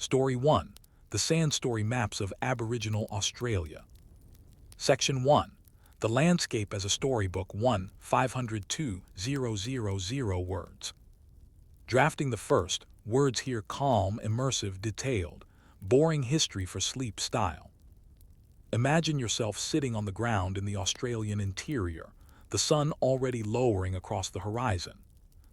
Story 1. The Sand Story Maps of Aboriginal Australia. Section 1. The Landscape as a Storybook 1, 502,000 words. Drafting the first, words here calm, immersive, detailed, boring history for sleep style. Imagine yourself sitting on the ground in the Australian interior, the sun already lowering across the horizon.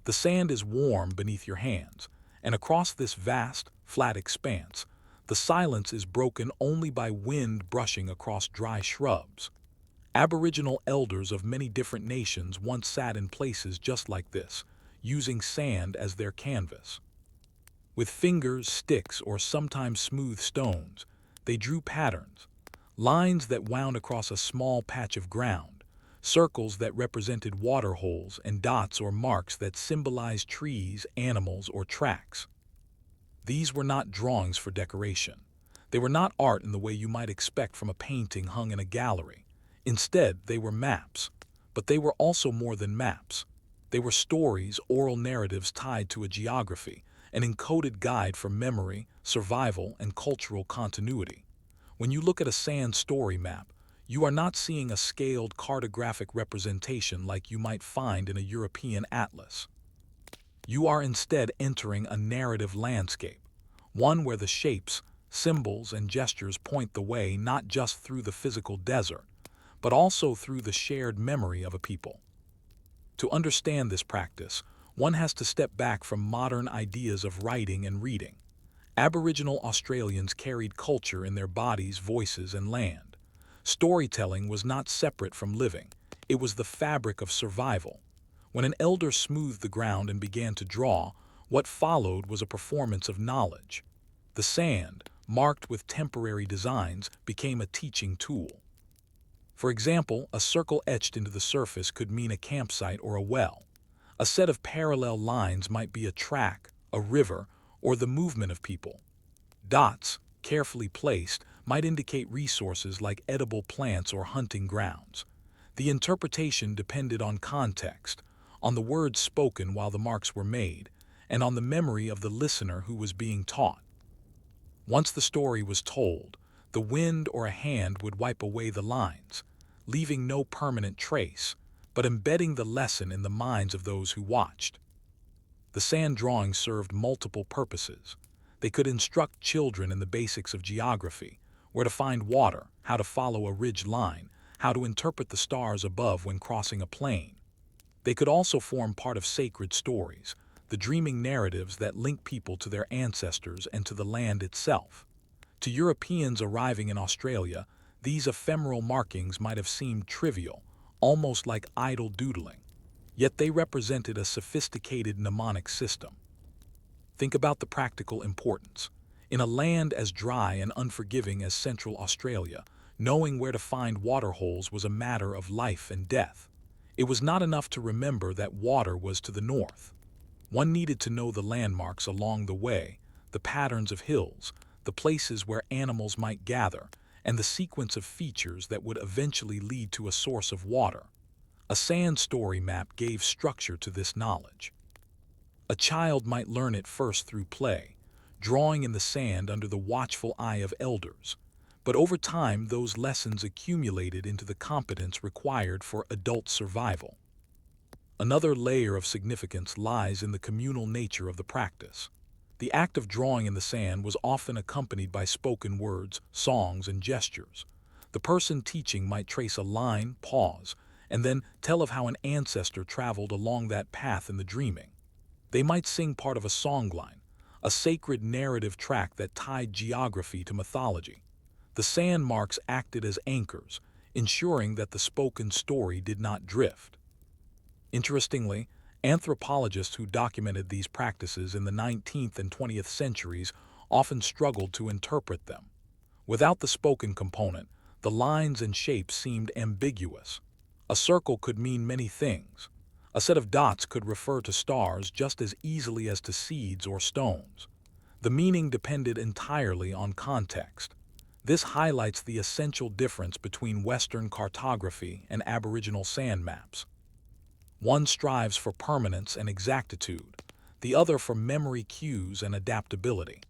The sand is warm beneath your hands, and across this vast, flat expanse, the silence is broken only by wind brushing across dry shrubs. Aboriginal elders of many different nations once sat in places just like this, using sand as their canvas. With fingers, sticks, or sometimes smooth stones, they drew patterns, lines that wound across a small patch of ground, circles that represented water holes, and dots or marks that symbolized trees, animals, or tracks. These were not drawings for decoration. They were not art in the way you might expect from a painting hung in a gallery. Instead, they were maps. But they were also more than maps. They were stories, oral narratives tied to a geography, an encoded guide for memory, survival, and cultural continuity. When you look at a sand story map, you are not seeing a scaled cartographic representation like you might find in a European atlas. You are instead entering a narrative landscape, one where the shapes, symbols, and gestures point the way not just through the physical desert, but also through the shared memory of a people. To understand this practice, one has to step back from modern ideas of writing and reading. Aboriginal Australians carried culture in their bodies, voices, and land. Storytelling was not separate from living. It was the fabric of survival. When an elder smoothed the ground and began to draw, what followed was a performance of knowledge. The sand, marked with temporary designs, became a teaching tool. For example, a circle etched into the surface could mean a campsite or a well. A set of parallel lines might be a track, a river, or the movement of people. Dots, carefully placed, might indicate resources like edible plants or hunting grounds. The interpretation depended on context, on the words spoken while the marks were made, and on the memory of the listener who was being taught. Once the story was told, the wind or a hand would wipe away the lines, leaving no permanent trace, but embedding the lesson in the minds of those who watched. The sand drawings served multiple purposes. They could instruct children in the basics of geography, where to find water, how to follow a ridge line, how to interpret the stars above when crossing a plain. They could also form part of sacred stories, the dreaming narratives that link people to their ancestors and to the land itself. To Europeans arriving in Australia, these ephemeral markings might have seemed trivial, almost like idle doodling. Yet they represented a sophisticated mnemonic system. Think about the practical importance. In a land as dry and unforgiving as Central Australia, knowing where to find water holes was a matter of life and death. It was not enough to remember that water was to the north. One needed to know the landmarks along the way, the patterns of hills, the places where animals might gather, and the sequence of features that would eventually lead to a source of water. A sand story map gave structure to this knowledge. A child might learn it first through play, drawing in the sand under the watchful eye of elders. But over time, those lessons accumulated into the competence required for adult survival. Another layer of significance lies in the communal nature of the practice. The act of drawing in the sand was often accompanied by spoken words, songs, and gestures. The person teaching might trace a line, pause, and then tell of how an ancestor traveled along that path in the dreaming. They might sing part of a songline, a sacred narrative track that tied geography to mythology. The sand marks acted as anchors, ensuring that the spoken story did not drift. Interestingly, anthropologists who documented these practices in the 19th and 20th centuries often struggled to interpret them. Without the spoken component, the lines and shapes seemed ambiguous. A circle could mean many things. A set of dots could refer to stars just as easily as to seeds or stones. The meaning depended entirely on context. This highlights the essential difference between Western cartography and Aboriginal sand maps. One strives for permanence and exactitude, the other for memory cues and adaptability.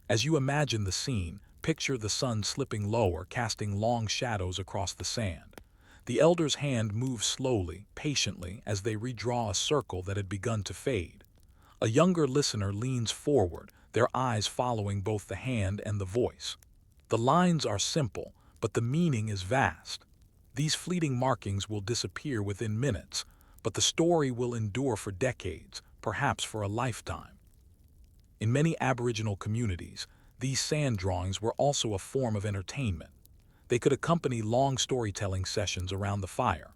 As you imagine the scene, picture the sun slipping lower, casting long shadows across the sand. The elder's hand moves slowly, patiently, as they redraw a circle that had begun to fade. A younger listener leans forward, their eyes following both the hand and the voice. The lines are simple, but the meaning is vast. These fleeting markings will disappear within minutes, but the story will endure for decades, perhaps for a lifetime. In many Aboriginal communities, these sand drawings were also a form of entertainment. They could accompany long storytelling sessions around the fire.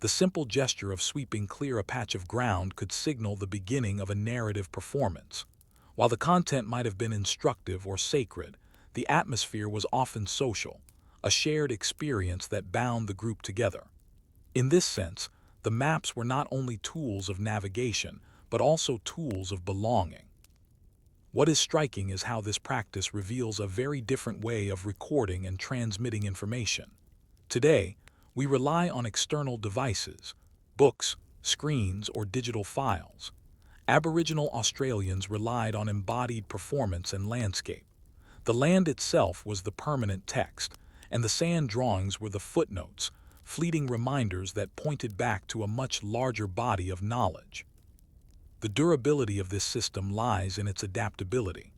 The simple gesture of sweeping clear a patch of ground could signal the beginning of a narrative performance. While the content might have been instructive or sacred, the atmosphere was often social, a shared experience that bound the group together. In this sense, the maps were not only tools of navigation, but also tools of belonging. What is striking is how this practice reveals a very different way of recording and transmitting information. Today, we rely on external devices, books, screens, or digital files. Aboriginal Australians relied on embodied performance and landscape. The land itself was the permanent text, and the sand drawings were the footnotes, fleeting reminders that pointed back to a much larger body of knowledge. The durability of this system lies in its adaptability.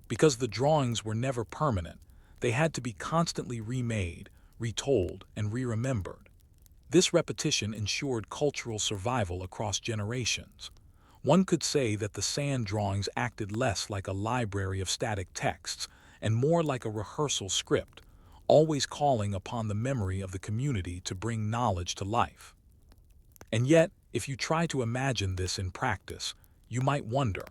Because the drawings were never permanent, they had to be constantly remade, retold, and re-remembered. This repetition ensured cultural survival across generations. One could say that the sand drawings acted less like a library of static texts and more like a rehearsal script, always calling upon the memory of the community to bring knowledge to life. And yet, if you try to imagine this in practice, you might wonder,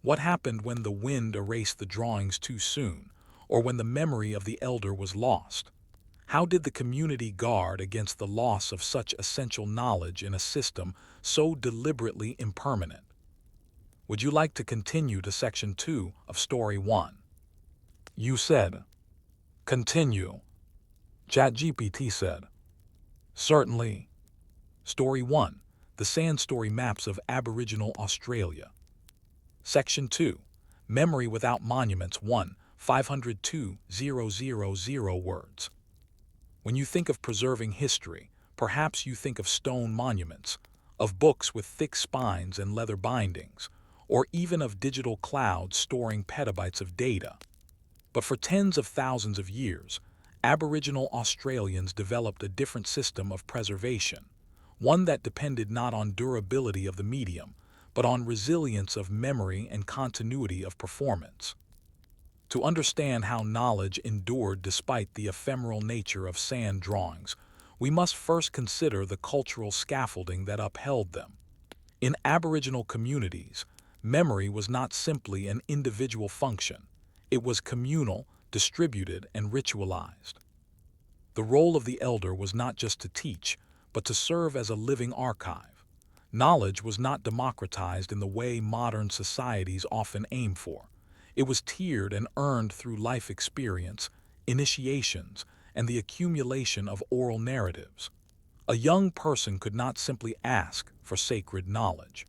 what happened when the wind erased the drawings too soon, or when the memory of the elder was lost? How did the community guard against the loss of such essential knowledge in a system so deliberately impermanent? Would you like to continue to Section 2 of Story 1? You said, "Continue." ChatGPT said, "Certainly." Story 1. The Sand Story Maps of Aboriginal Australia. Section 2. Memory Without Monuments 1, 502,000 words. When you think of preserving history, perhaps you think of stone monuments, of books with thick spines and leather bindings, or even of digital clouds storing petabytes of data. But for tens of thousands of years, Aboriginal Australians developed a different system of preservation, one that depended not on durability of the medium, but on resilience of memory and continuity of performance. To understand how knowledge endured despite the ephemeral nature of sand drawings, we must first consider the cultural scaffolding that upheld them. In Aboriginal communities, memory was not simply an individual function. It was communal, distributed, and ritualized. The role of the elder was not just to teach, but to serve as a living archive. Knowledge was not democratized in the way modern societies often aim for. It was tiered and earned through life experience, initiations, and the accumulation of oral narratives. A young person could not simply ask for sacred knowledge.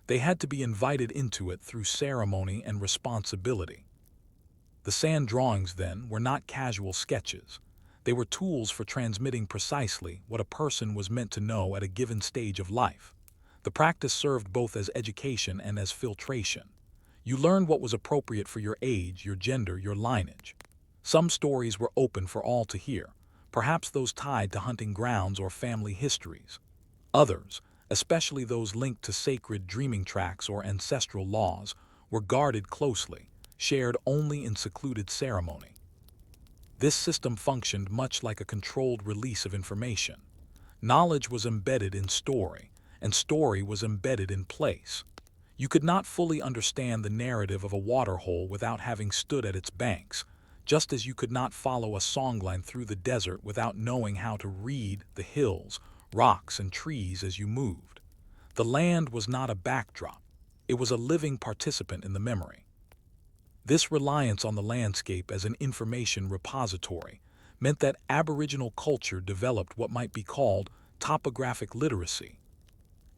They had to be invited into it through ceremony and responsibility. The sand drawings, then, were not casual sketches. They were tools for transmitting precisely what a person was meant to know at a given stage of life. The practice served both as education and as filtration. You learned what was appropriate for your age, your gender, your lineage. Some stories were open for all to hear, perhaps those tied to hunting grounds or family histories. Others, especially those linked to sacred dreaming tracks or ancestral laws, were guarded closely, shared only in secluded ceremony. This system functioned much like a controlled release of information. Knowledge was embedded in story, and story was embedded in place. You could not fully understand the narrative of a waterhole without having stood at its banks, just as you could not follow a songline through the desert without knowing how to read the hills, rocks, and trees as you moved. The land was not a backdrop. It was a living participant in the memory. This reliance on the landscape as an information repository meant that Aboriginal culture developed what might be called topographic literacy.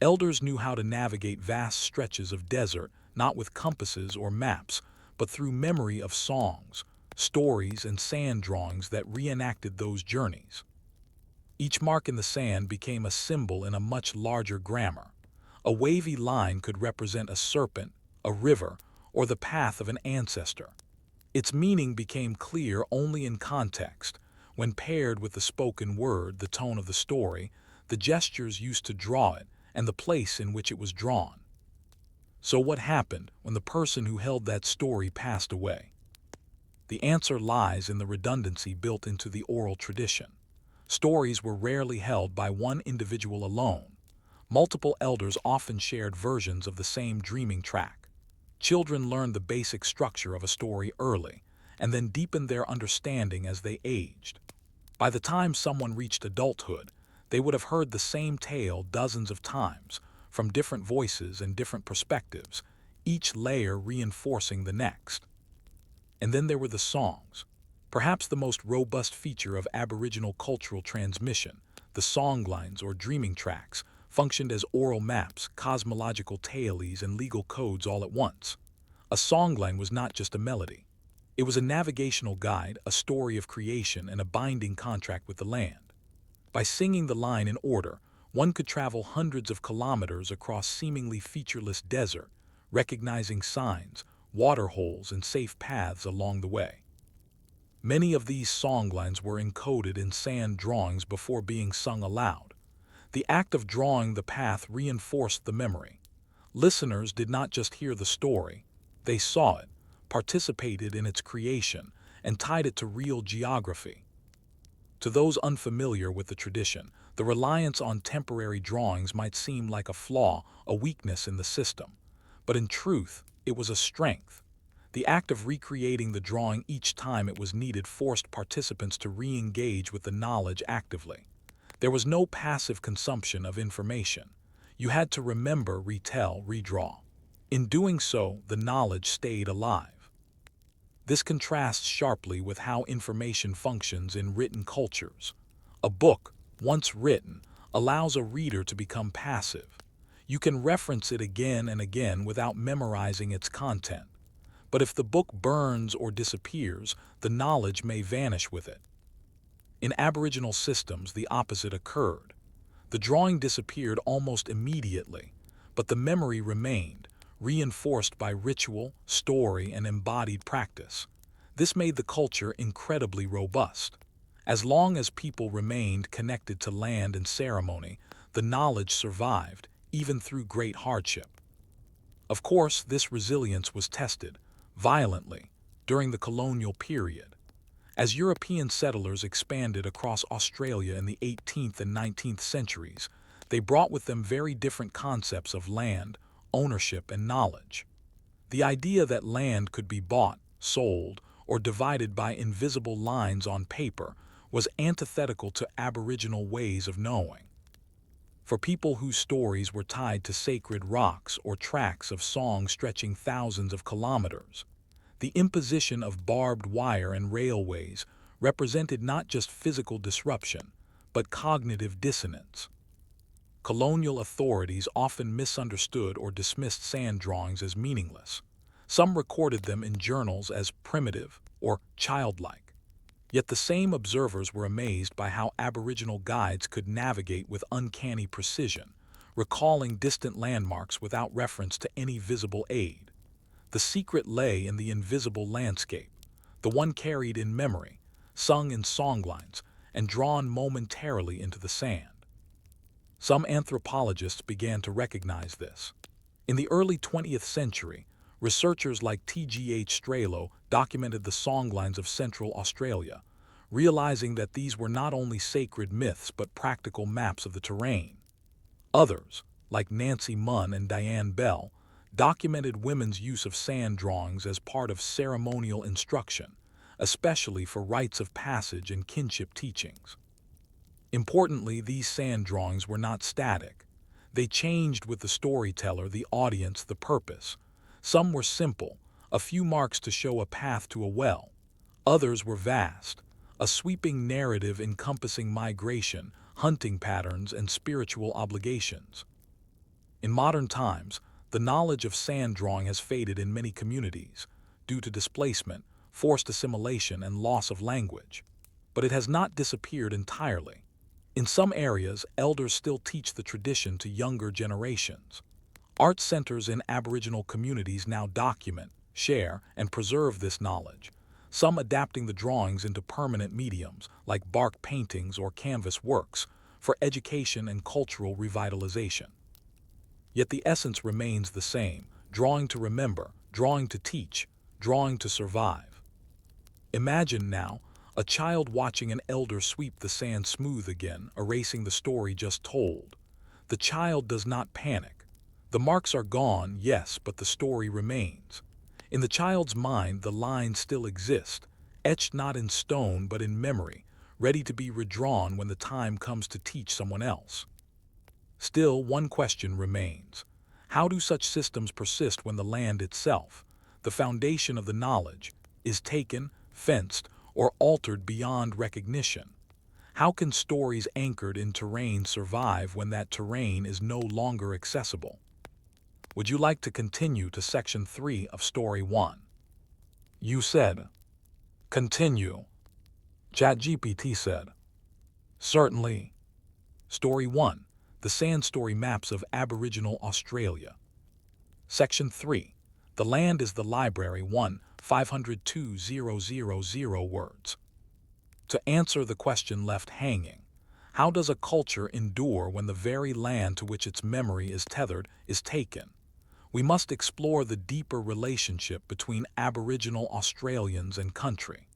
Elders knew how to navigate vast stretches of desert, not with compasses or maps, but through memory of songs, stories, and sand drawings that reenacted those journeys. Each mark in the sand became a symbol in a much larger grammar. A wavy line could represent a serpent, a river, or the path of an ancestor. Its meaning became clear only in context, when paired with the spoken word, the tone of the story, the gestures used to draw it, and the place in which it was drawn. So what happened when the person who held that story passed away? The answer lies in the redundancy built into the oral tradition. Stories were rarely held by one individual alone. Multiple elders often shared versions of the same dreaming track. Children learned the basic structure of a story early, and then deepened their understanding as they aged. By the time someone reached adulthood, they would have heard the same tale dozens of times, from different voices and different perspectives, each layer reinforcing the next. And then there were the songs. Perhaps the most robust feature of Aboriginal cultural transmission, the songlines or dreaming tracks, functioned as oral maps, cosmological tailies, and legal codes all at once. A songline was not just a melody. It was a navigational guide, a story of creation, and a binding contract with the land. By singing the line in order, one could travel hundreds of kilometers across seemingly featureless desert, recognizing signs, water holes, and safe paths along the way. Many of these songlines were encoded in sand drawings before being sung aloud. The act of drawing the path reinforced the memory. Listeners did not just hear the story, they saw it, participated in its creation, and tied it to real geography. To those unfamiliar with the tradition, the reliance on temporary drawings might seem like a flaw, a weakness in the system. But in truth, it was a strength. The act of recreating the drawing each time it was needed forced participants to re-engage with the knowledge actively. There was no passive consumption of information. You had to remember, retell, redraw. In doing so, the knowledge stayed alive. This contrasts sharply with how information functions in written cultures. A book, once written, allows a reader to become passive. You can reference it again and again without memorizing its content. But if the book burns or disappears, the knowledge may vanish with it. In Aboriginal systems, the opposite occurred. The drawing disappeared almost immediately, but the memory remained, reinforced by ritual, story, and embodied practice. This made the culture incredibly robust. As long as people remained connected to land and ceremony, the knowledge survived, even through great hardship. Of course, this resilience was tested, violently, during the colonial period. As European settlers expanded across Australia in the 18th and 19th centuries, they brought with them very different concepts of land, ownership, and knowledge. The idea that land could be bought, sold, or divided by invisible lines on paper was antithetical to Aboriginal ways of knowing. For people whose stories were tied to sacred rocks or tracks of song stretching thousands of kilometers, the imposition of barbed wire and railways represented not just physical disruption, but cognitive dissonance. Colonial authorities often misunderstood or dismissed sand drawings as meaningless. Some recorded them in journals as primitive or childlike. Yet the same observers were amazed by how Aboriginal guides could navigate with uncanny precision, recalling distant landmarks without reference to any visible aid. The secret lay in the invisible landscape, the one carried in memory, sung in songlines, and drawn momentarily into the sand. Some anthropologists began to recognize this. In the early 20th century, researchers like T.G.H. Strelo documented the songlines of Central Australia, realizing that these were not only sacred myths but practical maps of the terrain. Others, like Nancy Munn and Diane Bell, documented women's use of sand drawings as part of ceremonial instruction, especially for rites of passage and kinship teachings. Importantly, these sand drawings were not static. They changed with the storyteller, the audience, the purpose. Some were simple, a few marks to show a path to a well. Others were vast, a sweeping narrative encompassing migration, hunting patterns, and spiritual obligations. In modern times, the knowledge of sand drawing has faded in many communities due to displacement, forced assimilation, and loss of language. But it has not disappeared entirely. In some areas, elders still teach the tradition to younger generations. Art centers in Aboriginal communities now document, share, and preserve this knowledge, some adapting the drawings into permanent mediums like bark paintings or canvas works for education and cultural revitalization. Yet the essence remains the same: drawing to remember, drawing to teach, drawing to survive. Imagine now a child watching an elder sweep the sand smooth again, erasing the story just told. The child does not panic. The marks are gone, yes, but the story remains. In the child's mind, the lines still exist, etched not in stone but in memory, ready to be redrawn when the time comes to teach someone else. Still, one question remains. How do such systems persist when the land itself, the foundation of the knowledge, is taken, fenced, or altered beyond recognition? How can stories anchored in terrain survive when that terrain is no longer accessible? Would you like to continue to Section 3 of Story 1? You said, "Continue." ChatGPT said, "Certainly." Story 1. The Sand Story Maps of Aboriginal Australia. Section 3. The land is the library. 1, 502,000 words. To answer the question left hanging, how does a culture endure when the very land to which its memory is tethered is taken? We must explore the deeper relationship between Aboriginal Australians and country.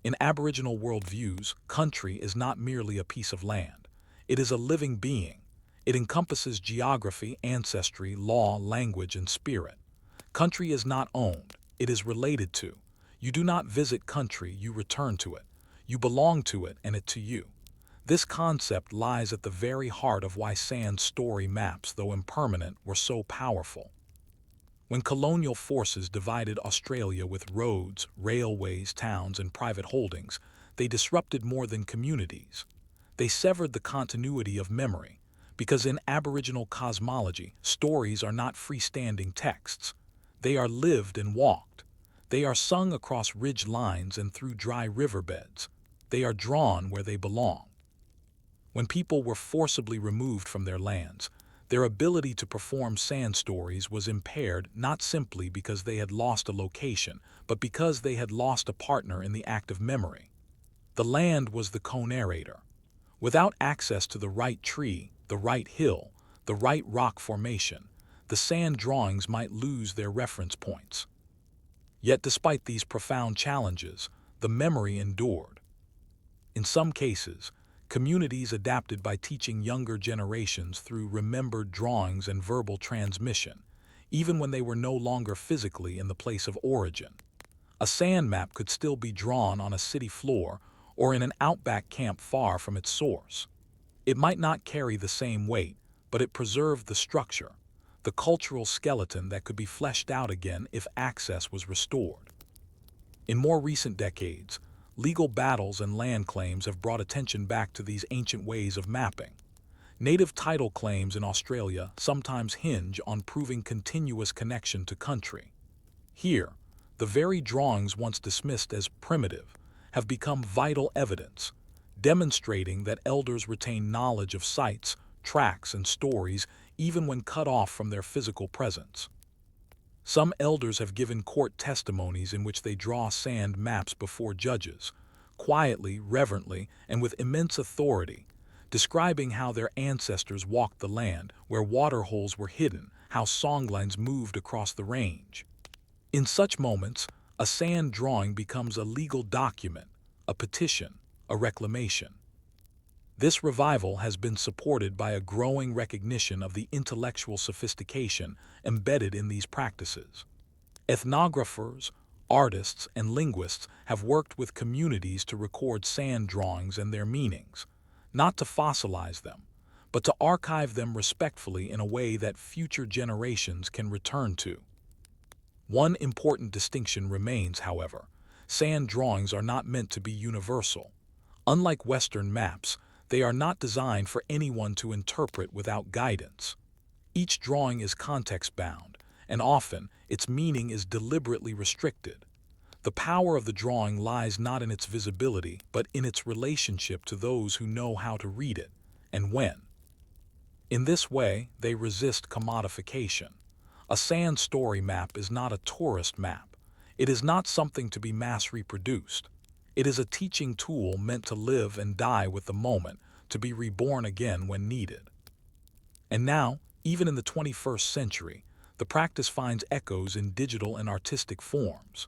In Aboriginal worldviews, country is not merely a piece of land. It is a living being. It encompasses geography, ancestry, law, language, and spirit. Country is not owned. It is related to. You do not visit country, you return to it. You belong to it and it to you. This concept lies at the very heart of why sand story maps, though impermanent, were so powerful. When colonial forces divided Australia with roads, railways, towns, and private holdings, they disrupted more than communities. They severed the continuity of memory, because in Aboriginal cosmology, stories are not freestanding texts. They are lived and walked. They are sung across ridge lines and through dry riverbeds. They are drawn where they belong. When people were forcibly removed from their lands, their ability to perform sand stories was impaired, not simply because they had lost a location, but because they had lost a partner in the act of memory. The land was the co-narrator. Without access to the right tree, the right hill, the right rock formation, the sand drawings might lose their reference points. Yet despite these profound challenges, the memory endured. In some cases, communities adapted by teaching younger generations through remembered drawings and verbal transmission, even when they were no longer physically in the place of origin. A sand map could still be drawn on a city floor or in an outback camp far from its source. It might not carry the same weight, but it preserved the structure, the cultural skeleton that could be fleshed out again if access was restored. In more recent decades, legal battles and land claims have brought attention back to these ancient ways of mapping. Native title claims in Australia sometimes hinge on proving continuous connection to country. Here, the very drawings once dismissed as primitive have become vital evidence, demonstrating that elders retain knowledge of sites, tracks, and stories even when cut off from their physical presence. Some elders have given court testimonies in which they draw sand maps before judges, quietly, reverently, and with immense authority, describing how their ancestors walked the land, where waterholes were hidden, how songlines moved across the range. In such moments, a sand drawing becomes a legal document, a petition, a reclamation. This revival has been supported by a growing recognition of the intellectual sophistication embedded in these practices. Ethnographers, artists, and linguists have worked with communities to record sand drawings and their meanings, not to fossilize them, but to archive them respectfully in a way that future generations can return to. One important distinction remains, however. Sand drawings are not meant to be universal. Unlike Western maps, they are not designed for anyone to interpret without guidance. Each drawing is context-bound, and often its meaning is deliberately restricted. The power of the drawing lies not in its visibility, but in its relationship to those who know how to read it, and when. In this way, they resist commodification. A sand story map is not a tourist map. It is not something to be mass reproduced. It is a teaching tool meant to live and die with the moment, to be reborn again when needed. And now, even in the 21st century, the practice finds echoes in digital and artistic forms.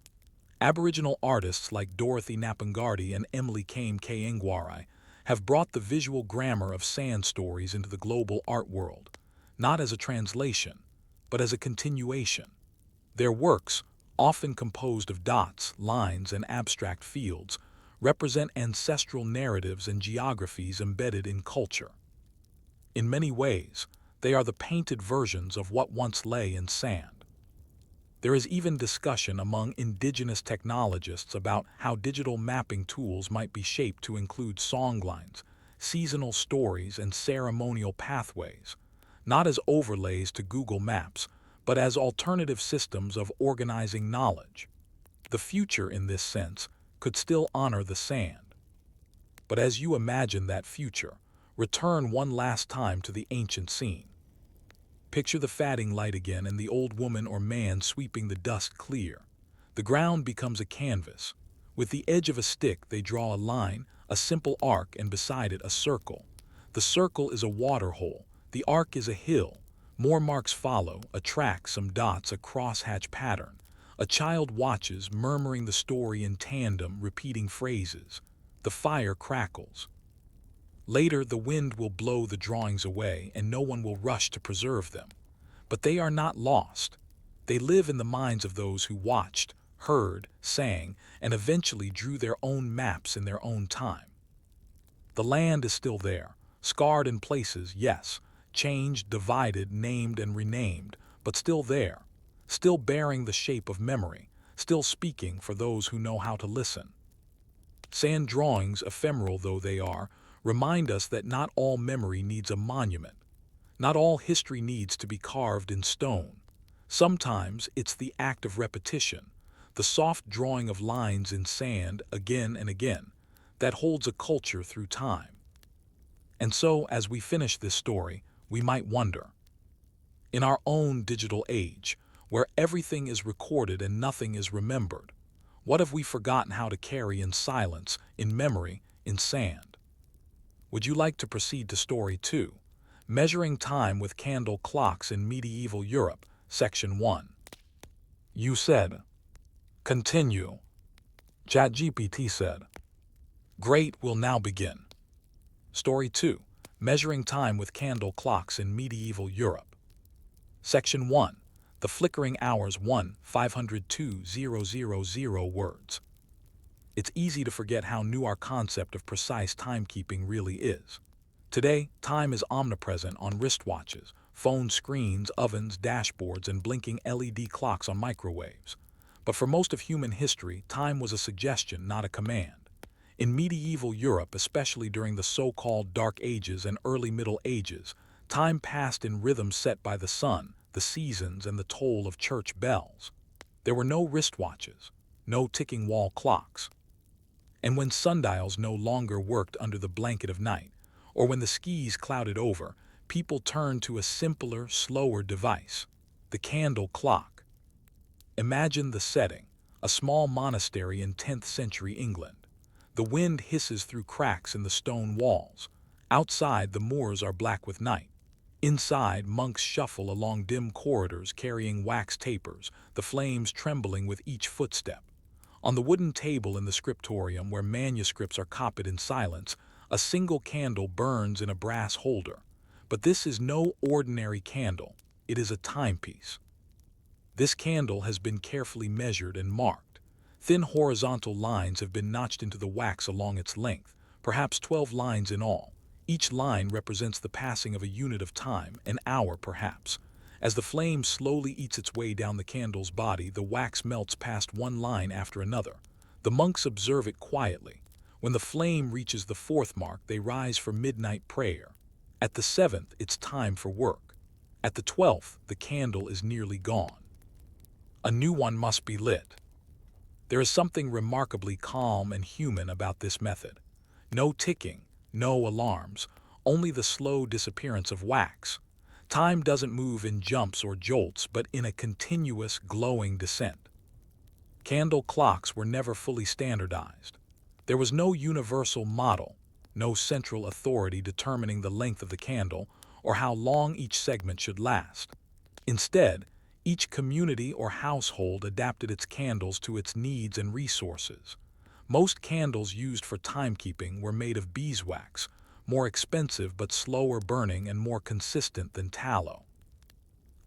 Aboriginal artists like Dorothy Napangardi and Emily Kame Kayengwarai have brought the visual grammar of sand stories into the global art world, not as a translation, but as a continuation. Their works, often composed of dots, lines, and abstract fields, represent ancestral narratives and geographies embedded in culture. In many ways, they are the painted versions of what once lay in sand. There is even discussion among indigenous technologists about how digital mapping tools might be shaped to include songlines, seasonal stories, and ceremonial pathways, not as overlays to Google Maps, but as alternative systems of organizing knowledge. The future, in this sense, could still honor the sand. But as you imagine that future, return one last time to the ancient scene. Picture the fatting light again and the old woman or man sweeping the dust clear. The ground becomes a canvas. With the edge of a stick, they draw a line, a simple arc, and beside it a circle. The circle is a water hole. The arc is a hill. More marks follow, a track, some dots, a crosshatch pattern. A child watches, murmuring the story in tandem, repeating phrases. The fire crackles. Later, the wind will blow the drawings away, and no one will rush to preserve them. But they are not lost. They live in the minds of those who watched, heard, sang, and eventually drew their own maps in their own time. The land is still there, scarred in places, yes, changed, divided, named, and renamed, but still there, still bearing the shape of memory, still speaking for those who know how to listen. Sand drawings, ephemeral though they are, remind us that not all memory needs a monument. Not all history needs to be carved in stone. Sometimes it's the act of repetition, the soft drawing of lines in sand again and again, that holds a culture through time. And so, as we finish this story, we might wonder, in our own digital age, where everything is recorded and nothing is remembered, what have we forgotten how to carry in silence, in memory, in sand? Would you like to proceed to Story 2, Measuring Time with Candle Clocks in Medieval Europe, Section 1? You said. Continue. ChatGPT said. Great, we'll now begin. Story 2, Measuring Time with Candle Clocks in Medieval Europe. Section 1, The Flickering Hours 1, 502,000 words. It's easy to forget how new our concept of precise timekeeping really is. Today, time is omnipresent on wristwatches, phone screens, ovens, dashboards, and blinking LED clocks on microwaves. But for most of human history, time was a suggestion, not a command. In medieval Europe, especially during the so-called Dark Ages and early Middle Ages, time passed in rhythms set by the sun, the seasons, and the toll of church bells. There were no wristwatches, no ticking wall clocks. And when sundials no longer worked under the blanket of night, or when the skies clouded over, people turned to a simpler, slower device, the candle clock. Imagine the setting, a small monastery in 10th century England. The wind hisses through cracks in the stone walls. Outside, the moors are black with night. Inside, monks shuffle along dim corridors carrying wax tapers, the flames trembling with each footstep. On the wooden table in the scriptorium, where manuscripts are copied in silence, a single candle burns in a brass holder. But this is no ordinary candle. It is a timepiece. This candle has been carefully measured and marked. Thin horizontal lines have been notched into the wax along its length, perhaps 12 lines in all. Each line represents the passing of a unit of time, an hour perhaps. As the flame slowly eats its way down the candle's body, the wax melts past one line after another. The monks observe it quietly. When the flame reaches the 4th mark, they rise for midnight prayer. At the 7th, it's time for work. At the 12th, the candle is nearly gone. A new one must be lit. There is something remarkably calm and human about this method. No ticking, no alarms, only the slow disappearance of wax. Time doesn't move in jumps or jolts, but in a continuous, glowing descent. Candle clocks were never fully standardized. There was no universal model, no central authority determining the length of the candle or how long each segment should last. Instead, each community or household adapted its candles to its needs and resources. Most candles used for timekeeping were made of beeswax, more expensive but slower burning and more consistent than tallow.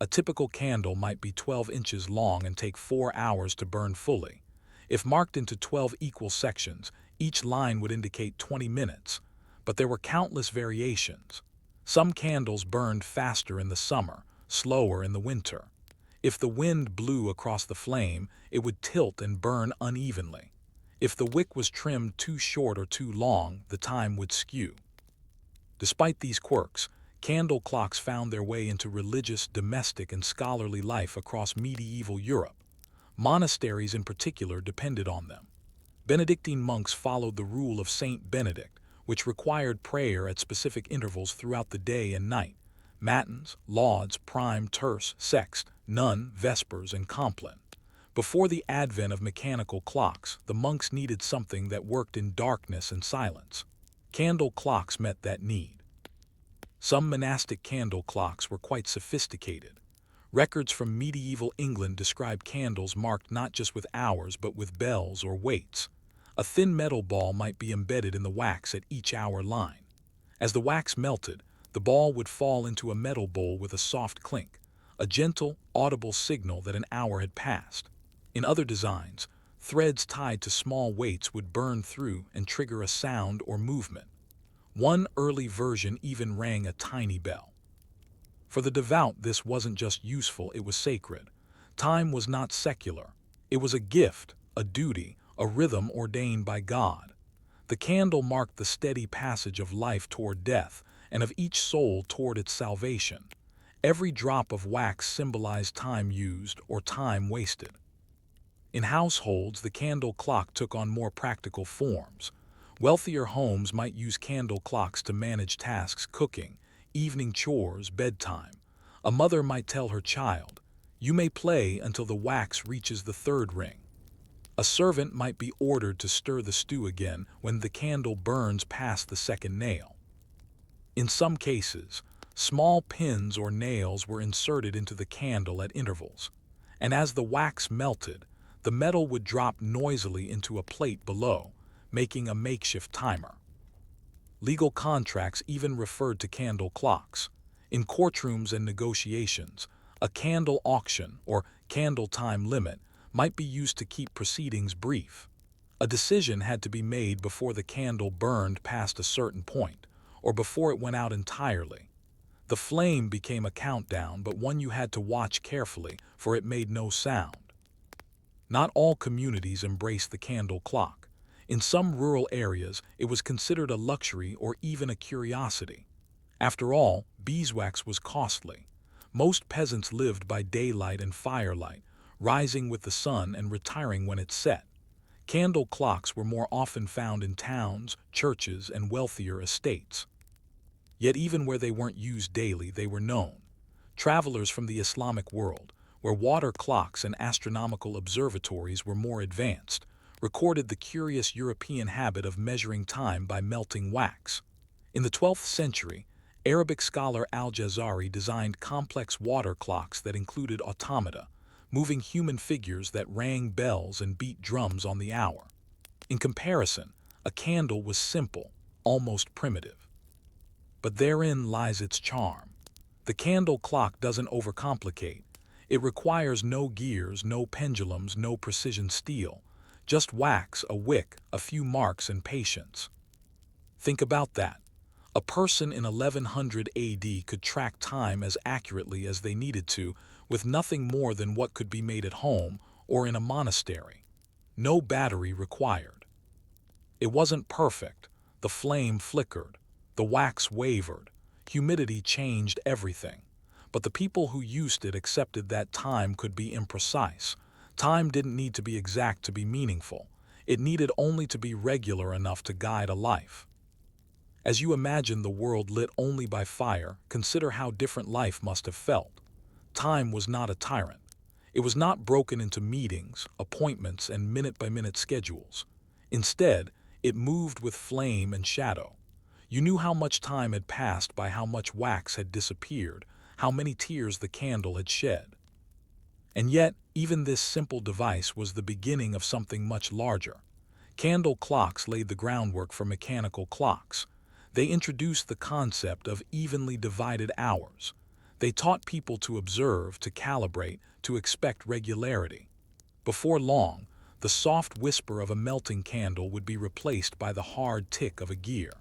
A typical candle might be 12 inches long and take 4 hours to burn fully. If marked into 12 equal sections, each line would indicate 20 minutes, but there were countless variations. Some candles burned faster in the summer, slower in the winter. If the wind blew across the flame, it would tilt and burn unevenly. If the wick was trimmed too short or too long, the time would skew. Despite these quirks, candle clocks found their way into religious, domestic, and scholarly life across medieval Europe. Monasteries in particular depended on them. Benedictine monks followed the rule of Saint Benedict, which required prayer at specific intervals throughout the day and night: matins, lauds, prime, terce, sext, none, vespers, and compline. Before the advent of mechanical clocks, the monks needed something that worked in darkness and silence. Candle clocks met that need. Some monastic candle clocks were quite sophisticated. Records from medieval England describe candles marked not just with hours but with bells or weights. A thin metal ball might be embedded in the wax at each hour line. As the wax melted, the ball would fall into a metal bowl with a soft clink, a gentle, audible signal that an hour had passed. In other designs, threads tied to small weights would burn through and trigger a sound or movement. One early version even rang a tiny bell. For the devout, this wasn't just useful, it was sacred. Time was not secular. It was a gift, a duty, a rhythm ordained by God. The candle marked the steady passage of life toward death and of each soul toward its salvation. Every drop of wax symbolized time used or time wasted. In households, the candle clock took on more practical forms. Wealthier homes might use candle clocks to manage tasks: cooking, evening chores, bedtime. A mother might tell her child, "You may play until the wax reaches the third ring." A servant might be ordered to stir the stew again when the candle burns past the second nail. In some cases, small pins or nails were inserted into the candle at intervals, and as the wax melted, the metal would drop noisily into a plate below, making a makeshift timer. Legal contracts even referred to candle clocks. In courtrooms and negotiations, a candle auction or candle time limit might be used to keep proceedings brief. A decision had to be made before the candle burned past a certain point, or before it went out entirely. The flame became a countdown, but one you had to watch carefully, for it made no sound. Not all communities embraced the candle clock. In some rural areas, it was considered a luxury or even a curiosity. After all, beeswax was costly. Most peasants lived by daylight and firelight, rising with the sun and retiring when it set. Candle clocks were more often found in towns, churches, and wealthier estates. Yet even where they weren't used daily, they were known. Travelers from the Islamic world, where water clocks and astronomical observatories were more advanced, recorded the curious European habit of measuring time by melting wax. In the 12th century, Arabic scholar al-Jazari designed complex water clocks that included automata, moving human figures that rang bells and beat drums on the hour. In comparison, a candle was simple, almost primitive. But therein lies its charm. The candle clock doesn't overcomplicate. It requires no gears, no pendulums, no precision steel, just wax, a wick, a few marks, and patience. Think about that. A person in 1100 AD could track time as accurately as they needed to, with nothing more than what could be made at home or in a monastery. No battery required. It wasn't perfect. The flame flickered. The wax wavered. Humidity changed everything. But the people who used it accepted that time could be imprecise, Time didn't need to be exact to be meaningful. It needed only to be regular enough to guide a life. As you imagine the world lit only by fire, consider how different life must have felt. Time was not a tyrant. It was not broken into meetings, appointments, and minute-by-minute schedules. Instead, it moved with flame and shadow. You knew how much time had passed by how much wax had disappeared, how many tears the candle had shed. And yet, even this simple device was the beginning of something much larger. Candle clocks laid the groundwork for mechanical clocks. They introduced the concept of evenly divided hours. They taught people to observe, to calibrate, to expect regularity. Before long, the soft whisper of a melting candle would be replaced by the hard tick of a gear.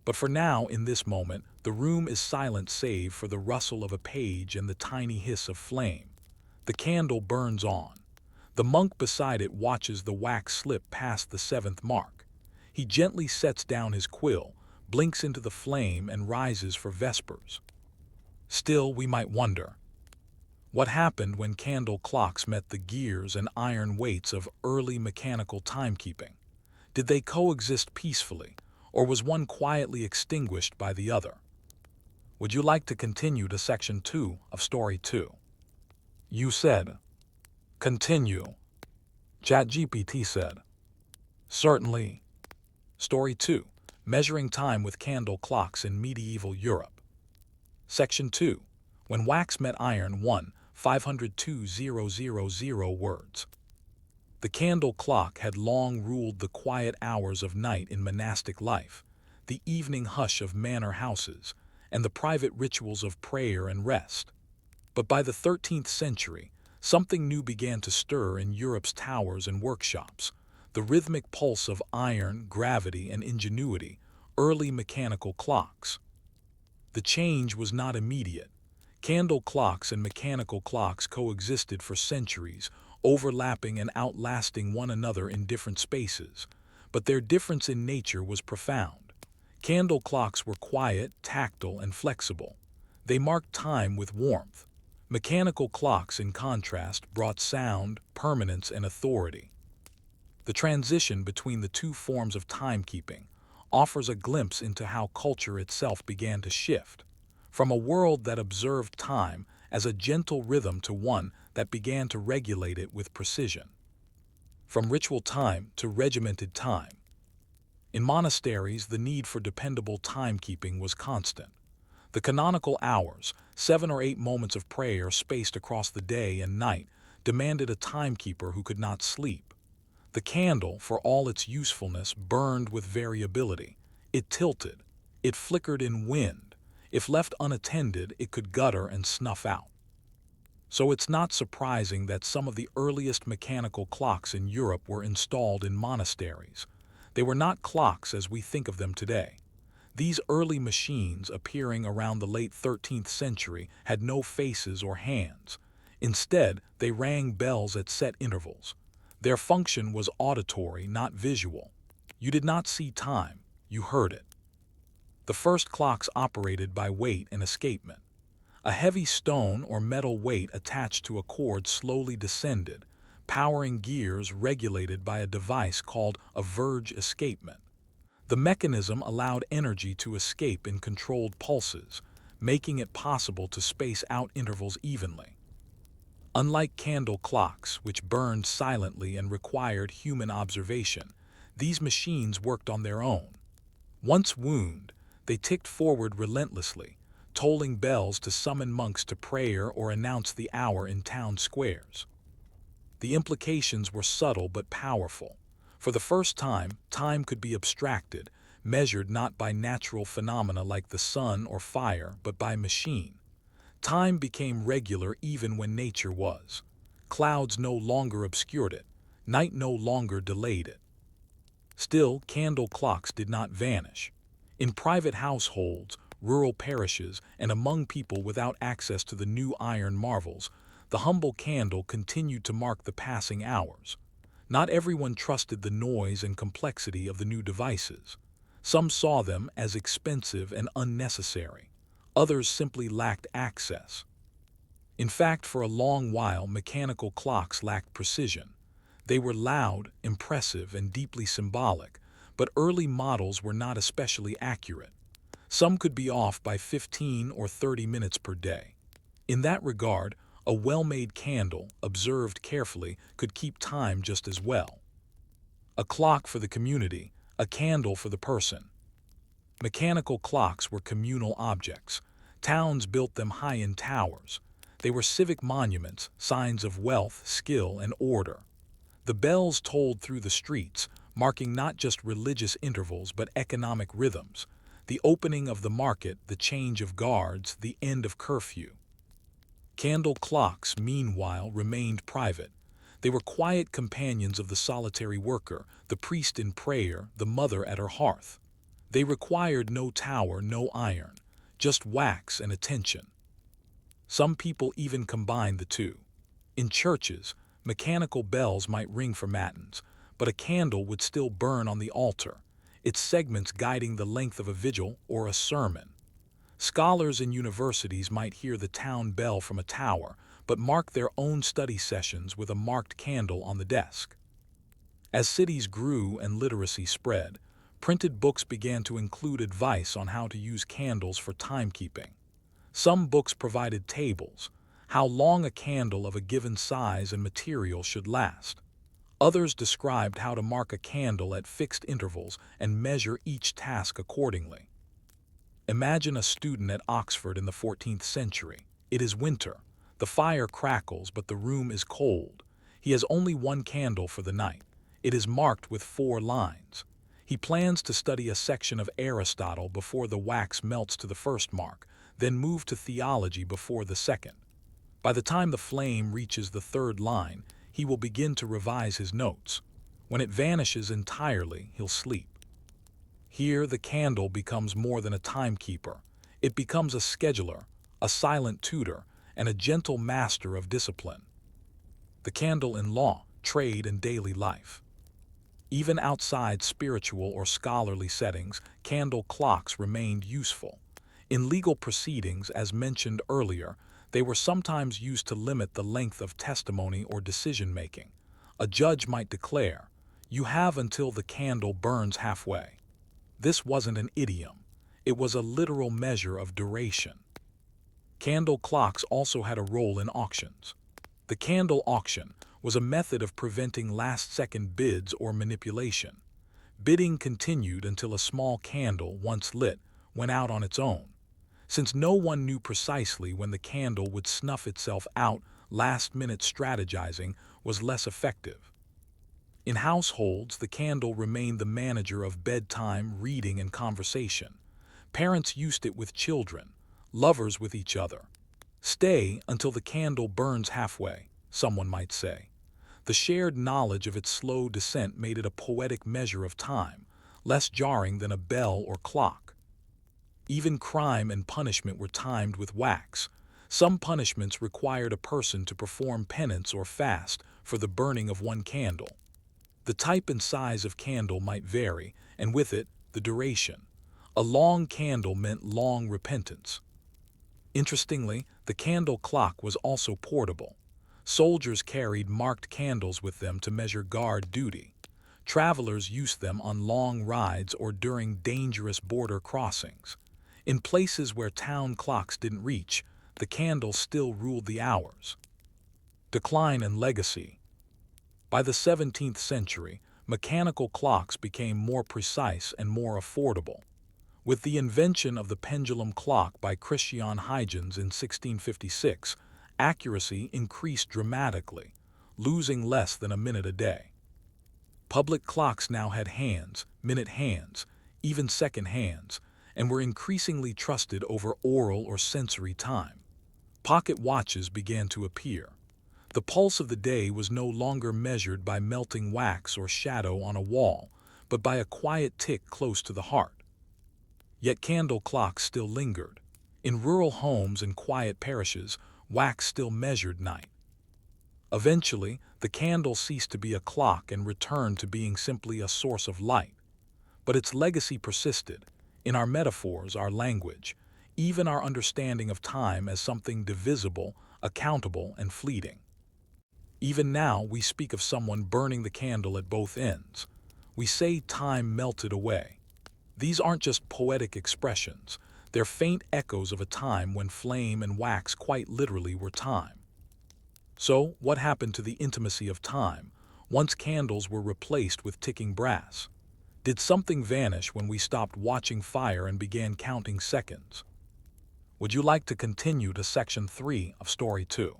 But for now, in this moment, the room is silent save for the rustle of a page and the tiny hiss of flame. The candle burns on. The monk beside it watches the wax slip past the 7th mark. He gently sets down his quill, blinks into the flame, and rises for vespers. Still, we might wonder, what happened when candle clocks met the gears and iron weights of early mechanical timekeeping? Did they coexist peacefully, or was one quietly extinguished by the other? Would you like to continue to section 2 of story 2? You said, continue. ChatGPT said, certainly. Story 2, Measuring Time with Candle Clocks in Medieval Europe. Section 2, When Wax Met Iron 1, 502,000 words. The candle clock had long ruled the quiet hours of night in monastic life, the evening hush of manor houses, and the private rituals of prayer and rest. But by the 13th century, something new began to stir in Europe's towers and workshops, the rhythmic pulse of iron, gravity, and ingenuity, early mechanical clocks. The change was not immediate. Candle clocks and mechanical clocks coexisted for centuries, overlapping and outlasting one another in different spaces, but their difference in nature was profound. Candle clocks were quiet, tactile, and flexible. They marked time with warmth. Mechanical clocks, in contrast, brought sound, permanence, and authority. The transition between the two forms of timekeeping offers a glimpse into how culture itself began to shift, from a world that observed time as a gentle rhythm to one that began to regulate it with precision. From ritual time to regimented time. In monasteries, the need for dependable timekeeping was constant. The canonical hours, 7 or 8 moments of prayer spaced across the day and night, demanded a timekeeper who could not sleep. The candle, for all its usefulness, burned with variability. It tilted. It flickered in wind. If left unattended, it could gutter and snuff out. So it's not surprising that some of the earliest mechanical clocks in Europe were installed in monasteries. They were not clocks as we think of them today. These early machines, appearing around the late 13th century, had no faces or hands. Instead, they rang bells at set intervals. Their function was auditory, not visual. You did not see time, you heard it. The first clocks operated by weight and escapement. A heavy stone or metal weight attached to a cord slowly descended, powering gears regulated by a device called a verge escapement. The mechanism allowed energy to escape in controlled pulses, making it possible to space out intervals evenly. Unlike candle clocks, which burned silently and required human observation, these machines worked on their own. Once wound, they ticked forward relentlessly, tolling bells to summon monks to prayer or announce the hour in town squares. The implications were subtle but powerful. For the first time, time could be abstracted, measured not by natural phenomena like the sun or fire, but by machine. Time became regular even when nature was. Clouds no longer obscured it. Night no longer delayed it. Still, candle clocks did not vanish. In private households, rural parishes, and among people without access to the new iron marvels, the humble candle continued to mark the passing hours. Not everyone trusted the noise and complexity of the new devices. Some saw them as expensive and unnecessary. Others simply lacked access. In fact, for a long while, mechanical clocks lacked precision. They were loud, impressive, and deeply symbolic, but early models were not especially accurate. Some could be off by 15 or 30 minutes per day. In that regard, a well-made candle, observed carefully, could keep time just as well. A clock for the community, a candle for the person. Mechanical clocks were communal objects. Towns built them high in towers. They were civic monuments, signs of wealth, skill, and order. The bells tolled through the streets, marking not just religious intervals but economic rhythms. The opening of the market, the change of guards, the end of curfew. Candle clocks, meanwhile, remained private. They were quiet companions of the solitary worker, the priest in prayer, the mother at her hearth. They required no tower, no iron, just wax and attention. Some people even combined the two. In churches, mechanical bells might ring for matins, but a candle would still burn on the altar, its segments guiding the length of a vigil or a sermon. Scholars in universities might hear the town bell from a tower, but mark their own study sessions with a marked candle on the desk. As cities grew and literacy spread, printed books began to include advice on how to use candles for timekeeping. Some books provided tables, how long a candle of a given size and material should last. Others described how to mark a candle at fixed intervals and measure each task accordingly. Imagine a student at Oxford in the 14th century. It is winter. The fire crackles, but the room is cold. He has only one candle for the night. It is marked with 4 lines. He plans to study a section of Aristotle before the wax melts to the first mark, then move to theology before the second. By the time the flame reaches the 3rd line, he will begin to revise his notes. When it vanishes entirely, he'll sleep. Here, the candle becomes more than a timekeeper. It becomes a scheduler, a silent tutor, and a gentle master of discipline. The candle in law, trade, and daily life. Even outside spiritual or scholarly settings, candle clocks remained useful. In legal proceedings, as mentioned earlier, they were sometimes used to limit the length of testimony or decision-making. A judge might declare, "You have until the candle burns halfway." This wasn't an idiom. It was a literal measure of duration. Candle clocks also had a role in auctions. The candle auction was a method of preventing last-second bids or manipulation. Bidding continued until a small candle, once lit, went out on its own. Since no one knew precisely when the candle would snuff itself out, last-minute strategizing was less effective. In households, the candle remained the manager of bedtime, reading, and conversation. Parents used it with children, lovers with each other. Stay until the candle burns halfway, someone might say. The shared knowledge of its slow descent made it a poetic measure of time, less jarring than a bell or clock. Even crime and punishment were timed with wax. Some punishments required a person to perform penance or fast for the burning of one candle. The type and size of candle might vary, and with it, the duration. A long candle meant long repentance. Interestingly, the candle clock was also portable. Soldiers carried marked candles with them to measure guard duty. Travelers used them on long rides or during dangerous border crossings. In places where town clocks didn't reach, the candle still ruled the hours. Decline and legacy. By the 17th century, mechanical clocks became more precise and more affordable. With the invention of the pendulum clock by Christian Huygens in 1656, accuracy increased dramatically, losing less than a minute a day. Public clocks now had hands, minute hands, even second hands, and were increasingly trusted over oral or sensory time. Pocket watches began to appear. The pulse of the day was no longer measured by melting wax or shadow on a wall, but by a quiet tick close to the heart. Yet candle clocks still lingered. In rural homes and quiet parishes, wax still measured night. Eventually, the candle ceased to be a clock and returned to being simply a source of light. But its legacy persisted, in our metaphors, our language, even our understanding of time as something divisible, accountable and fleeting. Even now, we speak of someone burning the candle at both ends. We say time melted away. These aren't just poetic expressions. They're faint echoes of a time when flame and wax quite literally were time. So, what happened to the intimacy of time, once candles were replaced with ticking brass? Did something vanish when we stopped watching fire and began counting seconds? Would you like to continue to section 3 of story 2?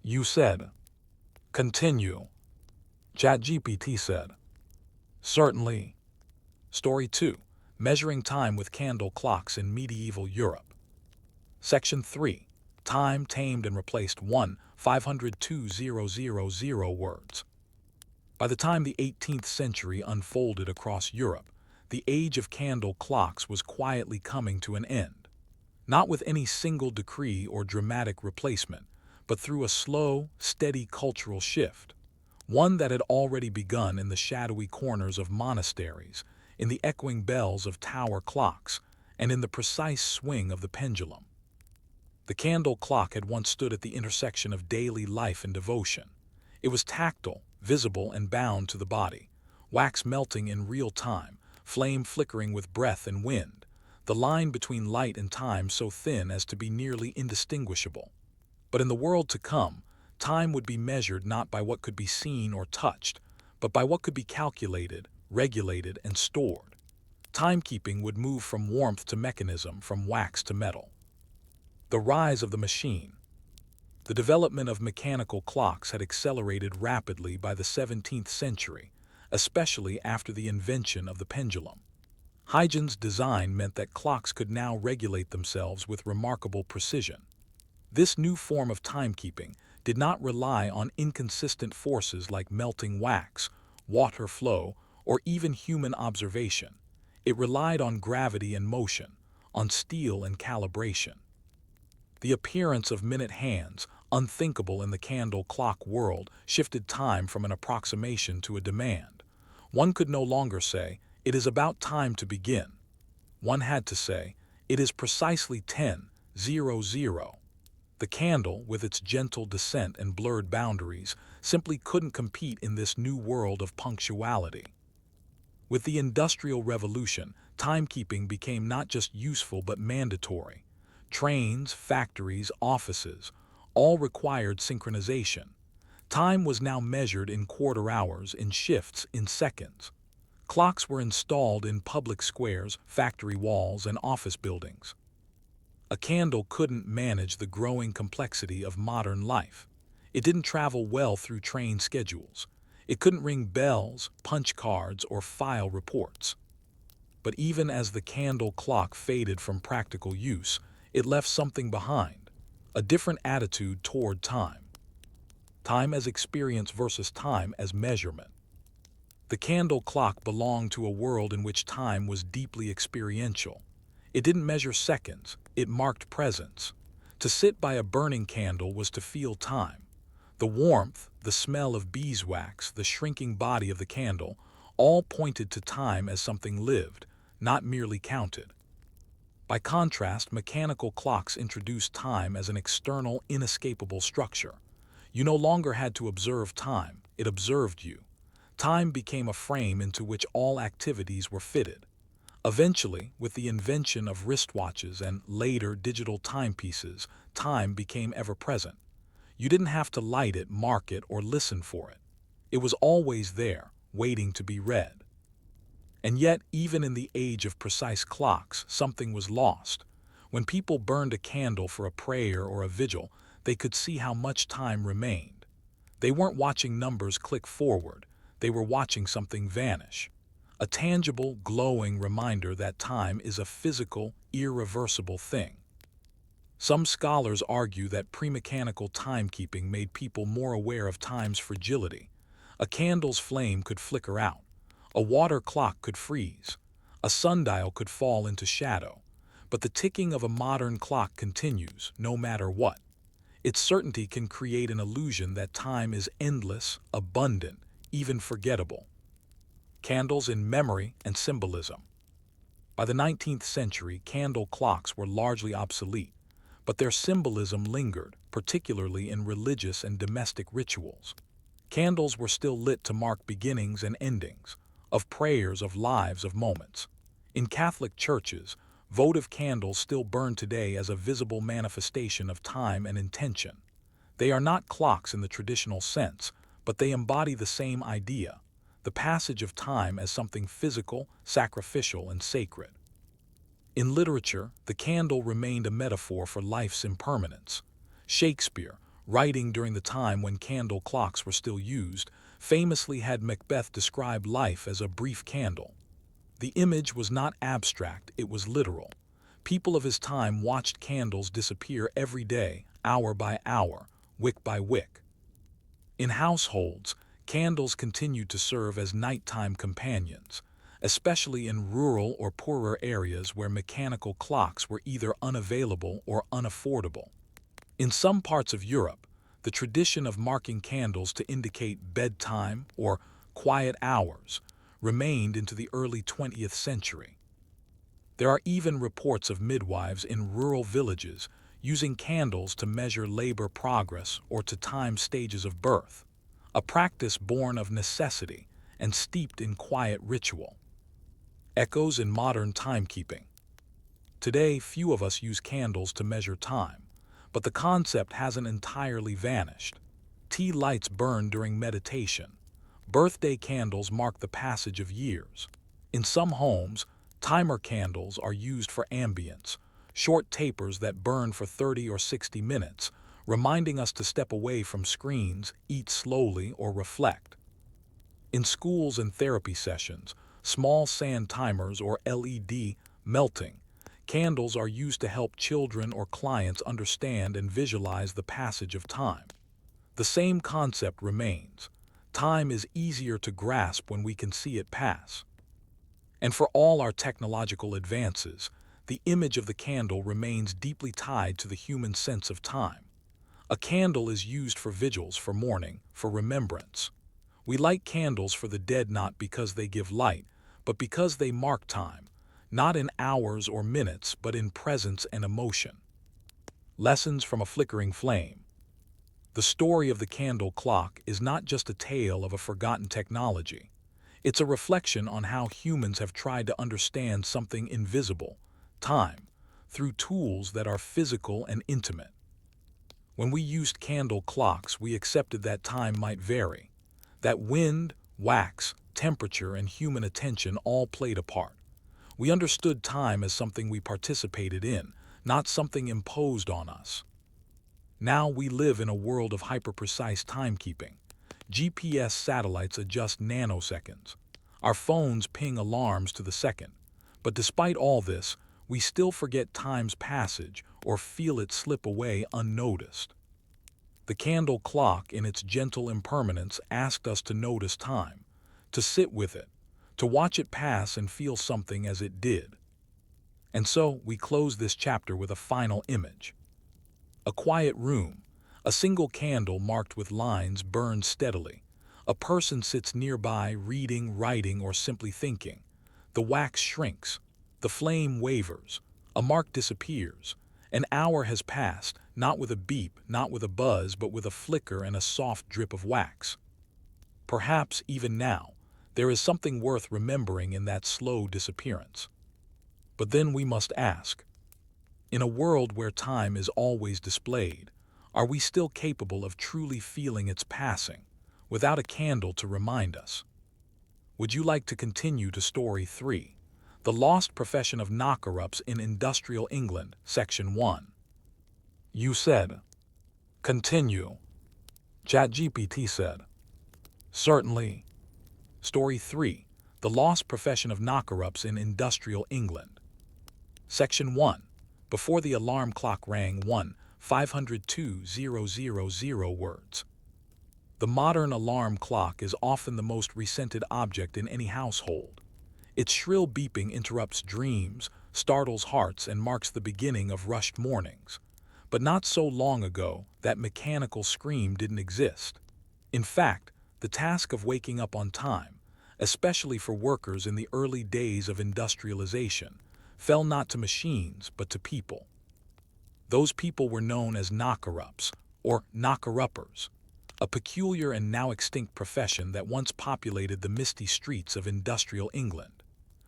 You said, continue. ChatGPT said, certainly. Story 2, Measuring Time with Candle Clocks in Medieval Europe. Section 3, Time Tamed and Replaced 502,000 words. By the time the 18th century unfolded across Europe, the age of candle clocks was quietly coming to an end. Not with any single decree or dramatic replacement, but through a slow, steady cultural shift. One that had already begun in the shadowy corners of monasteries, in the echoing bells of tower clocks, and in the precise swing of the pendulum. The candle clock had once stood at the intersection of daily life and devotion. It was tactile, visible, and bound to the body, wax melting in real time, flame flickering with breath and wind, the line between light and time so thin as to be nearly indistinguishable. But in the world to come, time would be measured not by what could be seen or touched, but by what could be calculated, regulated, and stored. Timekeeping would move from warmth to mechanism, from wax to metal. The rise of the machine. The development of mechanical clocks had accelerated rapidly by the 17th century, especially after the invention of the pendulum. Huygens' design meant that clocks could now regulate themselves with remarkable precision. This new form of timekeeping did not rely on inconsistent forces like melting wax, water flow, or even human observation. It relied on gravity and motion, on steel and calibration. The appearance of minute hands, unthinkable in the candle clock world, shifted time from an approximation to a demand. One could no longer say, "It is about time to begin." One had to say, "It is precisely 10:00." The candle, with its gentle descent and blurred boundaries, simply couldn't compete in this new world of punctuality. With the Industrial Revolution, timekeeping became not just useful but mandatory. Trains, factories, offices, all required synchronization. Time was now measured in quarter hours, in shifts, in seconds. Clocks were installed in public squares, factory walls, and office buildings. A candle couldn't manage the growing complexity of modern life. It didn't travel well through train schedules. It couldn't ring bells, punch cards, or file reports. But even as the candle clock faded from practical use, it left something behind, a different attitude toward time. Time as experience versus time as measurement. The candle clock belonged to a world in which time was deeply experiential. It didn't measure seconds, it marked presence. To sit by a burning candle was to feel time. The warmth, the smell of beeswax, the shrinking body of the candle, all pointed to time as something lived, not merely counted. By contrast, mechanical clocks introduced time as an external, inescapable structure. You no longer had to observe time, it observed you. Time became a frame into which all activities were fitted. Eventually, with the invention of wristwatches and later digital timepieces, time became ever-present. You didn't have to light it, mark it, or listen for it. It was always there, waiting to be read. And yet, even in the age of precise clocks, something was lost. When people burned a candle for a prayer or a vigil, they could see how much time remained. They weren't watching numbers click forward, they were watching something vanish. A tangible, glowing reminder that time is a physical, irreversible thing. Some scholars argue that pre-mechanical timekeeping made people more aware of time's fragility. A candle's flame could flicker out. A water clock could freeze. A sundial could fall into shadow. But the ticking of a modern clock continues, no matter what. Its certainty can create an illusion that time is endless, abundant, even forgettable. Candles in memory and symbolism. By the 19th century, candle clocks were largely obsolete, but their symbolism lingered, particularly in religious and domestic rituals. Candles were still lit to mark beginnings and endings, of prayers, of lives, of moments. In Catholic churches, votive candles still burn today as a visible manifestation of time and intention. They are not clocks in the traditional sense, but they embody the same idea, the passage of time as something physical, sacrificial, and sacred. In literature, the candle remained a metaphor for life's impermanence. Shakespeare, writing during the time when candle clocks were still used, famously had Macbeth describe life as a brief candle. The image was not abstract, it was literal. People of his time watched candles disappear every day, hour by hour, wick by wick. In households, candles continued to serve as nighttime companions, especially in rural or poorer areas where mechanical clocks were either unavailable or unaffordable. In some parts of Europe, the tradition of marking candles to indicate bedtime or quiet hours remained into the early 20th century. There are even reports of midwives in rural villages using candles to measure labor progress or to time stages of birth, a practice born of necessity and steeped in quiet ritual. Echoes in modern timekeeping. Today, few of us use candles to measure time, but the concept hasn't entirely vanished. Tea lights burn during meditation. Birthday candles mark the passage of years. In some homes, timer candles are used for ambience, short tapers that burn for 30 or 60 minutes, reminding us to step away from screens, eat slowly, or reflect. In schools and therapy sessions, small sand timers or LED melting candles are used to help children or clients understand and visualize the passage of time. The same concept remains. Time is easier to grasp when we can see it pass. And for all our technological advances, the image of the candle remains deeply tied to the human sense of time. A candle is used for vigils, for mourning, for remembrance. We light candles for the dead not because they give light, but because they mark time, not in hours or minutes, but in presence and emotion. Lessons from a flickering flame. The story of the candle clock is not just a tale of a forgotten technology. It's a reflection on how humans have tried to understand something invisible, time, through tools that are physical and intimate. When we used candle clocks, we accepted that time might vary, that wind, wax, temperature, and human attention all played a part. We understood time as something we participated in, not something imposed on us. Now we live in a world of hyper-precise timekeeping. GPS satellites adjust nanoseconds. Our phones ping alarms to the second. But despite all this, we still forget time's passage or feel it slip away unnoticed. The candle clock, in its gentle impermanence, asked us to notice time, to sit with it, to watch it pass and feel something as it did. And so we close this chapter with a final image. A quiet room, a single candle marked with lines burned steadily. A person sits nearby, reading, writing, or simply thinking. The wax shrinks, the flame wavers, a mark disappears. An hour has passed, not with a beep, not with a buzz, but with a flicker and a soft drip of wax. Perhaps, even now, there is something worth remembering in that slow disappearance. But then we must ask, in a world where time is always displayed, are we still capable of truly feeling its passing, without a candle to remind us? Would you like to continue to Story 3, The Lost Profession of Knocker-Ups in Industrial England, Section 1? You said, "Continue." ChatGPT said, "Certainly." Story 3, The Lost Profession of Knocker-Ups in Industrial England. Section 1. Before the alarm clock rang 502,000 words. The modern alarm clock is often the most resented object in any household. Its shrill beeping interrupts dreams, startles hearts, and marks the beginning of rushed mornings. But not so long ago, that mechanical scream didn't exist. In fact, the task of waking up on time, especially for workers in the early days of industrialization, fell not to machines but to people. Those people were known as knocker-ups, or knocker-uppers, a peculiar and now extinct profession that once populated the misty streets of industrial England.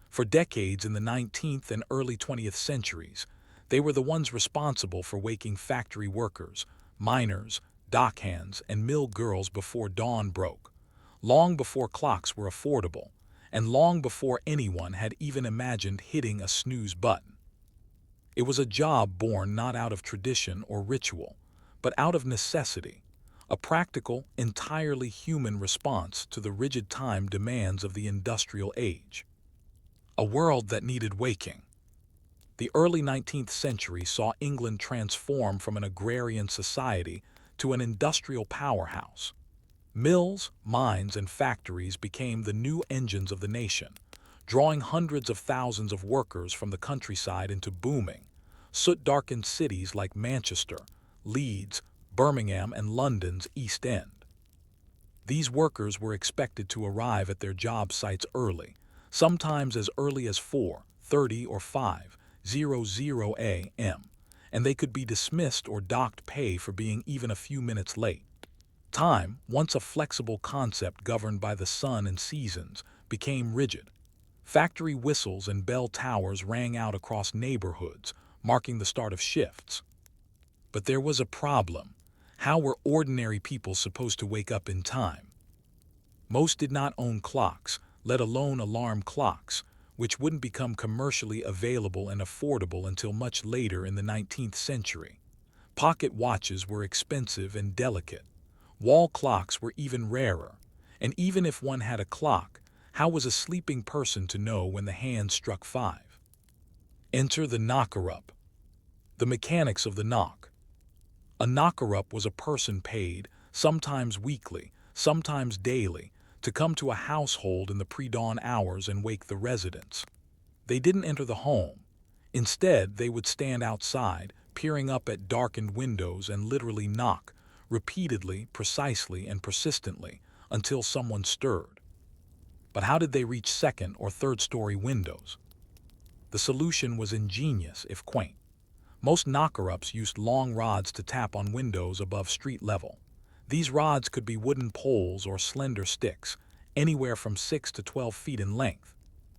For decades in the 19th and early 20th centuries, they were the ones responsible for waking factory workers, miners, dockhands, and mill girls before dawn broke, long before clocks were affordable, and long before anyone had even imagined hitting a snooze button. It was a job born not out of tradition or ritual, but out of necessity, a practical, entirely human response to the rigid time demands of the industrial age. A world that needed waking. The early 19th century saw England transform from an agrarian society to an industrial powerhouse. Mills, mines, and factories became the new engines of the nation, drawing hundreds of thousands of workers from the countryside into booming, soot-darkened cities like Manchester, Leeds, Birmingham, and London's East End. These workers were expected to arrive at their job sites early, sometimes as early as 4:30 or 5:00 a.m., and they could be dismissed or docked pay for being even a few minutes late. Time, once a flexible concept governed by the sun and seasons, became rigid. Factory whistles and bell towers rang out across neighborhoods, marking the start of shifts. But there was a problem. How were ordinary people supposed to wake up in time? Most did not own clocks, let alone alarm clocks, which wouldn't become commercially available and affordable until much later in the 19th century. Pocket watches were expensive and delicate. Wall clocks were even rarer, and even if one had a clock, how was a sleeping person to know when the hand struck 5? Enter the knocker-up. The mechanics of the knock. A knocker-up was a person paid, sometimes weekly, sometimes daily, to come to a household in the pre-dawn hours and wake the residents. They didn't enter the home. Instead, they would stand outside, peering up at darkened windows and literally knock, repeatedly, precisely, and persistently, until someone stirred. But how did they reach second or third-story windows? The solution was ingenious, if quaint. Most knocker-ups used long rods to tap on windows above street level. These rods could be wooden poles or slender sticks, anywhere from 6 to 12 feet in length.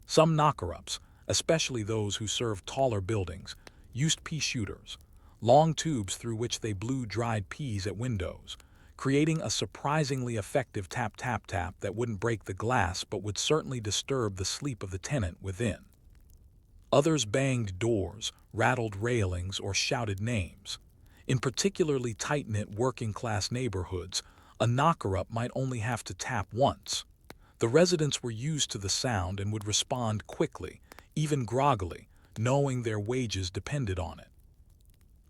Some knocker-ups, especially those who served taller buildings, used pea shooters, long tubes through which they blew dried peas at windows, creating a surprisingly effective tap-tap-tap that wouldn't break the glass but would certainly disturb the sleep of the tenant within. Others banged doors, rattled railings, or shouted names. In particularly tight-knit working-class neighborhoods, a knocker-up might only have to tap once. The residents were used to the sound and would respond quickly, even groggily, knowing their wages depended on it.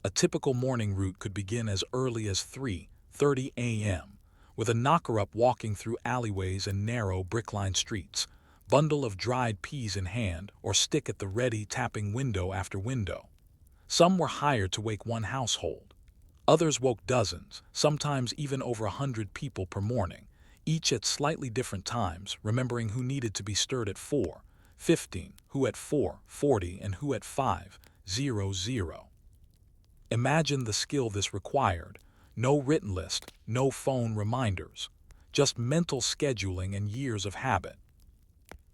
A typical morning route could begin as early as 3:30 a.m., with a knocker-up walking through alleyways and narrow brick-lined streets, bundle of dried peas in hand, or stick at the ready tapping window after window. Some were hired to wake one household. Others woke dozens, sometimes even over 100 people per morning, each at slightly different times, remembering who needed to be stirred at 4:15, who at 4:40, and who at 5:00. Imagine the skill this required. No written list, no phone reminders, just mental scheduling and years of habit.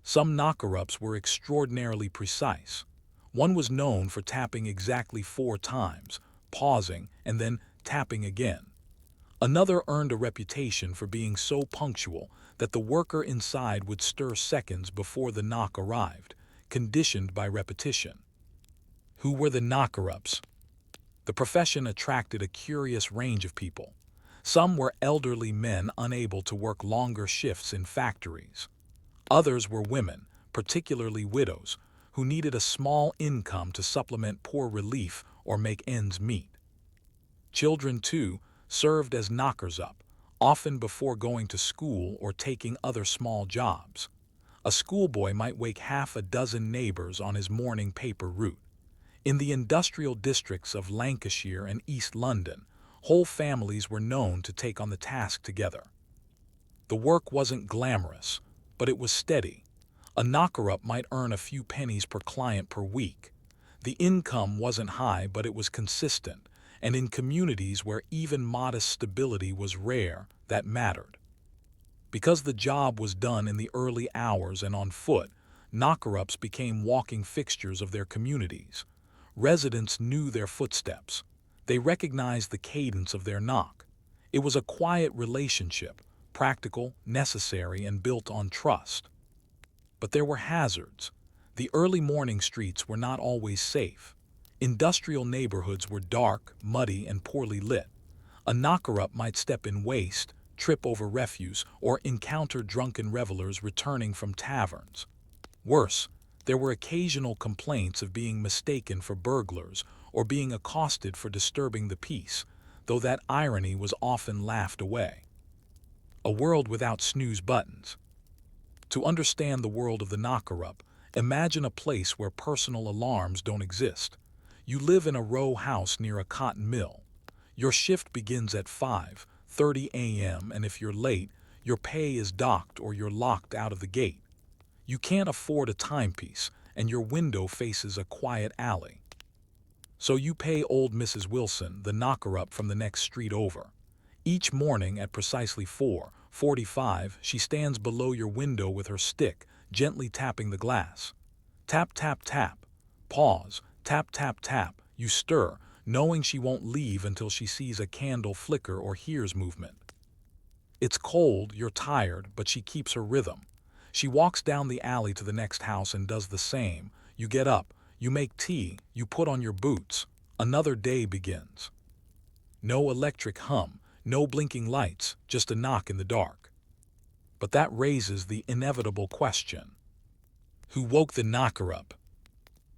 Some knocker-ups were extraordinarily precise. One was known for tapping exactly 4 times, pausing, and then tapping again. Another earned a reputation for being so punctual that the worker inside would stir seconds before the knock arrived, conditioned by repetition. Who were the knocker-ups? The profession attracted a curious range of people. Some were elderly men unable to work longer shifts in factories. Others were women, particularly widows, who needed a small income to supplement poor relief or make ends meet. Children, too, served as knockers-up, often before going to school or taking other small jobs. A schoolboy might wake half a dozen neighbors on his morning paper route. In the industrial districts of Lancashire and East London, whole families were known to take on the task together. The work wasn't glamorous, but it was steady. A knocker-up might earn a few pennies per client per week. The income wasn't high, but it was consistent, and in communities where even modest stability was rare, that mattered. Because the job was done in the early hours and on foot, knocker-ups became walking fixtures of their communities. Residents knew their footsteps. They recognized the cadence of their knock. It was a quiet relationship, practical, necessary, and built on trust. But there were hazards. The early morning streets were not always safe. Industrial neighborhoods were dark, muddy, and poorly lit. A knocker-up might step in waste, trip over refuse, or encounter drunken revelers returning from taverns. Worse, there were occasional complaints of being mistaken for burglars or being accosted for disturbing the peace, though that irony was often laughed away. A world without snooze buttons. To understand the world of the knocker-up, imagine a place where personal alarms don't exist. You live in a row house near a cotton mill. Your shift begins at 5:30 a.m., and if you're late, your pay is docked or you're locked out of the gate. You can't afford a timepiece, and your window faces a quiet alley. So you pay old Mrs. Wilson, the knocker-up from the next street over. Each morning at precisely 4:45, she stands below your window with her stick, gently tapping the glass. Tap, tap, tap. Pause. Tap, tap, tap. You stir, knowing she won't leave until she sees a candle flicker or hears movement. It's cold, you're tired, but she keeps her rhythm. She walks down the alley to the next house and does the same. You get up, you make tea, you put on your boots. Another day begins. No electric hum, no blinking lights, just a knock in the dark. But that raises the inevitable question. Who woke the knocker-up?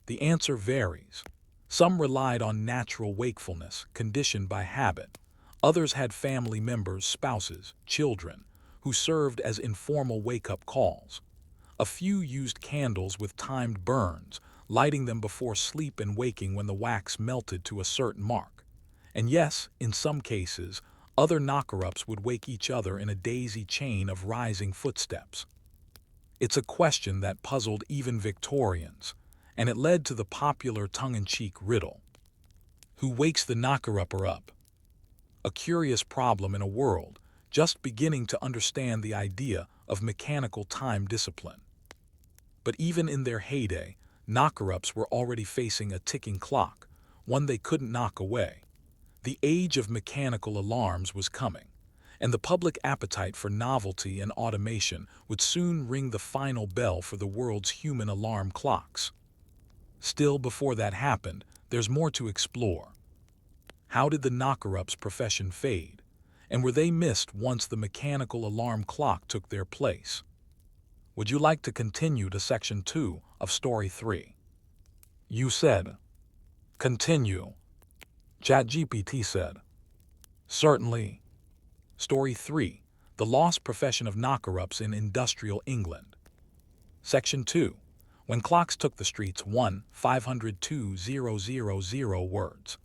The answer varies. Some relied on natural wakefulness, conditioned by habit. Others had family members, spouses, children, who served as informal wake-up calls. A few used candles with timed burns, lighting them before sleep and waking when the wax melted to a certain mark. And yes, in some cases, other knocker-ups would wake each other in a daisy chain of rising footsteps. It's a question that puzzled even Victorians, and it led to the popular tongue-in-cheek riddle. Who wakes the knocker-upper up? A curious problem in a world just beginning to understand the idea of mechanical time discipline. But even in their heyday, knocker-ups were already facing a ticking clock, one they couldn't knock away. The age of mechanical alarms was coming, and the public appetite for novelty and automation would soon ring the final bell for the world's human alarm clocks. Still, before that happened, there's more to explore. How did the knocker-up's profession fade? And were they missed once the mechanical alarm clock took their place? Would you like to continue to Section 2 of Story 3? You said, continue. ChatGPT said, certainly. Story 3, The Lost Profession of Knocker-ups in Industrial England. Section 2, When Clocks Took the Streets 1-502-000 words.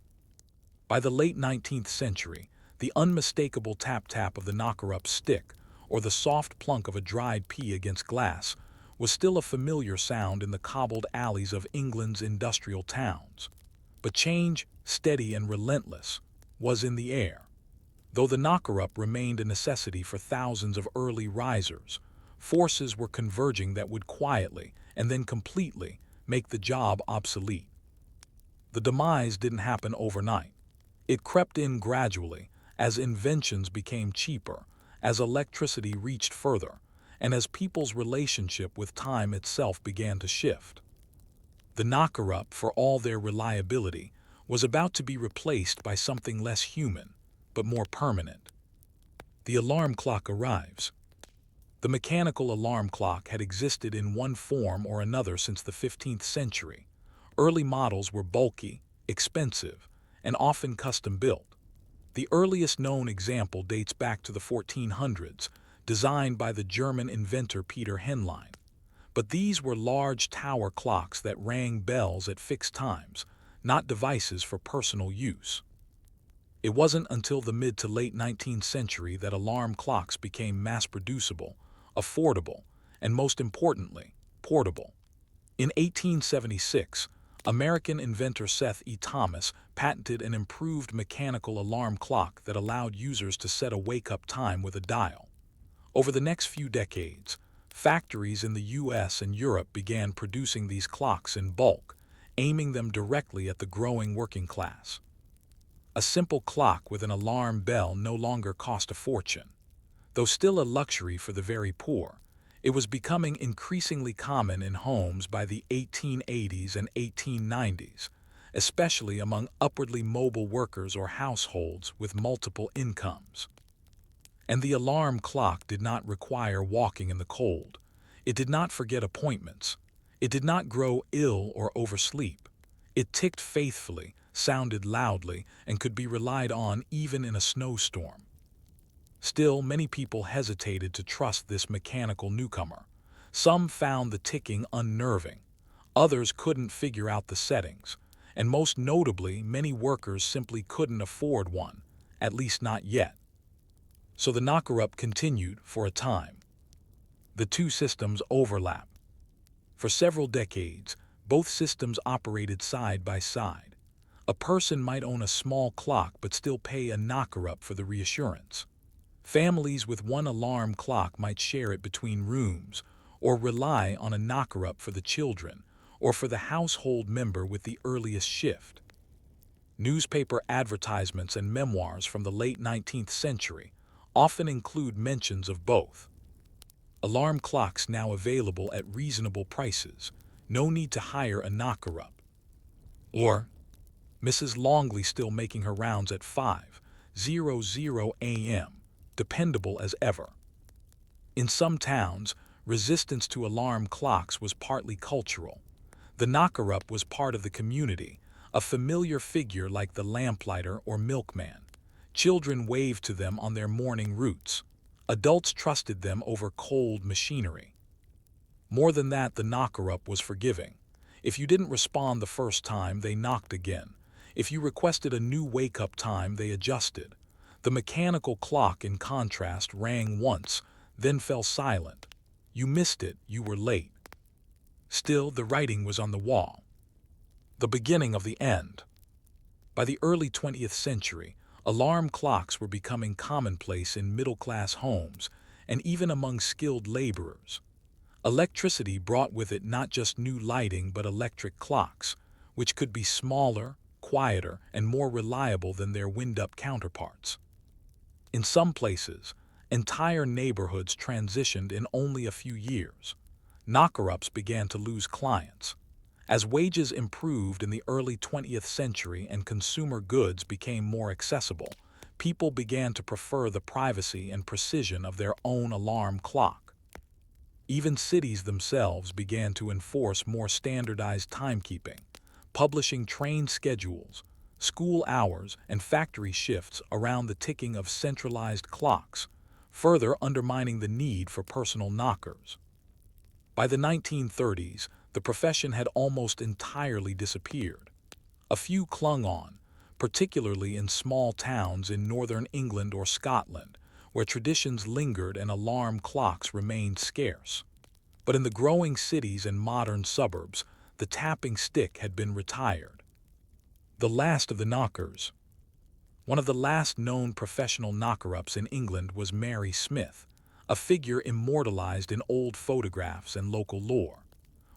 By the late 19th century, the unmistakable tap-tap of the knocker-up stick, or the soft plunk of a dried pea against glass, was still a familiar sound in the cobbled alleys of England's industrial towns. But change, steady and relentless, was in the air. Though the knocker-up remained a necessity for thousands of early risers, forces were converging that would quietly, and then completely, make the job obsolete. The demise didn't happen overnight. It crept in gradually, as inventions became cheaper, as electricity reached further, and as people's relationship with time itself began to shift. The knocker-up, for all their reliability, was about to be replaced by something less human, but more permanent. The alarm clock arrives. The mechanical alarm clock had existed in one form or another since the 15th century. Early models were bulky, expensive, and often custom-built. The earliest known example dates back to the 1400s, designed by the German inventor Peter Henlein. But these were large tower clocks that rang bells at fixed times, not devices for personal use. It wasn't until the mid to late 19th century that alarm clocks became mass-producible, affordable, and most importantly, portable. In 1876, American inventor Seth E. Thomas patented an improved mechanical alarm clock that allowed users to set a wake-up time with a dial. Over the next few decades, factories in the US and Europe began producing these clocks in bulk, aiming them directly at the growing working class. A simple clock with an alarm bell no longer cost a fortune. Though still a luxury for the very poor, it was becoming increasingly common in homes by the 1880s and 1890s, especially among upwardly mobile workers or households with multiple incomes. And the alarm clock did not require walking in the cold. It did not forget appointments. It did not grow ill or oversleep. It ticked faithfully, sounded loudly, and could be relied on even in a snowstorm. Still, many people hesitated to trust this mechanical newcomer. Some found the ticking unnerving. Others couldn't figure out the settings. And most notably, many workers simply couldn't afford one, at least not yet. So the knocker-up continued for a time. The two systems overlap. For several decades, both systems operated side by side. A person might own a small clock but still pay a knocker-up for the reassurance. Families with one alarm clock might share it between rooms, or rely on a knocker-up for the children, or for the household member with the earliest shift. Newspaper advertisements and memoirs from the late 19th century often include mentions of both. Alarm clocks now available at reasonable prices, no need to hire a knocker-up. Or, Mrs. Longley still making her rounds at 5:00 a.m., dependable as ever. In some towns, resistance to alarm clocks was partly cultural. The knocker-up was part of the community, a familiar figure like the lamplighter or milkman. Children waved to them on their morning routes. Adults trusted them over cold machinery. More than that, the knocker-up was forgiving. If you didn't respond the first time, they knocked again. If you requested a new wake-up time, they adjusted. The mechanical clock, in contrast, rang once, then fell silent. You missed it, you were late. Still, the writing was on the wall. The beginning of the end. By the early 20th century, alarm clocks were becoming commonplace in middle-class homes and even among skilled laborers. Electricity brought with it not just new lighting but electric clocks, which could be smaller, quieter, and more reliable than their wind-up counterparts. In some places, entire neighborhoods transitioned in only a few years. Knocker-ups began to lose clients. As wages improved in the early 20th century and consumer goods became more accessible, people began to prefer the privacy and precision of their own alarm clock. Even cities themselves began to enforce more standardized timekeeping, publishing train schedules, school hours, and factory shifts around the ticking of centralized clocks, further undermining the need for personal knockers. By the 1930s, the profession had almost entirely disappeared. A few clung on, particularly in small towns in northern England or Scotland, where traditions lingered and alarm clocks remained scarce. But in the growing cities and modern suburbs, the tapping stick had been retired. The last of the knockers. One of the last known professional knocker-ups in England was Mary Smith, a figure immortalized in old photographs and local lore.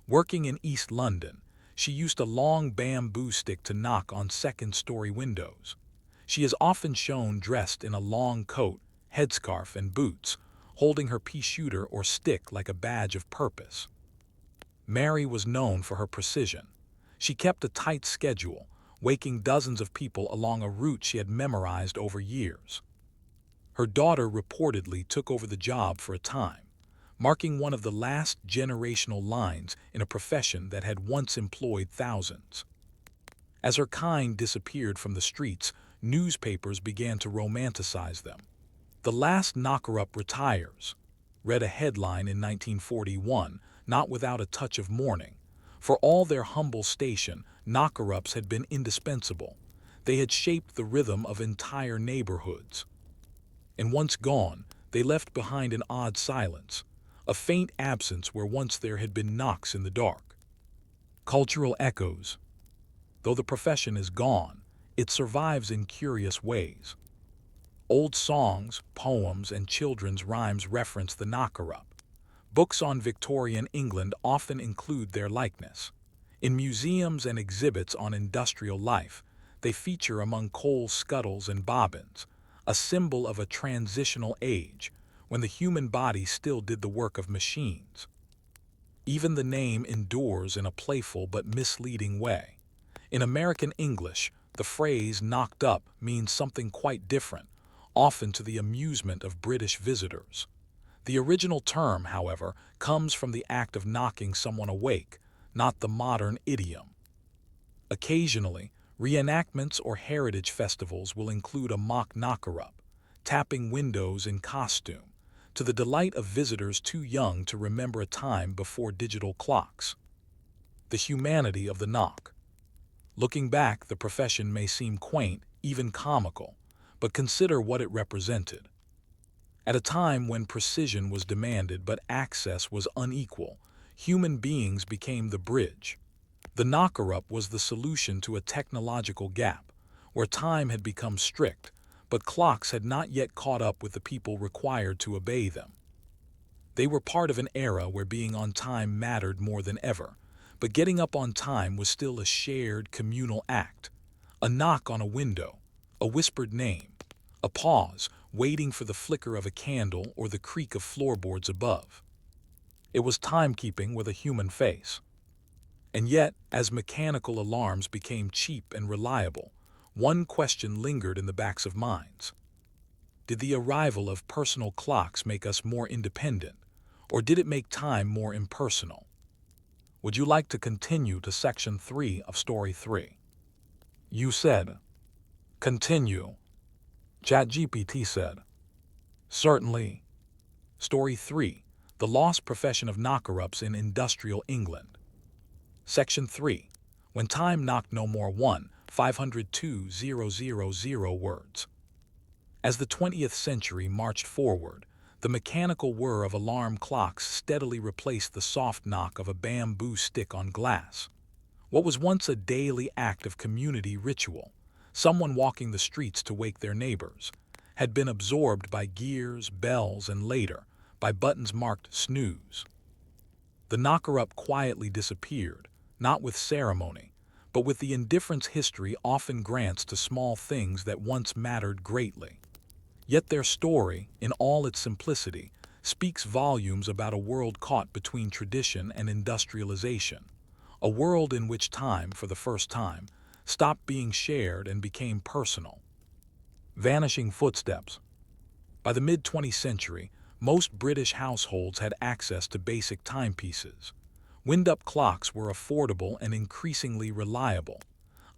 Working in East London, she used a long bamboo stick to knock on second-story windows. She is often shown dressed in a long coat, headscarf, and boots, holding her pea shooter or stick like a badge of purpose. Mary was known for her precision. She kept a tight schedule, waking dozens of people along a route she had memorized over years. Her daughter reportedly took over the job for a time, marking one of the last generational lines in a profession that had once employed thousands. As her kind disappeared from the streets, newspapers began to romanticize them. "The last knocker-up retires," read a headline in 1941, not without a touch of mourning. For all their humble station, knocker-ups had been indispensable. They had shaped the rhythm of entire neighborhoods. And once gone, they left behind an odd silence, a faint absence where once there had been knocks in the dark. Cultural echoes. Though the profession is gone, it survives in curious ways. Old songs, poems, and children's rhymes reference the knocker-up. Books on Victorian England often include their likeness. In museums and exhibits on industrial life, they feature among coal scuttles and bobbins, a symbol of a transitional age when the human body still did the work of machines. Even the name endures in a playful but misleading way. In American English, the phrase knocked up means something quite different, often to the amusement of British visitors. The original term, however, comes from the act of knocking someone awake, not the modern idiom. Occasionally, reenactments or heritage festivals will include a mock knocker-up, tapping windows in costume, to the delight of visitors too young to remember a time before digital clocks. The humanity of the knock. Looking back, the profession may seem quaint, even comical, but consider what it represented. At a time when precision was demanded but access was unequal, human beings became the bridge. The knocker-up was the solution to a technological gap, where time had become strict, but clocks had not yet caught up with the people required to obey them. They were part of an era where being on time mattered more than ever, but getting up on time was still a shared, communal act. A knock on a window, a whispered name, a pause, waiting for the flicker of a candle or the creak of floorboards above. It was timekeeping with a human face. And yet, as mechanical alarms became cheap and reliable, one question lingered in the backs of minds. Did the arrival of personal clocks make us more independent, or did it make time more impersonal? Would you like to continue to Section 3 of Story 3? You said, "Continue." ChatGPT said, "Certainly." Story 3. The Lost Profession of Knocker-ups in Industrial England. Section 3. When Time Knocked No More 1,502,000 words. As the 20th century marched forward, the mechanical whir of alarm clocks steadily replaced the soft knock of a bamboo stick on glass. What was once a daily act of community ritual, someone walking the streets to wake their neighbors, had been absorbed by gears, bells, and later, by buttons marked snooze. The knocker-up quietly disappeared, not with ceremony, but with the indifference history often grants to small things that once mattered greatly. Yet their story, in all its simplicity, speaks volumes about a world caught between tradition and industrialization, a world in which time, for the first time, stopped being shared and became personal. Vanishing footsteps. By the mid-20th century, most British households had access to basic timepieces. Wind-up clocks were affordable and increasingly reliable.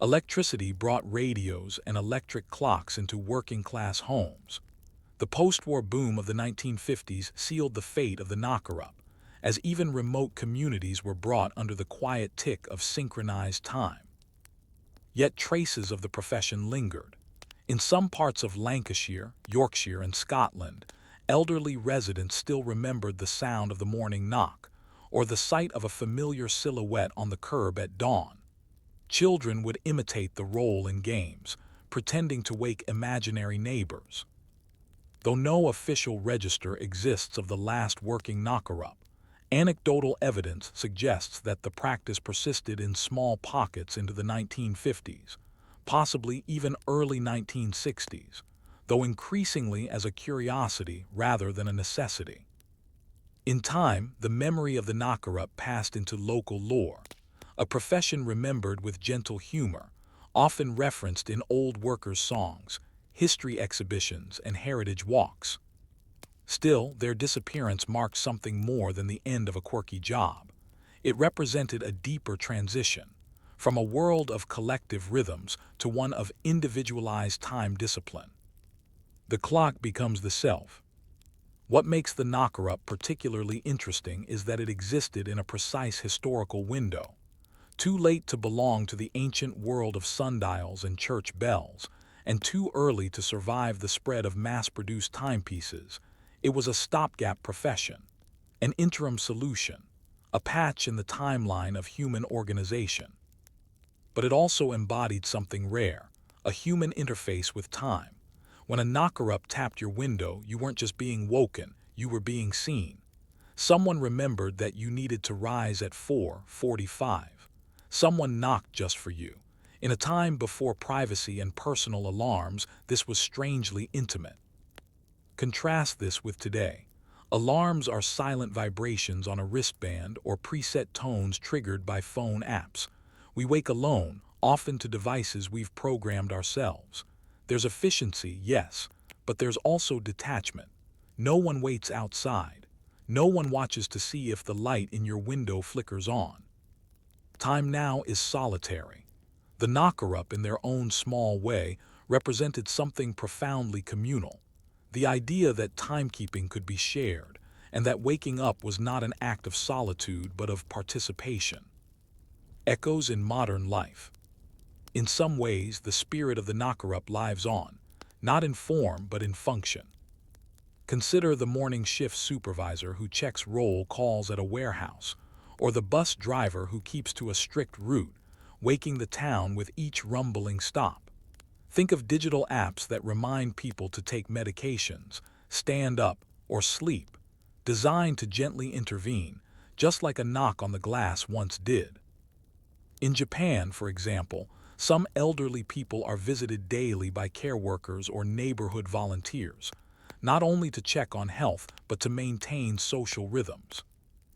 Electricity brought radios and electric clocks into working-class homes. The post-war boom of the 1950s sealed the fate of the knocker-up, as even remote communities were brought under the quiet tick of synchronized time. Yet traces of the profession lingered. In some parts of Lancashire, Yorkshire, and Scotland, elderly residents still remembered the sound of the morning knock, or the sight of a familiar silhouette on the curb at dawn. Children would imitate the role in games, pretending to wake imaginary neighbors. Though no official register exists of the last working knocker-up, anecdotal evidence suggests that the practice persisted in small pockets into the 1950s, possibly even early 1960s, though increasingly as a curiosity rather than a necessity. In time, the memory of the knocker-up passed into local lore, a profession remembered with gentle humor, often referenced in old workers' songs, history exhibitions, and heritage walks. Still, their disappearance marked something more than the end of a quirky job. It represented a deeper transition, from a world of collective rhythms to one of individualized time discipline. The clock becomes the self. What makes the knocker-up particularly interesting is that it existed in a precise historical window. Too late to belong to the ancient world of sundials and church bells, and too early to survive the spread of mass-produced timepieces, it was a stopgap profession, an interim solution, a patch in the timeline of human organization. But it also embodied something rare, a human interface with time. When a knocker-up tapped your window, you weren't just being woken, you were being seen. Someone remembered that you needed to rise at 4:45. Someone knocked just for you. In a time before privacy and personal alarms, this was strangely intimate. Contrast this with today. Alarms are silent vibrations on a wristband or preset tones triggered by phone apps. We wake alone, often to devices we've programmed ourselves. There's efficiency, yes, but there's also detachment. No one waits outside. No one watches to see if the light in your window flickers on. Time now is solitary. The knocker-up, in their own small way, represented something profoundly communal. The idea that timekeeping could be shared, and that waking up was not an act of solitude but of participation. Echoes in modern life. In some ways, the spirit of the knocker-up lives on, not in form but in function. Consider the morning shift supervisor who checks roll calls at a warehouse, or the bus driver who keeps to a strict route, waking the town with each rumbling stop. Think of digital apps that remind people to take medications, stand up, or sleep, designed to gently intervene, just like a knock on the glass once did. In Japan, for example, some elderly people are visited daily by care workers or neighborhood volunteers, not only to check on health but to maintain social rhythms.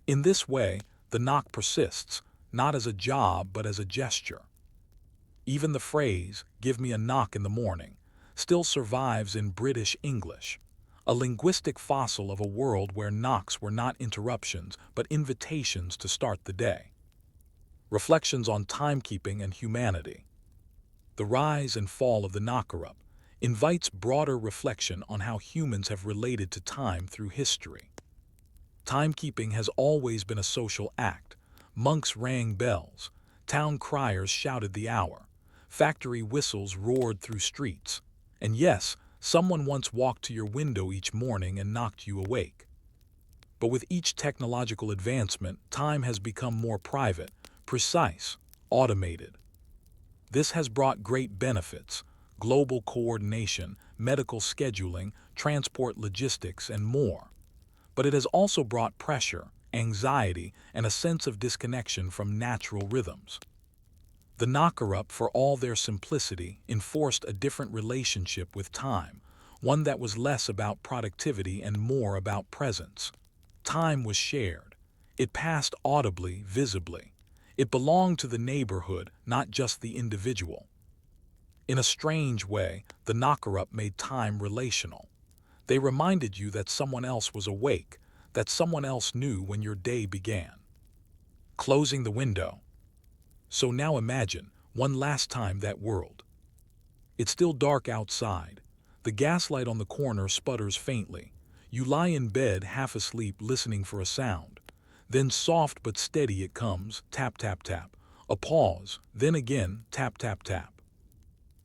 In this way, the knock persists, not as a job but as a gesture. Even the phrase, "give me a knock in the morning," still survives in British English, a linguistic fossil of a world where knocks were not interruptions but invitations to start the day. Reflections on timekeeping and humanity. The rise and fall of the knocker-up invites broader reflection on how humans have related to time through history. Timekeeping has always been a social act. Monks rang bells, town criers shouted the hour, factory whistles roared through streets, and yes, someone once walked to your window each morning and knocked you awake. But with each technological advancement, time has become more private, precise, automated. This has brought great benefits: global coordination, medical scheduling, transport logistics, and more. But it has also brought pressure, anxiety, and a sense of disconnection from natural rhythms. The knocker-up, for all their simplicity, enforced a different relationship with time, one that was less about productivity and more about presence. Time was shared. It passed audibly, visibly. It belonged to the neighborhood, not just the individual. In a strange way, the knocker-up made time relational. They reminded you that someone else was awake, that someone else knew when your day began. Closing the window. So now imagine, one last time, that world. It's still dark outside. The gaslight on the corner sputters faintly. You lie in bed, half asleep, listening for a sound. Then soft but steady it comes, tap, tap, tap. A pause, then again, tap, tap, tap.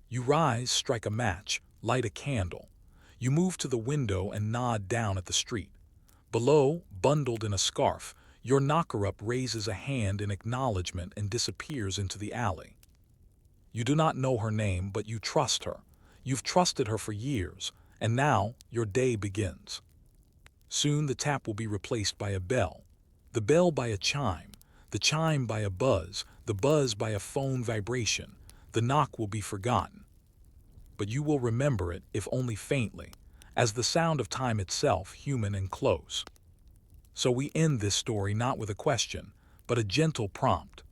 You rise, strike a match, light a candle. You move to the window and nod down at the street. Below, bundled in a scarf, your knocker-up raises a hand in acknowledgement and disappears into the alley. You do not know her name, but you trust her. You've trusted her for years, and now your day begins. Soon the tap will be replaced by a bell, the bell by a chime, the chime by a buzz, the buzz by a phone vibration. The knock will be forgotten. But you will remember it, if only faintly, as the sound of time itself, human and close. So we end this story not with a question, but a gentle prompt.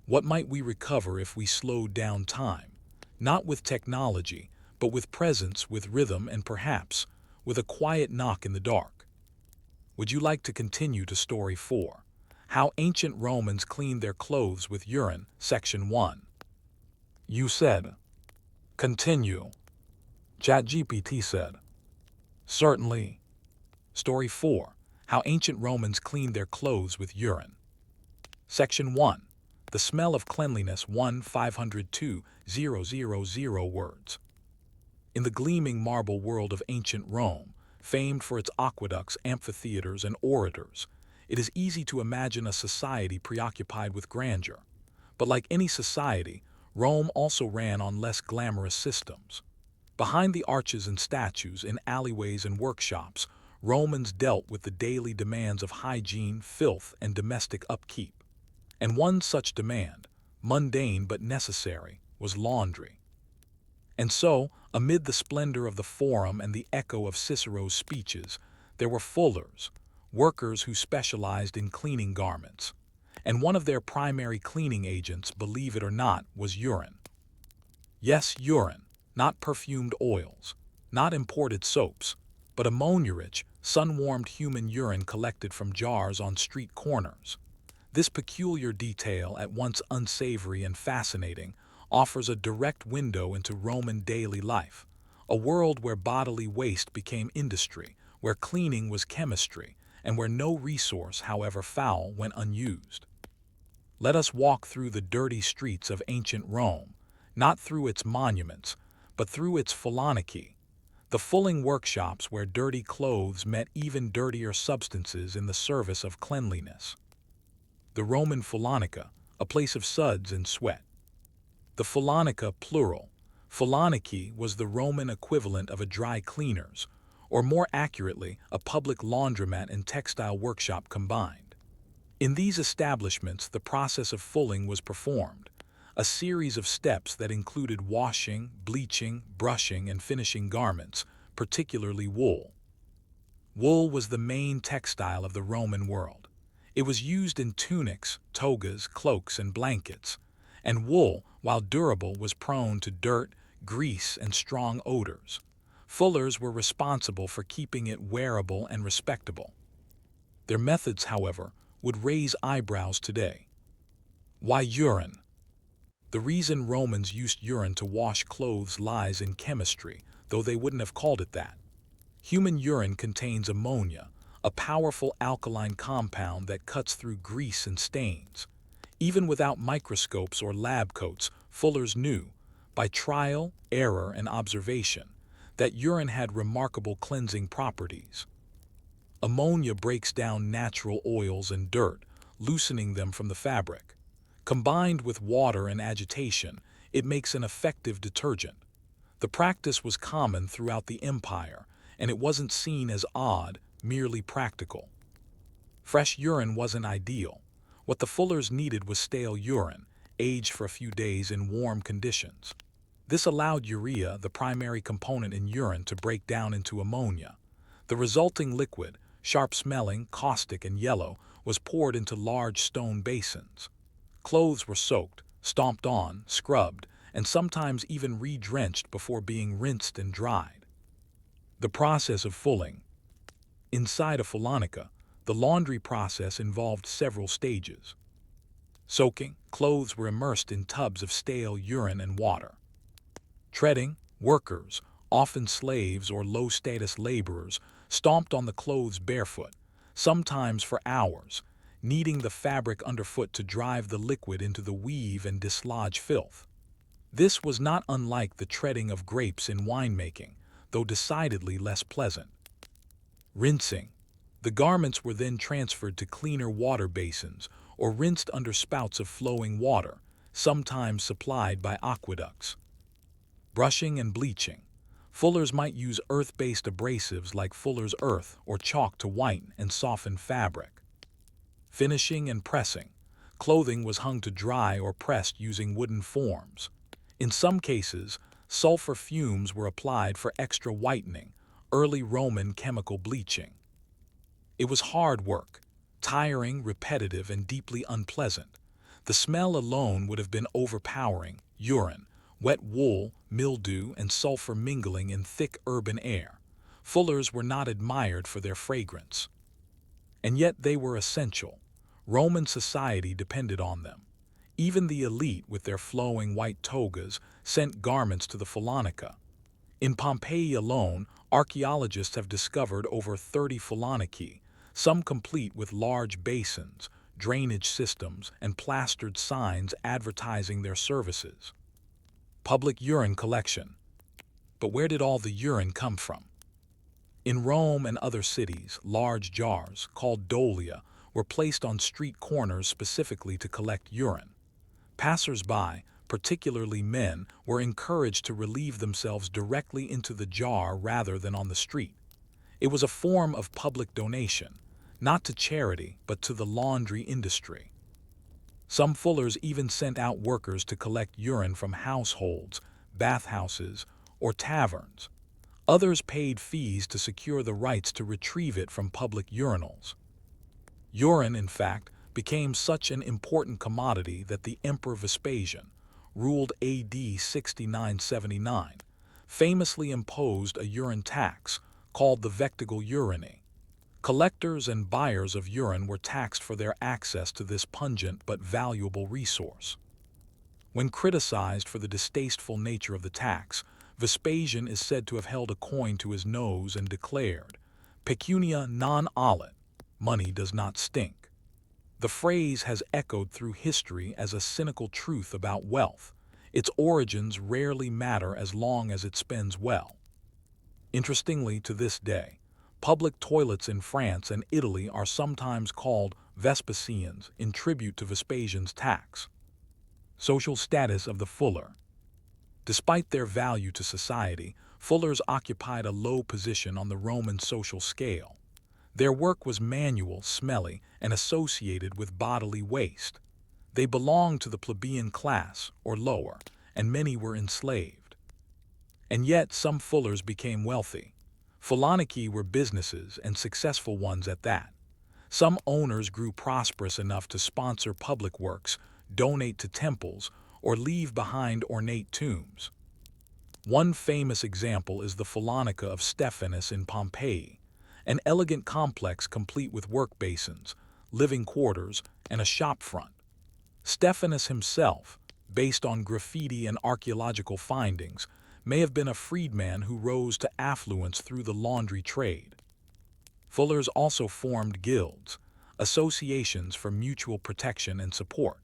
What might we recover if we slowed down time? Not with technology, but with presence, with rhythm, and perhaps with a quiet knock in the dark. Would you like to continue to Story 4? How Ancient Romans Cleaned Their Clothes with Urine, Section 1. You said, "Continue." ChatGPT said, "Certainly." Story 4. How Ancient Romans Cleaned Their Clothes with Urine. Section 1. The Smell of Cleanliness. 1,502,000 words. In the gleaming marble world of ancient Rome, famed for its aqueducts, amphitheaters, and orators, it is easy to imagine a society preoccupied with grandeur. But like any society, Rome also ran on less glamorous systems. Behind the arches and statues, in alleyways and workshops, Romans dealt with the daily demands of hygiene, filth, and domestic upkeep. And one such demand, mundane but necessary, was laundry. And so, amid the splendor of the Forum and the echo of Cicero's speeches, there were fullers, workers who specialized in cleaning garments. And one of their primary cleaning agents, believe it or not, was urine. Yes, urine, not perfumed oils, not imported soaps, but ammonia-rich, sun-warmed human urine collected from jars on street corners. This peculiar detail, at once unsavory and fascinating, offers a direct window into Roman daily life, a world where bodily waste became industry, where cleaning was chemistry, and where no resource, however foul, went unused. Let us walk through the dirty streets of ancient Rome, not through its monuments, but through its phalanike, the fulling workshops where dirty clothes met even dirtier substances in the service of cleanliness. The Roman phalanike, a place of suds and sweat. The phalanike, plural. Phalanike was the Roman equivalent of a dry cleaners, or more accurately, a public laundromat and textile workshop combined. In these establishments, the process of fulling was performed, a series of steps that included washing, bleaching, brushing, and finishing garments, particularly wool. Wool was the main textile of the Roman world. It was used in tunics, togas, cloaks, and blankets, and wool, while durable, was prone to dirt, grease, and strong odors. Fullers were responsible for keeping it wearable and respectable. Their methods, however, would raise eyebrows today. Why urine? The reason Romans used urine to wash clothes lies in chemistry, though they wouldn't have called it that. Human urine contains ammonia, a powerful alkaline compound that cuts through grease and stains. Even without microscopes or lab coats, fullers knew, by trial, error, and observation, that urine had remarkable cleansing properties. Ammonia breaks down natural oils and dirt, loosening them from the fabric. Combined with water and agitation, it makes an effective detergent. The practice was common throughout the empire, and it wasn't seen as odd, merely practical. Fresh urine wasn't ideal. What the fullers needed was stale urine, aged for a few days in warm conditions. This allowed urea, the primary component in urine, to break down into ammonia. The resulting liquid, sharp-smelling, caustic, and yellow, was poured into large stone basins. Clothes were soaked, stomped on, scrubbed, and sometimes even re-drenched before being rinsed and dried. The process of fulling. Inside a phalanike, the laundry process involved several stages. Soaking, clothes were immersed in tubs of stale urine and water. Treading, workers, often slaves or low-status laborers, stomped on the clothes barefoot, sometimes for hours, kneading the fabric underfoot to drive the liquid into the weave and dislodge filth. This was not unlike the treading of grapes in winemaking, though decidedly less pleasant. Rinsing. The garments were then transferred to cleaner water basins or rinsed under spouts of flowing water, sometimes supplied by aqueducts. Brushing and bleaching. Fullers might use earth-based abrasives like fuller's earth or chalk to whiten and soften fabric. Finishing and pressing. Clothing was hung to dry or pressed using wooden forms. In some cases, sulfur fumes were applied for extra whitening, early Roman chemical bleaching. It was hard work, tiring, repetitive, and deeply unpleasant. The smell alone would have been overpowering: urine, wet wool, mildew, and sulfur mingling in thick urban air. Fullers were not admired for their fragrance. And yet they were essential. Roman society depended on them. Even the elite, with their flowing white togas, sent garments to the phalanike. In Pompeii alone, archaeologists have discovered over 30 phalaniki, some complete with large basins, drainage systems, and plastered signs advertising their services. Public urine collection. But where did all the urine come from? In Rome and other cities, large jars, called dolia, were placed on street corners specifically to collect urine. Passers-by, particularly men, were encouraged to relieve themselves directly into the jar rather than on the street. It was a form of public donation, not to charity but to the laundry industry. Some fullers even sent out workers to collect urine from households, bathhouses, or taverns. Others paid fees to secure the rights to retrieve it from public urinals. Urine, in fact, became such an important commodity that the Emperor Vespasian, ruled AD 69-79, famously imposed a urine tax called the vectigal urinae. Collectors and buyers of urine were taxed for their access to this pungent but valuable resource. When criticized for the distasteful nature of the tax, Vespasian is said to have held a coin to his nose and declared, "Pecunia non olet," money does not stink. The phrase has echoed through history as a cynical truth about wealth. Its origins rarely matter as long as it spends well. Interestingly, to this day, public toilets in France and Italy are sometimes called Vespasians in tribute to Vespasian's tax. Social status of the fuller. Despite their value to society, fullers occupied a low position on the Roman social scale. Their work was manual, smelly, and associated with bodily waste. They belonged to the plebeian class, or lower, and many were enslaved. And yet some fullers became wealthy. Fulanici were businesses, and successful ones at that. Some owners grew prosperous enough to sponsor public works, donate to temples, or leave behind ornate tombs. One famous example is the Fulanica of Stephanus in Pompeii, an elegant complex complete with work basins, living quarters, and a shop front. Stephanus himself, based on graffiti and archaeological findings, may have been a freedman who rose to affluence through the laundry trade. Fullers also formed guilds, associations for mutual protection and support.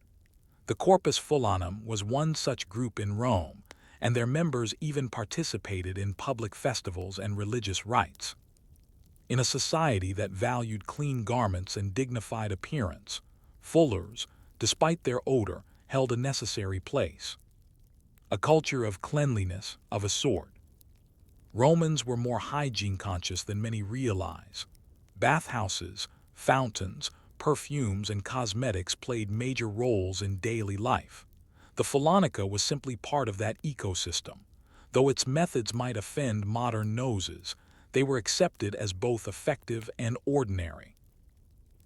The Corpus Fullanum was one such group in Rome, and their members even participated in public festivals and religious rites. In a society that valued clean garments and dignified appearance, fullers, despite their odor, held a necessary place. A culture of cleanliness, of a sort. Romans were more hygiene conscious than many realize. Bathhouses, fountains, perfumes, and cosmetics played major roles in daily life. The Fulanica was simply part of that ecosystem. Though its methods might offend modern noses, they were accepted as both effective and ordinary.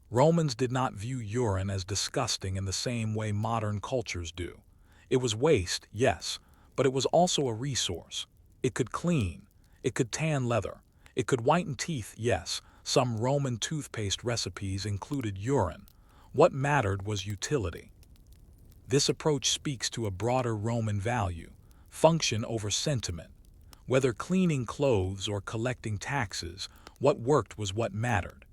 Romans did not view urine as disgusting in the same way modern cultures do. It was waste, yes, but it was also a resource. It could clean, it could tan leather, it could whiten teeth, yes. Some Roman toothpaste recipes included urine. What mattered was utility. This approach speaks to a broader Roman value, function over sentiment. Whether cleaning clothes or collecting taxes, what worked was what mattered.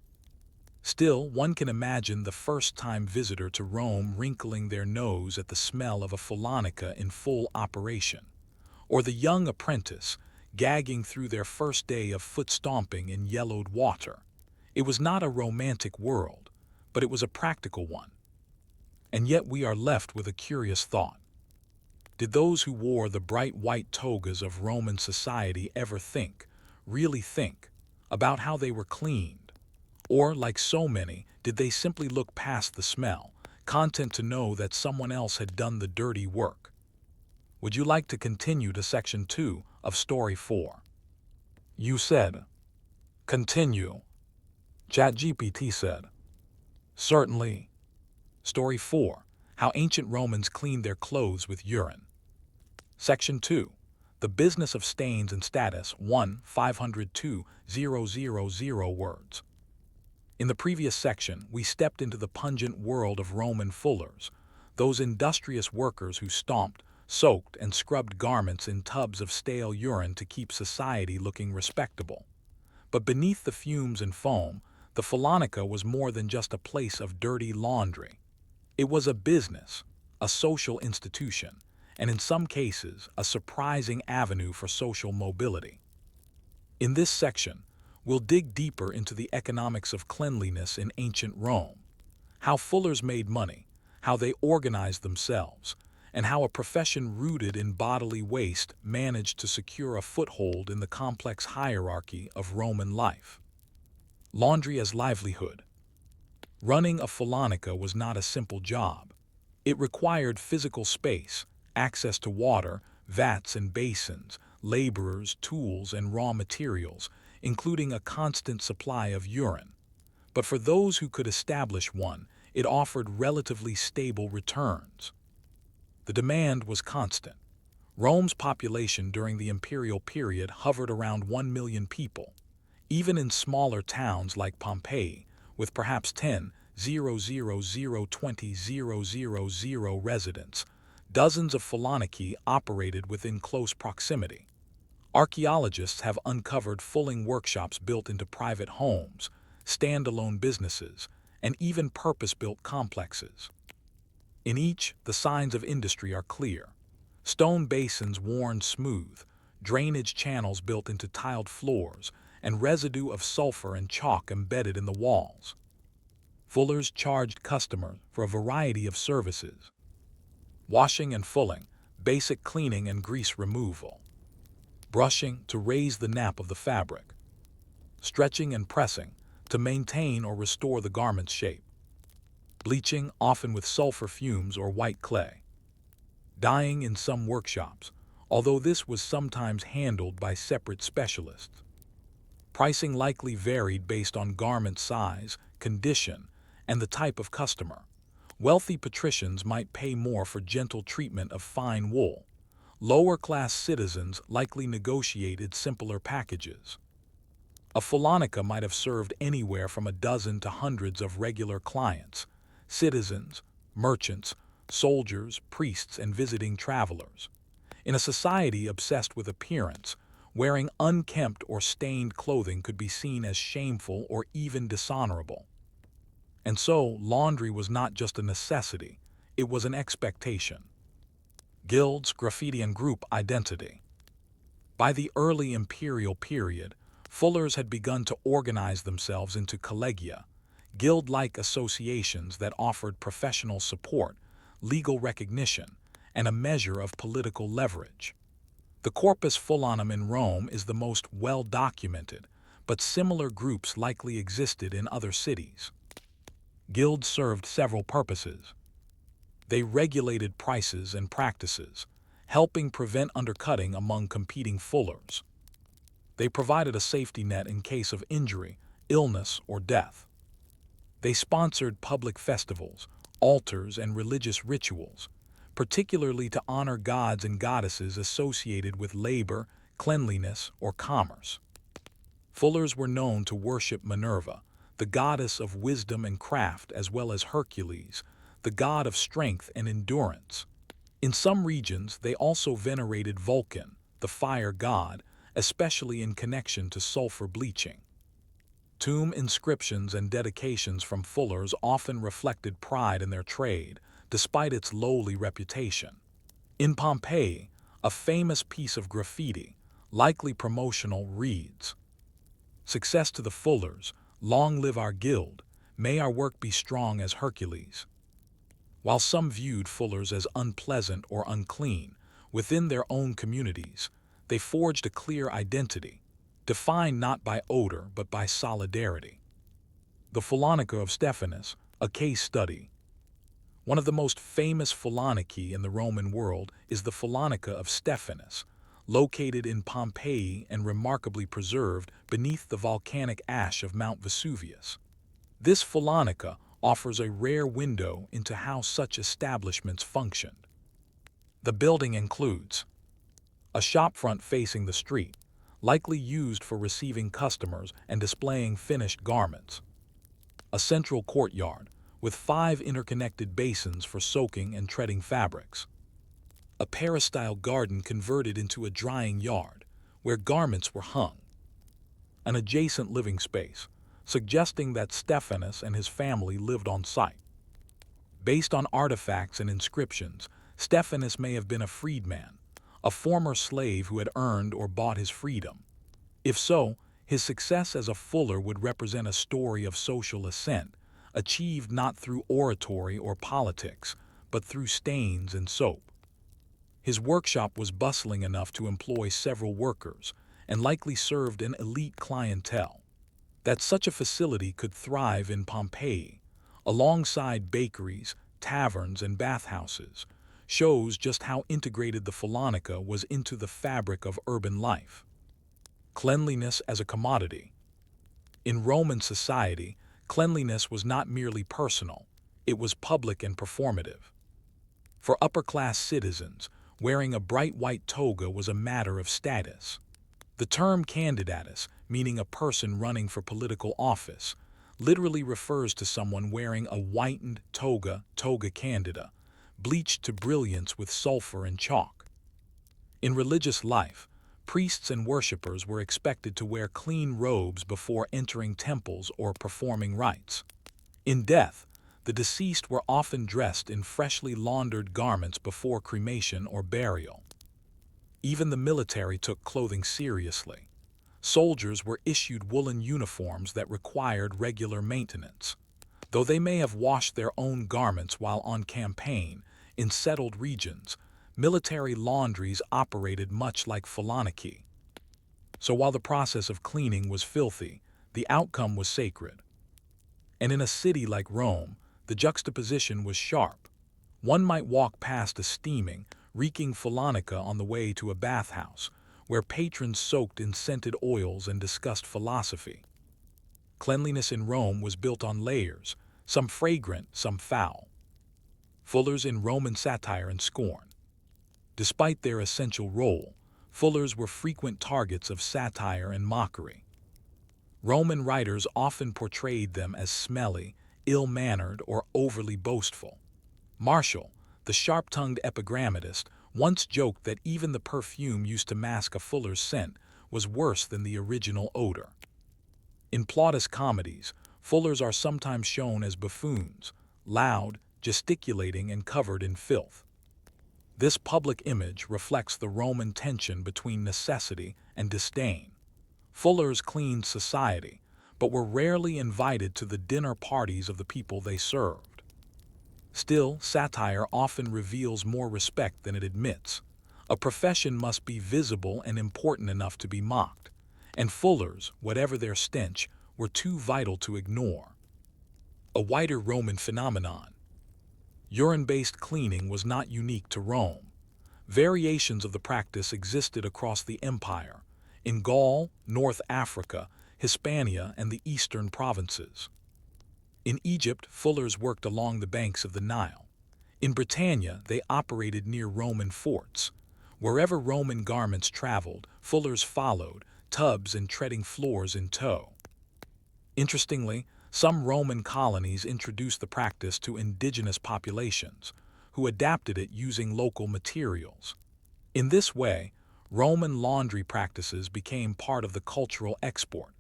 Still, one can imagine the first-time visitor to Rome wrinkling their nose at the smell of a Fulanica in full operation, or the young apprentice gagging through their first day of foot-stomping in yellowed water. It was not a romantic world, but it was a practical one. And yet we are left with a curious thought. Did those who wore the bright white togas of Roman society ever think, really think, about how they were cleaned? Or, like so many, did they simply look past the smell, content to know that someone else had done the dirty work? Would you like to continue to Section 2 of Story 4? You said, "Continue." ChatGPT said, "Certainly." Story 4. How Ancient Romans Cleaned Their Clothes with Urine. Section 2. The Business of Stains and Status 1 502,000 words. In the previous section, we stepped into the pungent world of Roman fullers, those industrious workers who stomped, soaked, and scrubbed garments in tubs of stale urine to keep society looking respectable. But beneath the fumes and foam, the Fulanica was more than just a place of dirty laundry. It was a business, a social institution, and in some cases, a surprising avenue for social mobility. In this section, we'll dig deeper into the economics of cleanliness in ancient Rome, how fullers made money, how they organized themselves, and how a profession rooted in bodily waste managed to secure a foothold in the complex hierarchy of Roman life. Laundry as livelihood. Running a Fullonica was not a simple job. It required physical space, access to water, vats and basins, laborers, tools, and raw materials, including a constant supply of urine. But for those who could establish one, it offered relatively stable returns. The demand was constant. Rome's population during the imperial period hovered around 1 million people. Even in smaller towns like Pompeii, with perhaps 10,000-20,000 residents, dozens of Fulonici operated within close proximity. Archaeologists have uncovered fulling workshops built into private homes, standalone businesses, and even purpose-built complexes. In each, the signs of industry are clear. Stone basins worn smooth, drainage channels built into tiled floors, and residue of sulfur and chalk embedded in the walls. Fullers charged customers for a variety of services: washing and fulling, basic cleaning and grease removal; brushing to raise the nap of the fabric; stretching and pressing to maintain or restore the garment's shape; bleaching, often with sulfur fumes or white clay; dyeing in some workshops, although this was sometimes handled by separate specialists. Pricing likely varied based on garment size, condition, and the type of customer. Wealthy patricians might pay more for gentle treatment of fine wool. Lower-class citizens likely negotiated simpler packages. A Fullonica might have served anywhere from a dozen to hundreds of regular clients: citizens, merchants, soldiers, priests, and visiting travelers. In a society obsessed with appearance, wearing unkempt or stained clothing could be seen as shameful or even dishonorable. And so, laundry was not just a necessity, it was an expectation. Guilds, graffiti, and group identity. By the early imperial period, fullers had begun to organize themselves into collegia, guild-like associations that offered professional support, legal recognition, and a measure of political leverage. The Corpus Fullanum in Rome is the most well-documented, but similar groups likely existed in other cities. Guilds served several purposes. They regulated prices and practices, helping prevent undercutting among competing fullers. They provided a safety net in case of injury, illness, or death. They sponsored public festivals, altars, and religious rituals, particularly to honor gods and goddesses associated with labor, cleanliness, or commerce. Fullers were known to worship Minerva, the goddess of wisdom and craft, as well as Hercules, the god of strength and endurance. In some regions, they also venerated Vulcan, the fire god, especially in connection to sulfur bleaching. Tomb inscriptions and dedications from fullers often reflected pride in their trade, despite its lowly reputation. In Pompeii, a famous piece of graffiti, likely promotional, reads, "Success to the fullers, long live our guild, may our work be strong as Hercules." While some viewed fullers as unpleasant or unclean, within their own communities, they forged a clear identity, defined not by odor but by solidarity. The Fullonica of Stephanus, a case study. One of the most famous Fullonici in the Roman world is the Fullonica of Stephanus, located in Pompeii and remarkably preserved beneath the volcanic ash of Mount Vesuvius. This Fullonica offers a rare window into how such establishments functioned. The building includes a shopfront facing the street, likely used for receiving customers and displaying finished garments; a central courtyard, with 5 interconnected basins for soaking and treading fabrics; a peristyle garden converted into a drying yard, where garments were hung; an adjacent living space, suggesting that Stephanus and his family lived on site. Based on artifacts and inscriptions, Stephanus may have been a freedman, a former slave who had earned or bought his freedom. If so, his success as a fuller would represent a story of social ascent, achieved not through oratory or politics, but through stains and soap. His workshop was bustling enough to employ several workers, and likely served an elite clientele. That such a facility could thrive in Pompeii, alongside bakeries, taverns, and bathhouses, shows just how integrated the Polonica was into the fabric of urban life. Cleanliness as a commodity. In Roman society, cleanliness was not merely personal, it was public and performative. For upper-class citizens, wearing a bright white toga was a matter of status. The term candidatus, meaning a person running for political office, literally refers to someone wearing a whitened toga candida, bleached to brilliance with sulfur and chalk. In religious life, priests and worshippers were expected to wear clean robes before entering temples or performing rites. In death, the deceased were often dressed in freshly laundered garments before cremation or burial. Even the military took clothing seriously. Soldiers were issued woolen uniforms that required regular maintenance. Though they may have washed their own garments while on campaign, in settled regions, military laundries operated much like pholoniki. So while the process of cleaning was filthy, the outcome was sacred. And in a city like Rome, the juxtaposition was sharp. One might walk past a steaming, reeking pholonica on the way to a bathhouse, where patrons soaked in scented oils and discussed philosophy. Cleanliness in Rome was built on layers, some fragrant, some foul. Fullers in Roman satire and scorn. Despite their essential role, fullers were frequent targets of satire and mockery. Roman writers often portrayed them as smelly, ill-mannered, or overly boastful. Martial, the sharp-tongued epigrammatist, once joked that even the perfume used to mask a fuller's scent was worse than the original odor. In Plautus comedies, fullers are sometimes shown as buffoons, loud, gesticulating, and covered in filth. This public image reflects the Roman tension between necessity and disdain. Fullers cleaned society, but were rarely invited to the dinner parties of the people they served. Still, satire often reveals more respect than it admits. A profession must be visible and important enough to be mocked, and fullers, whatever their stench, were too vital to ignore. A wider Roman phenomenon. Urine-based cleaning was not unique to Rome. Variations of the practice existed across the empire, in Gaul, North Africa, Hispania, and the eastern provinces. In Egypt, fullers worked along the banks of the Nile. In Britannia, they operated near Roman forts. Wherever Roman garments traveled, fullers followed, tubs and treading floors in tow. Interestingly, some Roman colonies introduced the practice to indigenous populations, who adapted it using local materials. In this way, Roman laundry practices became part of the cultural export,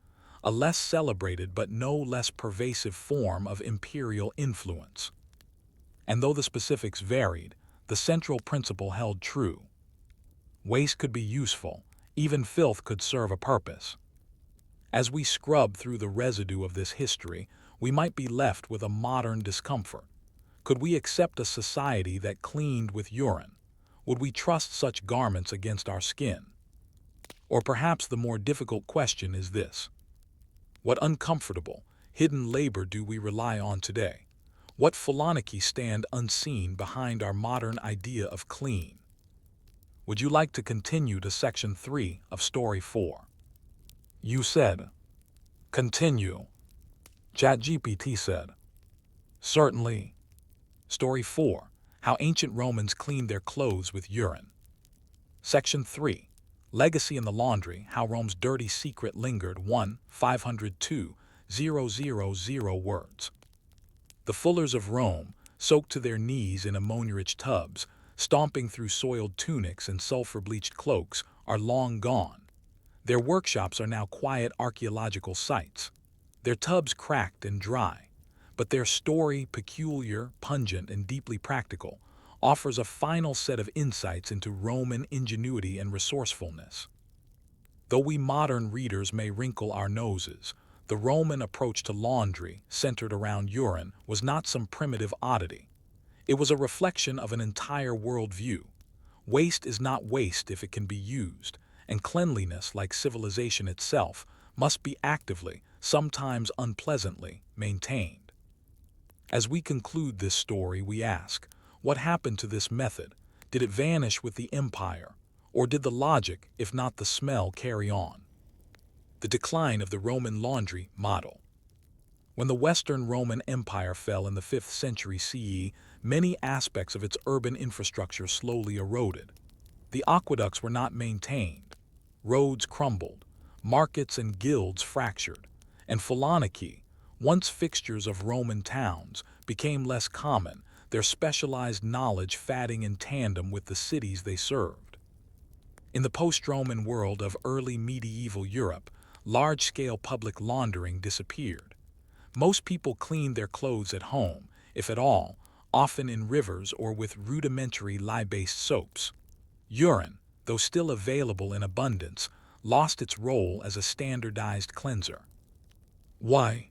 a less celebrated but no less pervasive form of imperial influence. And though the specifics varied, the central principle held true. Waste could be useful, even filth could serve a purpose. As we scrub through the residue of this history, we might be left with a modern discomfort. Could we accept a society that cleaned with urine? Would we trust such garments against our skin? Or perhaps the more difficult question is this: what uncomfortable, hidden labor do we rely on today? What pholoniki stand unseen behind our modern idea of clean? Would you like to continue to Section 3 of Story 4? You said, "Continue." ChatGPT said, "Certainly." Story 4. How Ancient Romans Cleaned Their Clothes with Urine. Section 3. Legacy in the Laundry, How Rome's Dirty Secret Lingered. 502,000 words. The fullers of Rome, soaked to their knees in ammonia-rich tubs, stomping through soiled tunics and sulfur-bleached cloaks, are long gone. Their workshops are now quiet archaeological sites. Their tubs cracked and dry, but their story, peculiar, pungent, and deeply practical, offers a final set of insights into Roman ingenuity and resourcefulness. Though we modern readers may wrinkle our noses, the Roman approach to laundry, centered around urine, was not some primitive oddity. It was a reflection of an entire worldview, Waste is not waste if it can be used, and cleanliness, like civilization itself, must be actively, sometimes unpleasantly, maintained. As we conclude this story, we ask, what happened to this method? Did it vanish with the empire? Or did the logic, if not the smell, carry on? The decline of the Roman laundry model. When the Western Roman Empire fell in the 5th century CE, many aspects of its urban infrastructure slowly eroded. The aqueducts were not maintained, roads crumbled, markets and guilds fractured, and Phalanaki, once fixtures of Roman towns, became less common, their specialized knowledge fading in tandem with the cities they served. In the post-Roman world of early medieval Europe, large-scale public laundering disappeared. Most people cleaned their clothes at home, if at all, often in rivers or with rudimentary lye-based soaps. Urine, though still available in abundance, lost its role as a standardized cleanser. Why?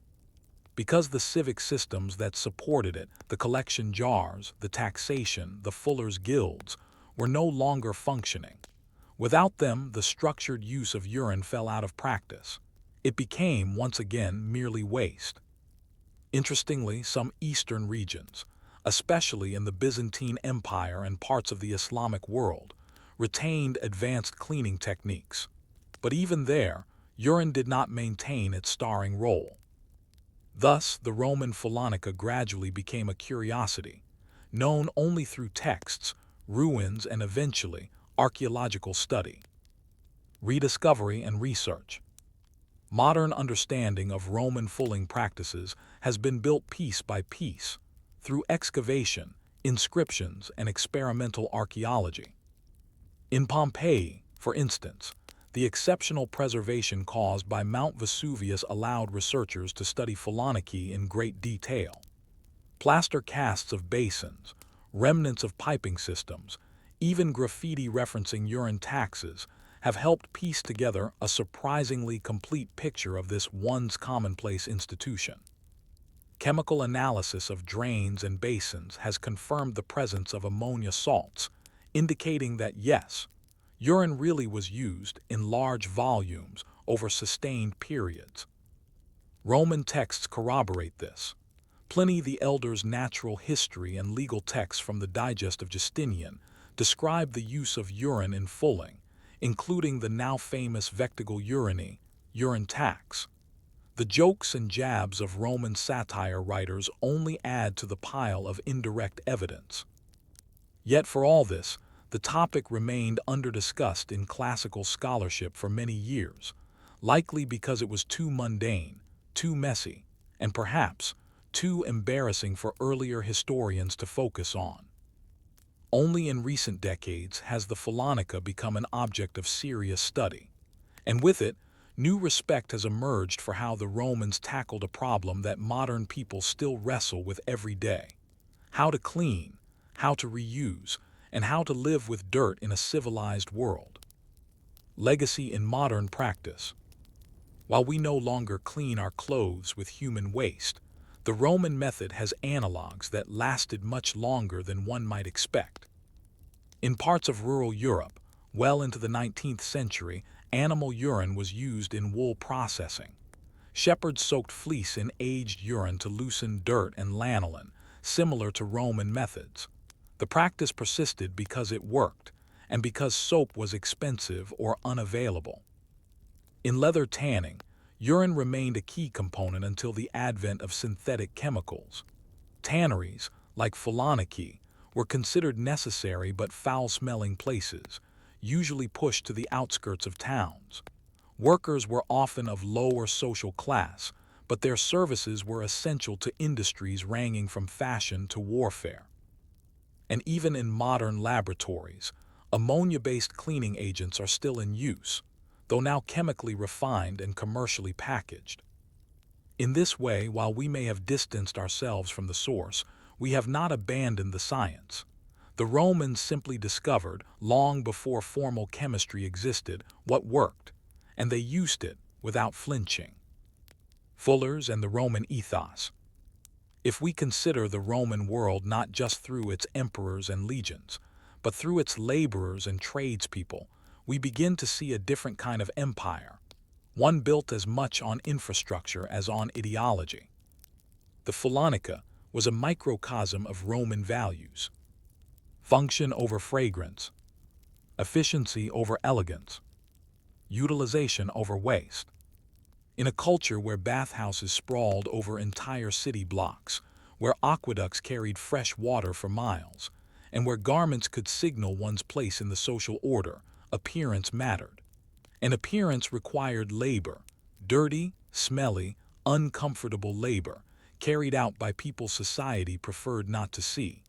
Because the civic systems that supported it, the collection jars, the taxation, the fullers' guilds, were no longer functioning. Without them, the structured use of urine fell out of practice. It became, once again, merely waste. Interestingly, some eastern regions, especially in the Byzantine Empire and parts of the Islamic world, retained advanced cleaning techniques. But even there, urine did not maintain its starring role. Thus, the Roman Phalanca gradually became a curiosity, known only through texts, ruins, and eventually, archaeological study. Rediscovery and research. Modern understanding of Roman fulling practices has been built piece by piece through excavation, inscriptions, and experimental archaeology. In Pompeii, for instance, the exceptional preservation caused by Mount Vesuvius allowed researchers to study Phalanaki in great detail. Plaster casts of basins, remnants of piping systems, even graffiti referencing urine taxes have helped piece together a surprisingly complete picture of this once commonplace institution. Chemical analysis of drains and basins has confirmed the presence of ammonia salts, indicating that yes, urine really was used in large volumes over sustained periods. Roman texts corroborate this. Pliny the Elder's natural history and legal texts from the Digest of Justinian describe the use of urine in fulling, including the now famous vectigal urinae, urine tax. The jokes and jabs of Roman satire writers only add to the pile of indirect evidence. Yet for all this, the topic remained underdiscussed in classical scholarship for many years, likely because it was too mundane, too messy, and perhaps too embarrassing for earlier historians to focus on. Only in recent decades has the Phalanca become an object of serious study, and with it, new respect has emerged for how the Romans tackled a problem that modern people still wrestle with every day: how to clean, how to reuse, and how to live with dirt in a civilized world. Legacy in modern practice. While we no longer clean our clothes with human waste, the Roman method has analogues that lasted much longer than one might expect. In parts of rural Europe, well into the 19th century, animal urine was used in wool processing. Shepherds soaked fleece in aged urine to loosen dirt and lanolin, similar to Roman methods. The practice persisted because it worked, and because soap was expensive or unavailable. In leather tanning, urine remained a key component until the advent of synthetic chemicals. Tanneries, like Phalanaki, were considered necessary but foul-smelling places, usually pushed to the outskirts of towns. Workers were often of lower social class, but their services were essential to industries ranging from fashion to warfare. And even in modern laboratories, ammonia-based cleaning agents are still in use, though now chemically refined and commercially packaged. In this way, while we may have distanced ourselves from the source, we have not abandoned the science. The Romans simply discovered, long before formal chemistry existed, what worked, and they used it without flinching. Fullers and the Roman ethos. If we consider the Roman world not just through its emperors and legions, but through its laborers and tradespeople, we begin to see a different kind of empire, one built as much on infrastructure as on ideology. The Phonica was a microcosm of Roman values: function over fragrance, efficiency over elegance, utilization over waste. In a culture where bathhouses sprawled over entire city blocks, where aqueducts carried fresh water for miles, and where garments could signal one's place in the social order, appearance mattered. And appearance required labor, dirty, smelly, uncomfortable labor, carried out by people society preferred not to see.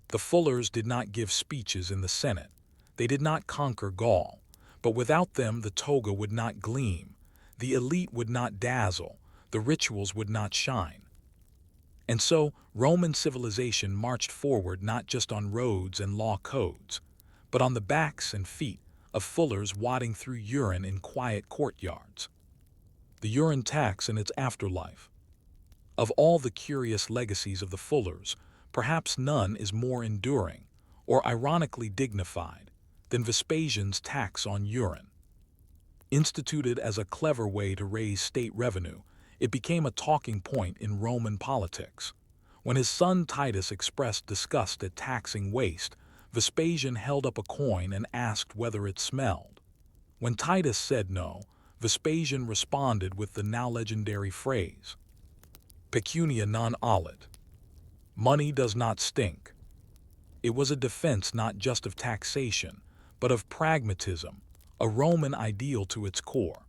The Fullers did not give speeches in the Senate. They did not conquer Gaul, but without them the toga would not gleam, the elite would not dazzle, the rituals would not shine. And so Roman civilization marched forward not just on roads and law codes, but on the backs and feet of fullers wading through urine in quiet courtyards. The urine tax and its afterlife. Of all the curious legacies of the Fullers, perhaps none is more enduring, or ironically dignified, than Vespasian's tax on urine. Instituted as a clever way to raise state revenue, it became a talking point in Roman politics. When his son Titus expressed disgust at taxing waste, Vespasian held up a coin and asked whether it smelled. When Titus said no, Vespasian responded with the now legendary phrase, "Pecunia non olet." Money does not stink. It was a defense not just of taxation, but of pragmatism, a Roman ideal to its core.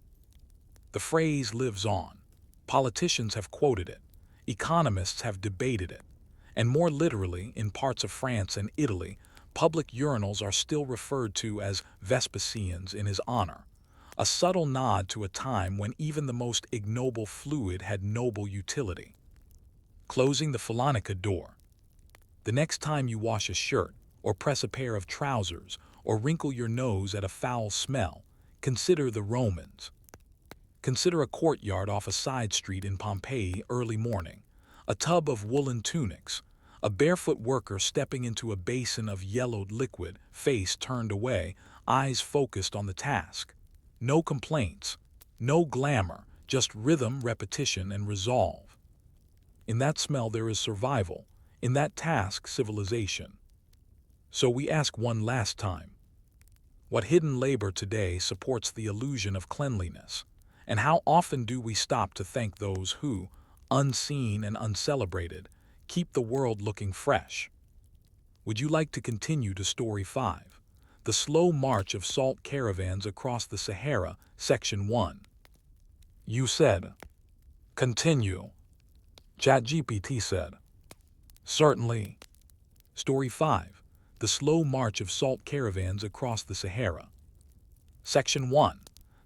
The phrase lives on. Politicians have quoted it, economists have debated it, and more literally, in parts of France and Italy, public urinals are still referred to as Vespasian's in his honor, a subtle nod to a time when even the most ignoble fluid had noble utility. Closing the Phonica door. The next time you wash a shirt, or press a pair of trousers, or wrinkle your nose at a foul smell, consider the Romans. Consider a courtyard off a side street in Pompeii early morning, a tub of woolen tunics, a barefoot worker stepping into a basin of yellowed liquid, face turned away, eyes focused on the task. No complaints, no glamour, just rhythm, repetition, and resolve. In that smell there is survival, in that task civilization. So we ask one last time, what hidden labor today supports the illusion of cleanliness? And how often do we stop to thank those who, unseen and uncelebrated, keep the world looking fresh? Would you like to continue to Story 5, The Slow March of Salt Caravans Across the Sahara, Section 1? You said, continue. ChatGPT said, certainly. Story 5, The Slow March of Salt Caravans Across the Sahara. Section 1.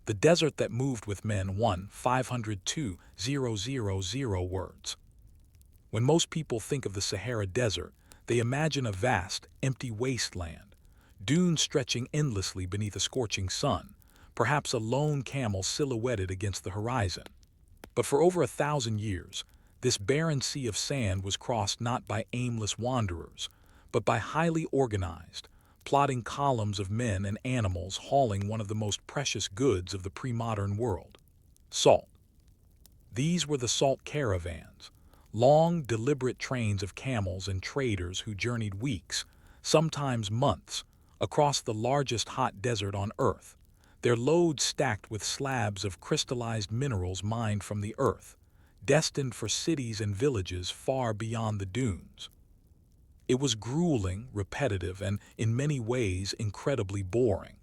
The desert that moved with men 502,000 words. When most people think of the Sahara Desert, they imagine a vast, empty wasteland, dunes stretching endlessly beneath a scorching sun, perhaps a lone camel silhouetted against the horizon. But for over 1,000 years, this barren sea of sand was crossed not by aimless wanderers, but by highly organized, plodding columns of men and animals hauling one of the most precious goods of the pre-modern world: salt. These were the salt caravans, long, deliberate trains of camels and traders who journeyed weeks, sometimes months, across the largest hot desert on Earth, their loads stacked with slabs of crystallized minerals mined from the earth, destined for cities and villages far beyond the dunes. It was grueling, repetitive, and in many ways incredibly boring.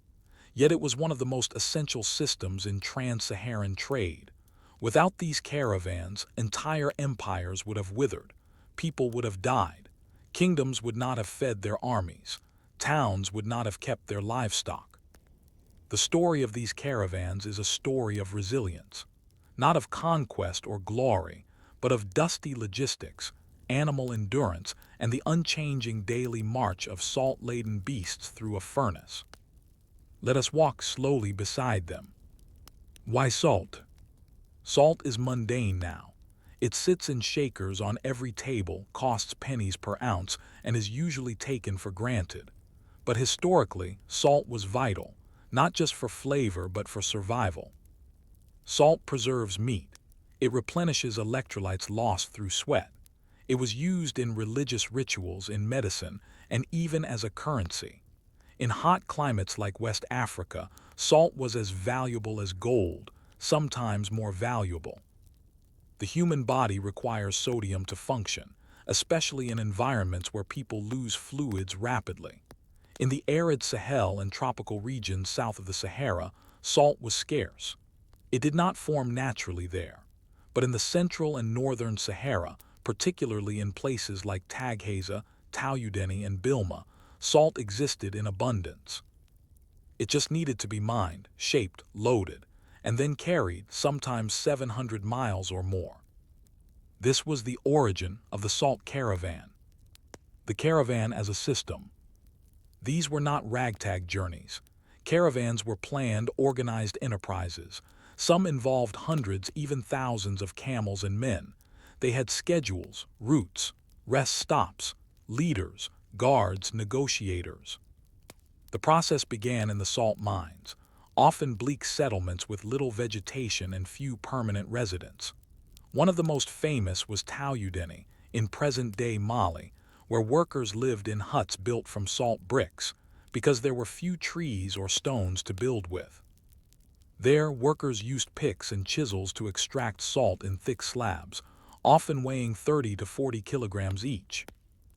Yet it was one of the most essential systems in trans-Saharan trade. Without these caravans, entire empires would have withered, people would have died, kingdoms would not have fed their armies, towns would not have kept their livestock. The story of these caravans is a story of resilience, not of conquest or glory, but of dusty logistics, animal endurance, and the unchanging daily march of salt-laden beasts through a furnace. Let us walk slowly beside them. Why salt? Salt is mundane now. It sits in shakers on every table, costs pennies per ounce, and is usually taken for granted. But historically, salt was vital, not just for flavor but for survival. Salt preserves meat. It replenishes electrolytes lost through sweat. It was used in religious rituals, in medicine, and even as a currency. In hot climates like West Africa, salt was as valuable as gold, sometimes more valuable. The human body requires sodium to function, especially in environments where people lose fluids rapidly. In the arid Sahel and tropical regions south of the Sahara, salt was scarce. It did not form naturally there. But in the central and northern Sahara, particularly in places like Taghaza, Taoudeni, and Bilma, salt existed in abundance. It just needed to be mined, shaped, loaded, and then carried, sometimes 700 miles or more. This was the origin of the salt caravan. The caravan as a system. These were not ragtag journeys. Caravans were planned, organized enterprises. Some involved hundreds, even thousands of camels and men. They had schedules, routes, rest stops, leaders, guards, negotiators. The process began in the salt mines, often bleak settlements with little vegetation and few permanent residents. One of the most famous was Taoudeni, in present-day Mali, where workers lived in huts built from salt bricks, because there were few trees or stones to build with. There, workers used picks and chisels to extract salt in thick slabs, often weighing 30 to 40 kilograms each.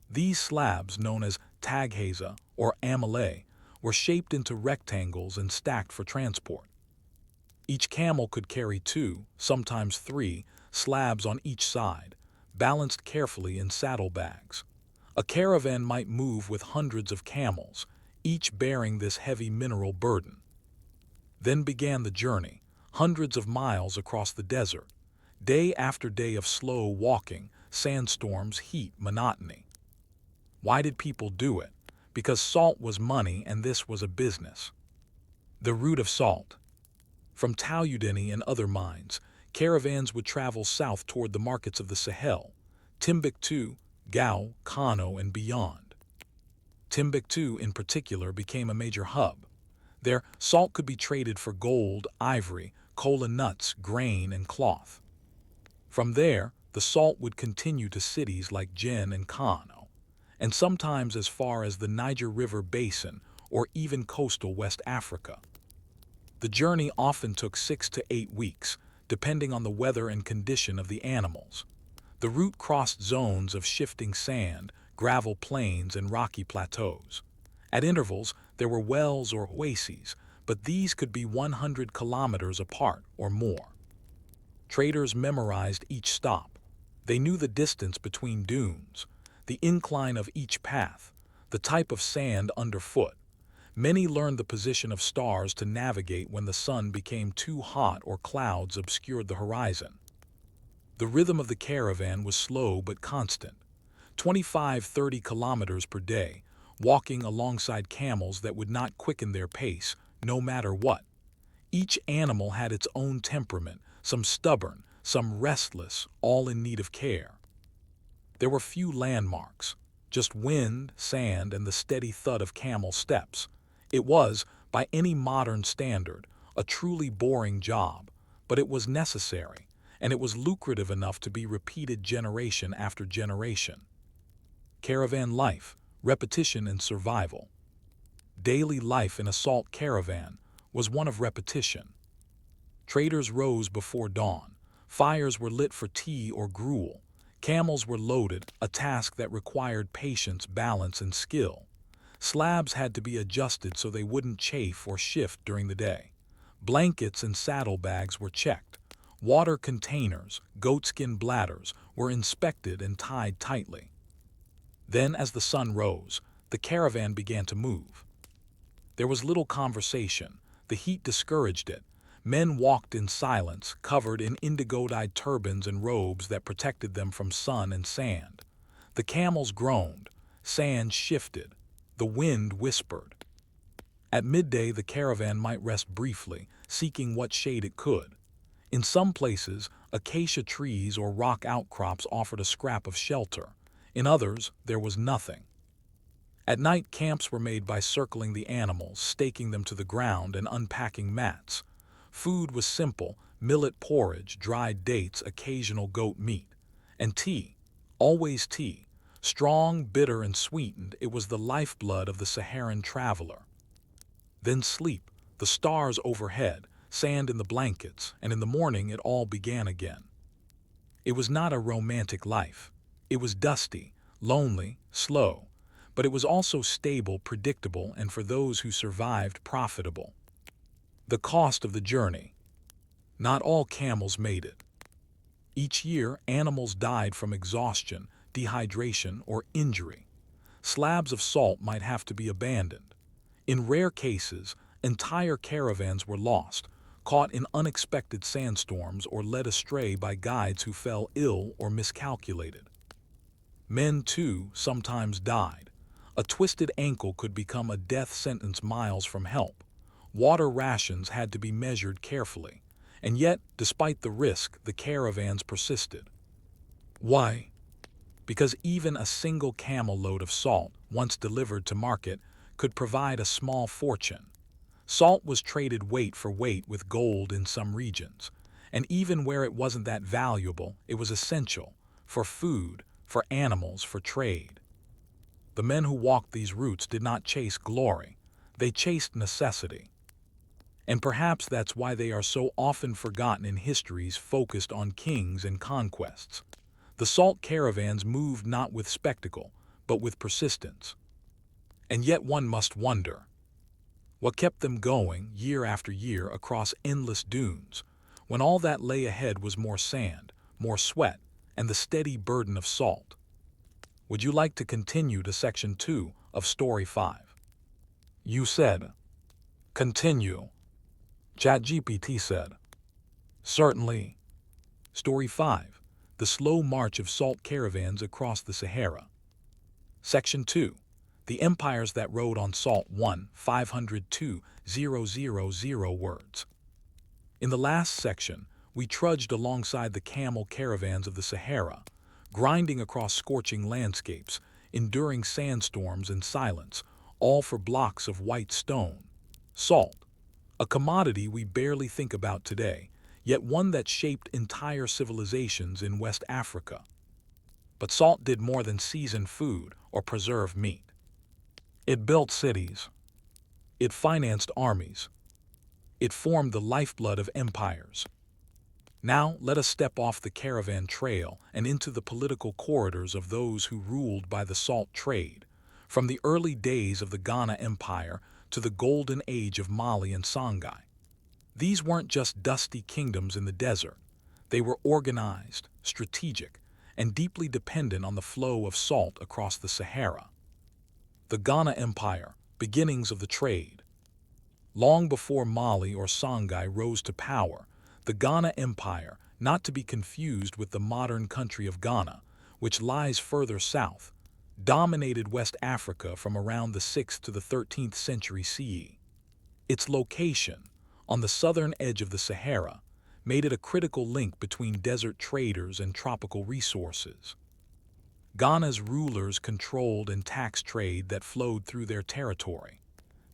These slabs, known as taghaza or amale, were shaped into rectangles and stacked for transport. Each camel could carry 2, sometimes 3, slabs on each side, balanced carefully in saddlebags. A caravan might move with hundreds of camels, each bearing this heavy mineral burden. Then began the journey, hundreds of miles across the desert, day after day of slow walking, sandstorms, heat, monotony. Why did people do it? Because salt was money and this was a business. The route of salt. From Taoudeni and other mines, caravans would travel south toward the markets of the Sahel, Timbuktu, Gao, Kano, and beyond. Timbuktu, in particular, became a major hub. There, salt could be traded for gold, ivory, kola nuts, grain, and cloth. From there, the salt would continue to cities like Jen and Kano, and sometimes as far as the Niger River basin or even coastal West Africa. The journey often took 6 to 8 weeks, depending on the weather and condition of the animals. The route crossed zones of shifting sand, gravel plains, and rocky plateaus. At intervals, there were wells or oases, but these could be 100 kilometers apart or more. Traders memorized each stop. They knew the distance between dunes, the incline of each path, the type of sand underfoot. Many learned the position of stars to navigate when the sun became too hot or clouds obscured the horizon. The rhythm of the caravan was slow but constant, 25-30 kilometers per day, walking alongside camels that would not quicken their pace, no matter what. Each animal had its own temperament, some stubborn, some restless, all in need of care. There were few landmarks, just wind, sand, and the steady thud of camel steps. It was, by any modern standard, a truly boring job, but it was necessary, and it was lucrative enough to be repeated generation after generation. Caravan life, repetition and survival. Daily life in a salt caravan was one of repetition. Traders rose before dawn. Fires were lit for tea or gruel. Camels were loaded, a task that required patience, balance, and skill. Slabs had to be adjusted so they wouldn't chafe or shift during the day. Blankets and saddlebags were checked. Water containers, goatskin bladders, were inspected and tied tightly. Then, as the sun rose, the caravan began to move. There was little conversation. The heat discouraged it. Men walked in silence, covered in indigo-dyed turbans and robes that protected them from sun and sand. The camels groaned. Sand shifted. The wind whispered. At midday, the caravan might rest briefly, seeking what shade it could. In some places, acacia trees or rock outcrops offered a scrap of shelter. In others, there was nothing. At night, camps were made by circling the animals, staking them to the ground, and unpacking mats. Food was simple: millet porridge, dried dates, occasional goat meat. And tea, always tea. Strong, bitter, and sweetened, it was the lifeblood of the Saharan traveler. Then sleep, the stars overhead, sand in the blankets, and in the morning it all began again. It was not a romantic life. It was dusty, lonely, slow, but it was also stable, predictable, and for those who survived, profitable. The cost of the journey. Not all camels made it. Each year, animals died from exhaustion, dehydration, or injury. Slabs of salt might have to be abandoned. In rare cases, entire caravans were lost, caught in unexpected sandstorms, or led astray by guides who fell ill or miscalculated. Men, too, sometimes died. A twisted ankle could become a death sentence miles from help. Water rations had to be measured carefully. And yet, despite the risk, the caravans persisted. Why? Because even a single camel load of salt, once delivered to market, could provide a small fortune. Salt was traded weight for weight with gold in some regions, and even where it wasn't that valuable, it was essential for food, for animals, for trade. The men who walked these routes did not chase glory, they chased necessity. And perhaps that's why they are so often forgotten in histories focused on kings and conquests. The salt caravans moved not with spectacle, but with persistence. And yet one must wonder, what kept them going year after year across endless dunes, when all that lay ahead was more sand, more sweat, and the steady burden of salt? Would you like to continue to section 2 of Story 5? You said, continue. ChatGPT said, certainly. Story 5, The Slow March of Salt Caravans Across the Sahara. Section 2, The Empires That Rode on Salt. 1, 502,000 words. In the last section, we trudged alongside the camel caravans of the Sahara, grinding across scorching landscapes, enduring sandstorms in silence, all for blocks of white stone. Salt, a commodity we barely think about today, yet one that shaped entire civilizations in West Africa. But salt did more than season food or preserve meat. It built cities. It financed armies. It formed the lifeblood of empires. Now let us step off the caravan trail and into the political corridors of those who ruled by the salt trade, from the early days of the Ghana Empire to the golden age of Mali and Songhai. These weren't just dusty kingdoms in the desert. They were organized, strategic, and deeply dependent on the flow of salt across the Sahara. The Ghana Empire, beginnings of the trade. Long before Mali or Songhai rose to power, the Ghana Empire, not to be confused with the modern country of Ghana, which lies further south, dominated West Africa from around the 6th to the 13th century CE. Its location, on the southern edge of the Sahara, made it a critical link between desert traders and tropical resources. Ghana's rulers controlled and taxed trade that flowed through their territory.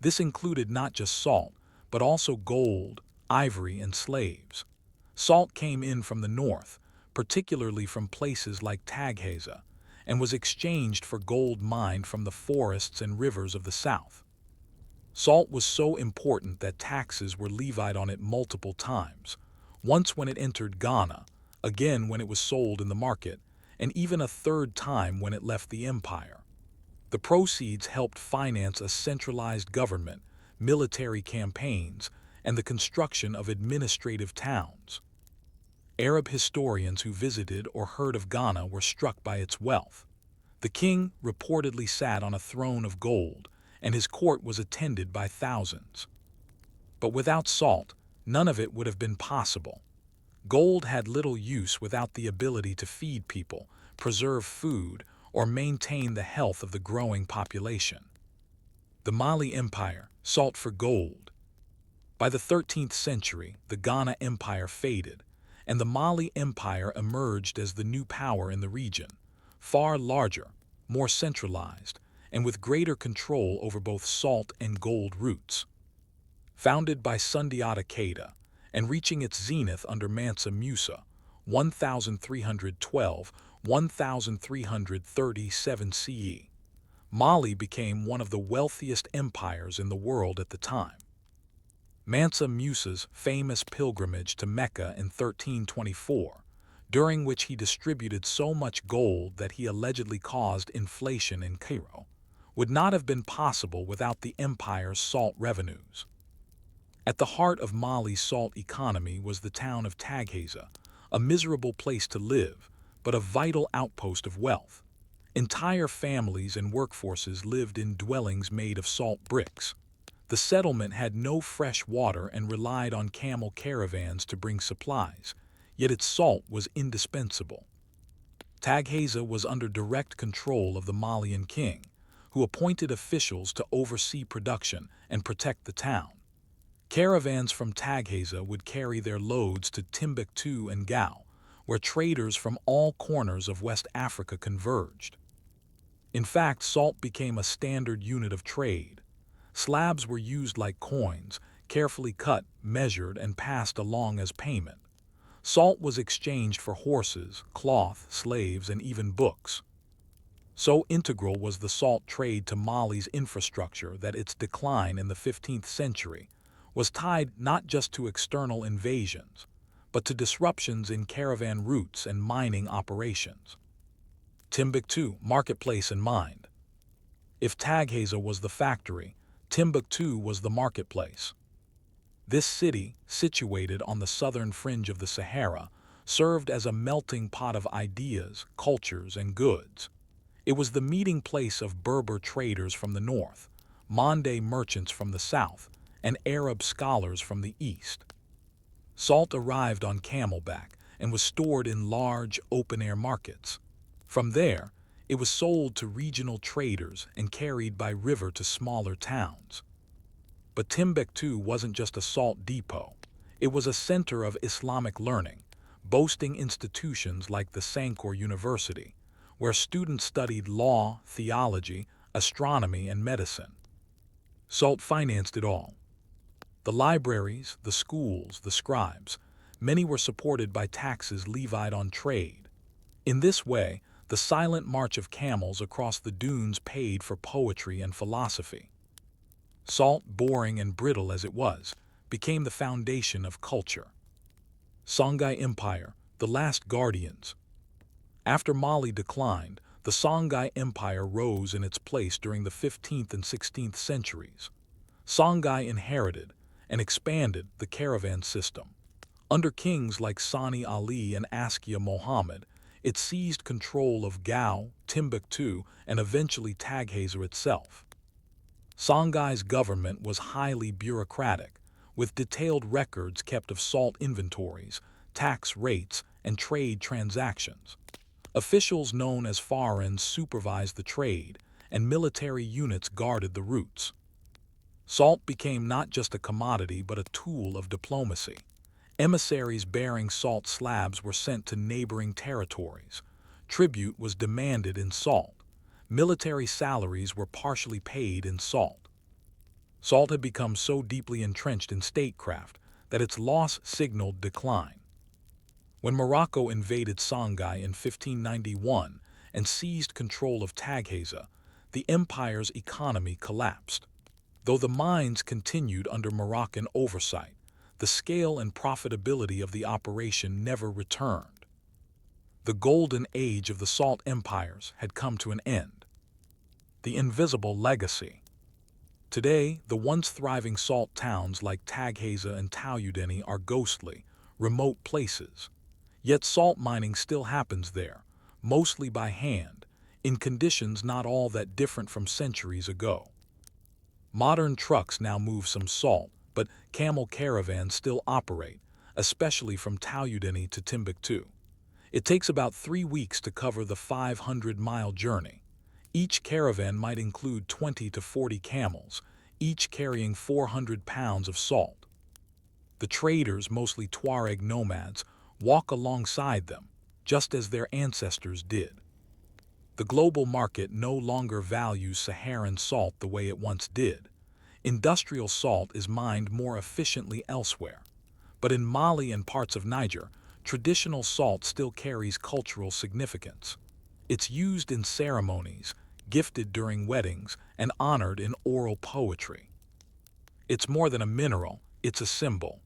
This included not just salt, but also gold, ivory, and slaves. Salt came in from the north, particularly from places like Tagheza, and was exchanged for gold mined from the forests and rivers of the south. Salt was so important that taxes were levied on it multiple times, once when it entered Ghana, again when it was sold in the market, and even a third time when it left the empire. The proceeds helped finance a centralized government, military campaigns, and the construction of administrative towns. Arab historians who visited or heard of Ghana were struck by its wealth. The king reportedly sat on a throne of gold, and his court was attended by thousands. But without salt, none of it would have been possible. Gold had little use without the ability to feed people, preserve food, or maintain the health of the growing population. The Mali Empire, salt for gold. By the 13th century, the Ghana Empire faded, and the Mali Empire emerged as the new power in the region, far larger, more centralized, and with greater control over both salt and gold routes. Founded by Sundiata Keita and reaching its zenith under Mansa Musa, 1312–1337 CE, Mali became one of the wealthiest empires in the world at the time. Mansa Musa's famous pilgrimage to Mecca in 1324, during which he distributed so much gold that he allegedly caused inflation in Cairo, would not have been possible without the empire's salt revenues. At the heart of Mali's salt economy was the town of Taghaza, a miserable place to live, but a vital outpost of wealth. Entire families and workforces lived in dwellings made of salt bricks. The settlement had no fresh water and relied on camel caravans to bring supplies, yet its salt was indispensable. Taghaza was under direct control of the Malian king, who appointed officials to oversee production and protect the town. Caravans from Taghaza would carry their loads to Timbuktu and Gao, where traders from all corners of West Africa converged. In fact, salt became a standard unit of trade. Slabs were used like coins, carefully cut, measured, and passed along as payment. Salt was exchanged for horses, cloth, slaves, and even books. So integral was the salt trade to Mali's infrastructure that its decline in the 15th century was tied not just to external invasions, but to disruptions in caravan routes and mining operations. Timbuktu, marketplace in mind. If Taghaza was the factory, Timbuktu was the marketplace. This city, situated on the southern fringe of the Sahara, served as a melting pot of ideas, cultures, and goods. It was the meeting place of Berber traders from the north, Mande merchants from the south, and Arab scholars from the east. Salt arrived on camelback and was stored in large, open-air markets. From there, it was sold to regional traders and carried by river to smaller towns. But Timbuktu wasn't just a salt depot. It was a center of Islamic learning, boasting institutions like the Sankore University, where students studied law, theology, astronomy, and medicine. Salt financed it all. The libraries, the schools, the scribes, many were supported by taxes levied on trade. In this way, the silent march of camels across the dunes paid for poetry and philosophy. Salt, boring and brittle as it was, became the foundation of culture. Songhai Empire, the last guardians. After Mali declined, the Songhai Empire rose in its place during the 15th and 16th centuries. Songhai inherited and expanded the caravan system. Under kings like Sani Ali and Askia Mohammed, it seized control of Gao, Timbuktu, and eventually Taghaza itself. Songhai's government was highly bureaucratic, with detailed records kept of salt inventories, tax rates, and trade transactions. Officials known as farans supervised the trade, and military units guarded the routes. Salt became not just a commodity but a tool of diplomacy. Emissaries bearing salt slabs were sent to neighboring territories. Tribute was demanded in salt. Military salaries were partially paid in salt. Salt had become so deeply entrenched in statecraft that its loss signaled decline. When Morocco invaded Songhai in 1591 and seized control of Taghaza, the empire's economy collapsed. Though the mines continued under Moroccan oversight, the scale and profitability of the operation never returned. The golden age of the salt empires had come to an end. The invisible legacy. Today, the once thriving salt towns like Taghaza and Taoudeni are ghostly, remote places. Yet salt mining still happens there, mostly by hand, in conditions not all that different from centuries ago. Modern trucks now move some salt, but camel caravans still operate, especially from Taoudeni to Timbuktu. It takes about 3 weeks to cover the 500-mile journey. Each caravan might include 20 to 40 camels, each carrying 400 pounds of salt. The traders, mostly Tuareg nomads, walk alongside them, just as their ancestors did. The global market no longer values Saharan salt the way it once did. Industrial salt is mined more efficiently elsewhere. But in Mali and parts of Niger, traditional salt still carries cultural significance. It's used in ceremonies, gifted during weddings, and honored in oral poetry. It's more than a mineral, it's a symbol.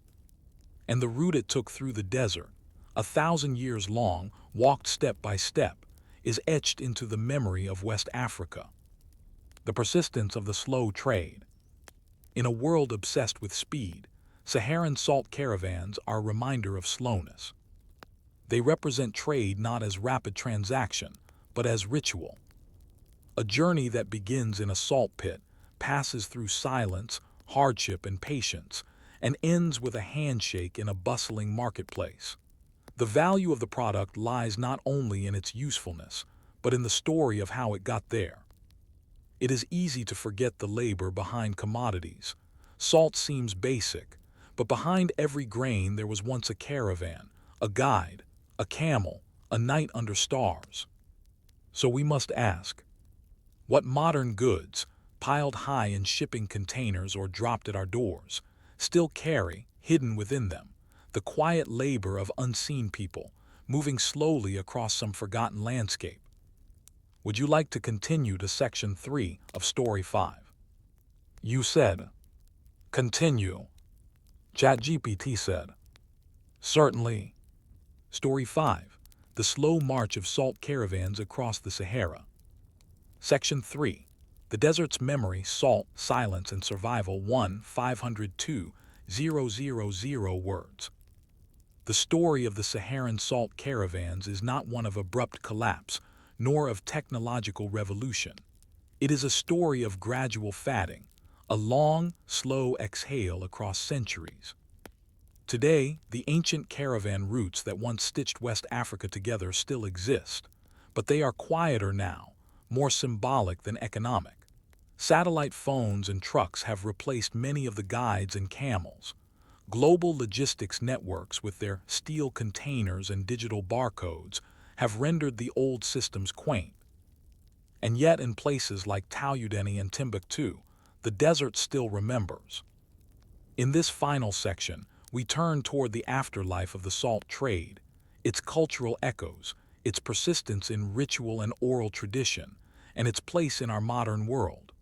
And the route it took through the desert, 1,000 years long, walked step by step, is etched into the memory of West Africa. The persistence of the slow trade. In a world obsessed with speed, Saharan salt caravans are a reminder of slowness. They represent trade not as rapid transaction, but as ritual. A journey that begins in a salt pit, passes through silence, hardship, and patience, and ends with a handshake in a bustling marketplace. The value of the product lies not only in its usefulness, but in the story of how it got there. It is easy to forget the labor behind commodities. Salt seems basic, but behind every grain there was once a caravan, a guide, a camel, a night under stars. So we must ask, what modern goods, piled high in shipping containers or dropped at our doors, still carry, hidden within them, the quiet labor of unseen people, moving slowly across some forgotten landscape? Would you like to continue to Section 3 of Story 5? You said, continue. ChatGPT said, certainly. Story 5, The Slow March of Salt Caravans Across the Sahara. Section 3, The Desert's Memory, Salt, Silence, and Survival 1,502,000 words. The story of the Saharan salt caravans is not one of abrupt collapse, nor of technological revolution. It is a story of gradual fatting, a long, slow exhale across centuries. Today, the ancient caravan routes that once stitched West Africa together still exist, but they are quieter now, more symbolic than economic. Satellite phones and trucks have replaced many of the guides and camels. Global logistics networks with their steel containers and digital barcodes have rendered the old systems quaint. And yet in places like Taoudeni and Timbuktu, the desert still remembers. In this final section, we turn toward the afterlife of the salt trade, its cultural echoes, its persistence in ritual and oral tradition, and its place in our modern world.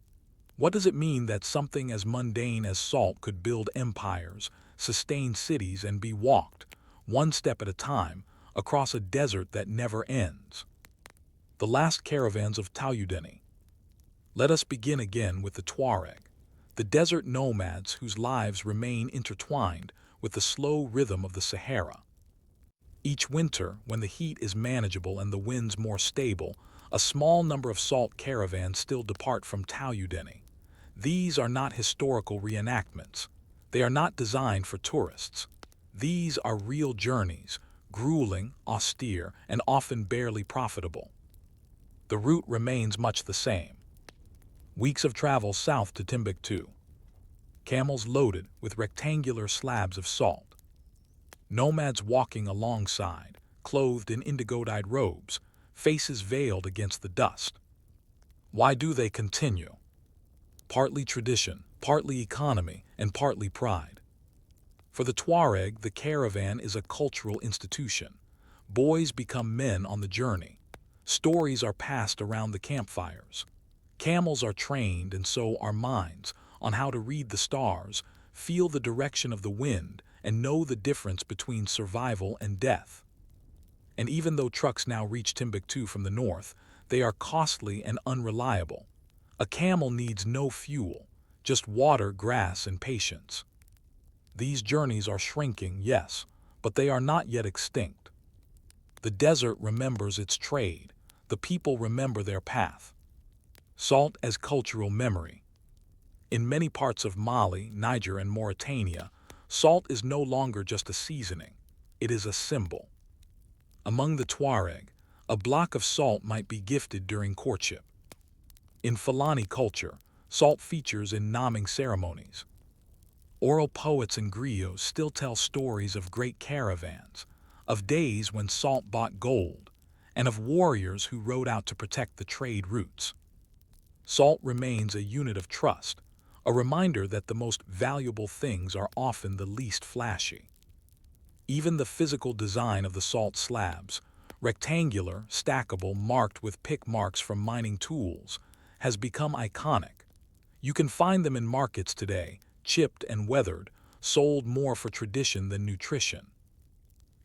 What does it mean that something as mundane as salt could build empires, sustain cities, and be walked, one step at a time, across a desert that never ends? The last caravans of Taoudeni. Let us begin again with the Tuareg, the desert nomads whose lives remain intertwined with the slow rhythm of the Sahara. Each winter, when the heat is manageable and the winds more stable, a small number of salt caravans still depart from Taoudeni. These are not historical reenactments. They are not designed for tourists. These are real journeys, grueling, austere, and often barely profitable. The route remains much the same. Weeks of travel south to Timbuktu. Camels loaded with rectangular slabs of salt. Nomads walking alongside, clothed in indigo-dyed robes, faces veiled against the dust. Why do they continue? Partly tradition, partly economy, and partly pride. For the Tuareg, the caravan is a cultural institution. Boys become men on the journey. Stories are passed around the campfires. Camels are trained, and so are minds, on how to read the stars, feel the direction of the wind, and know the difference between survival and death. And even though trucks now reach Timbuktu from the north, they are costly and unreliable. A camel needs no fuel, just water, grass, and patience. These journeys are shrinking, yes, but they are not yet extinct. The desert remembers its trade. The people remember their path. Salt as cultural memory. In many parts of Mali, Niger, and Mauritania, salt is no longer just a seasoning. It is a symbol. Among the Tuareg, a block of salt might be gifted during courtship. In Fulani culture, salt features in naming ceremonies. Oral poets and griots still tell stories of great caravans, of days when salt bought gold, and of warriors who rode out to protect the trade routes. Salt remains a unit of trust, a reminder that the most valuable things are often the least flashy. Even the physical design of the salt slabs, rectangular, stackable, marked with pick marks from mining tools, has become iconic. You can find them in markets today, chipped and weathered, sold more for tradition than nutrition.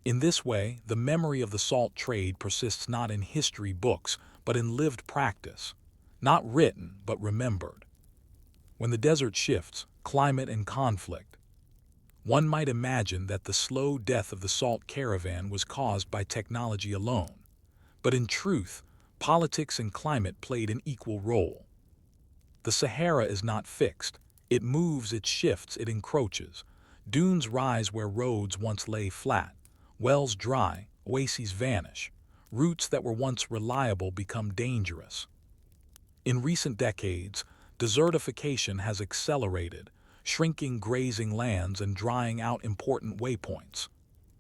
In this way, the memory of the salt trade persists not in history books, but in lived practice, not written, but remembered. When the desert shifts, climate and conflict, one might imagine that the slow death of the salt caravan was caused by technology alone. But in truth, politics and climate played an equal role. The Sahara is not fixed. It moves, it shifts, it encroaches. Dunes rise where roads once lay flat. Wells dry, oases vanish. Routes that were once reliable become dangerous. In recent decades, desertification has accelerated, shrinking grazing lands and drying out important waypoints.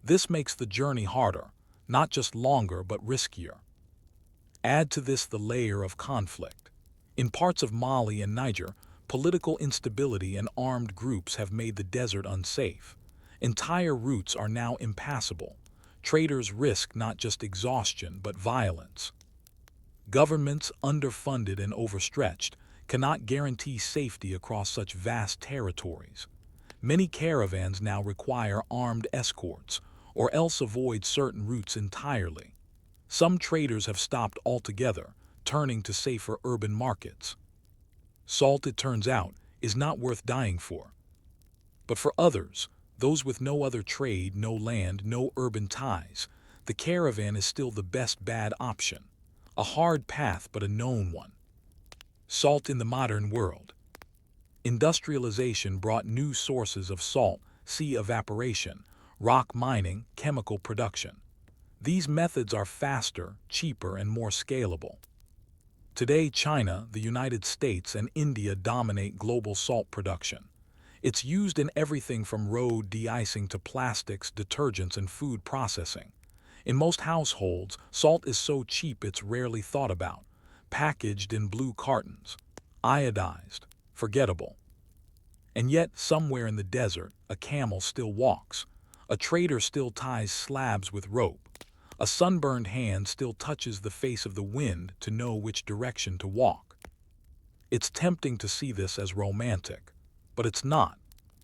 This makes the journey harder, not just longer but riskier. Add to this the layer of conflict. In parts of Mali and Niger, political instability and armed groups have made the desert unsafe. Entire routes are now impassable. Traders risk not just exhaustion but violence. Governments, underfunded and overstretched, cannot guarantee safety across such vast territories. Many caravans now require armed escorts, or else avoid certain routes entirely. Some traders have stopped altogether, turning to safer urban markets. Salt, it turns out, is not worth dying for. But for others, those with no other trade, no land, no urban ties, the caravan is still the best bad option. A hard path, but a known one. Salt in the modern world. Industrialization brought new sources of salt, sea evaporation, rock mining, chemical production. These methods are faster, cheaper, and more scalable. Today, China, the United States, and India dominate global salt production. It's used in everything from road de-icing to plastics, detergents, and food processing. In most households, salt is so cheap it's rarely thought about. Packaged in blue cartons, iodized, forgettable. And yet, somewhere in the desert, a camel still walks. A trader still ties slabs with rope. A sunburned hand still touches the face of the wind to know which direction to walk. It's tempting to see this as romantic, but it's not.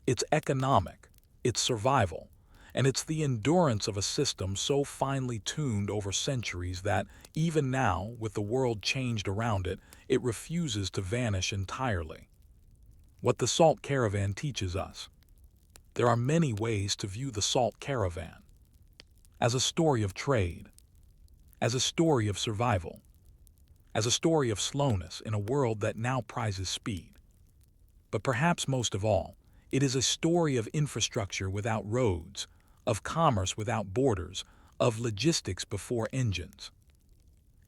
It's economic, it's survival, and it's the endurance of a system so finely tuned over centuries that, even now, with the world changed around it, it refuses to vanish entirely. What the salt caravan teaches us. There are many ways to view the salt caravan. As a story of trade, as a story of survival, as a story of slowness in a world that now prizes speed. But perhaps most of all, it is a story of infrastructure without roads, of commerce without borders, of logistics before engines.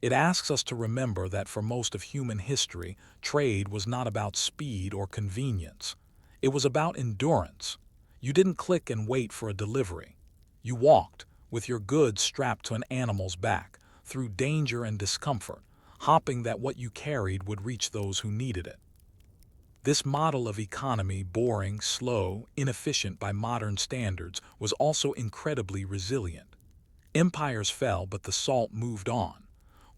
It asks us to remember that for most of human history, trade was not about speed or convenience. It was about endurance. You didn't click and wait for a delivery. You walked, with your goods strapped to an animal's back, through danger and discomfort, hoping that what you carried would reach those who needed it. This model of economy, boring, slow, inefficient by modern standards, was also incredibly resilient. Empires fell, but the salt moved on.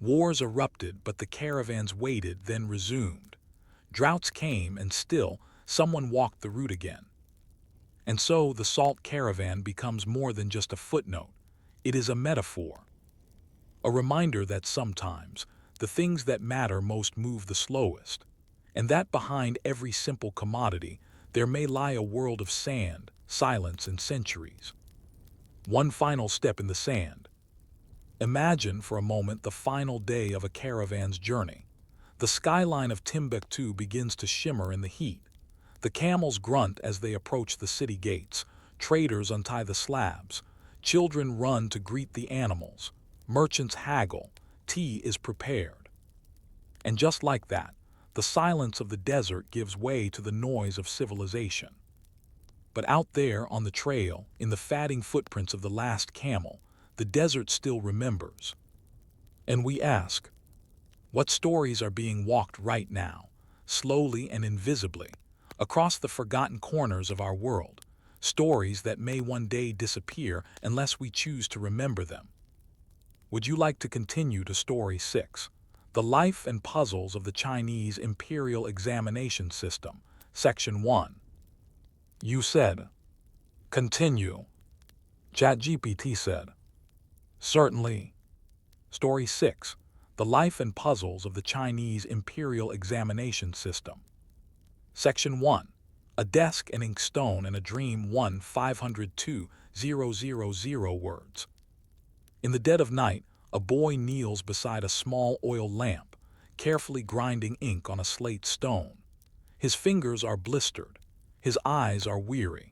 Wars erupted, but the caravans waited, then resumed. Droughts came, and still, someone walked the route again. And so, the salt caravan becomes more than just a footnote. It is a metaphor. A reminder that sometimes, the things that matter most move the slowest. And that behind every simple commodity, there may lie a world of sand, silence, and centuries. One final step in the sand. Imagine for a moment the final day of a caravan's journey. The skyline of Timbuktu begins to shimmer in the heat. The camels grunt as they approach the city gates. Traders untie the slabs. Children run to greet the animals. Merchants haggle. Tea is prepared. And just like that, the silence of the desert gives way to the noise of civilization. But out there on the trail, in the fatting footprints of the last camel, the desert still remembers. And we ask, what stories are being walked right now, slowly and invisibly, across the forgotten corners of our world, stories that may one day disappear unless we choose to remember them? Would you like to continue to Story 6, The Life and Puzzles of the Chinese Imperial Examination System, Section 1? You said, continue. ChatGPT said, certainly. Story 6, The Life and Puzzles of the Chinese Imperial Examination System. Section 1, A Desk, an Inkstone, and a Dream. 1,502,000 words. In the dead of night, a boy kneels beside a small oil lamp, carefully grinding ink on a slate stone. His fingers are blistered, his eyes are weary,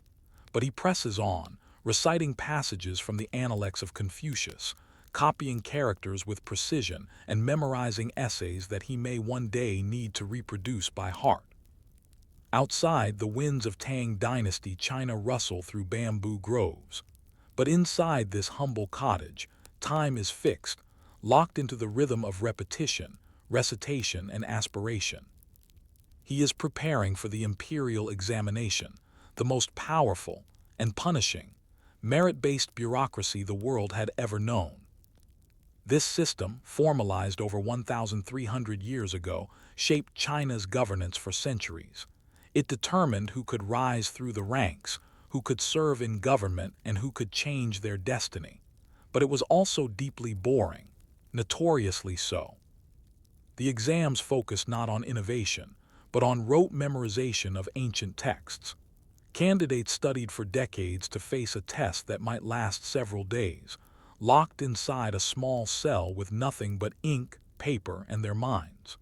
but he presses on, reciting passages from the Analects of Confucius, copying characters with precision, and memorizing essays that he may one day need to reproduce by heart. Outside, the winds of Tang Dynasty China rustle through bamboo groves. But inside this humble cottage, time is fixed, locked into the rhythm of repetition, recitation, and aspiration. He is preparing for the imperial examination, the most powerful and punishing, merit-based bureaucracy the world had ever known. This system, formalized over 1,300 years ago, shaped China's governance for centuries. It determined who could rise through the ranks, who could serve in government, and who could change their destiny. But it was also deeply boring, notoriously so. The exams focused not on innovation, but on rote memorization of ancient texts. Candidates studied for decades to face a test that might last several days, locked inside a small cell with nothing but ink, paper, and their minds.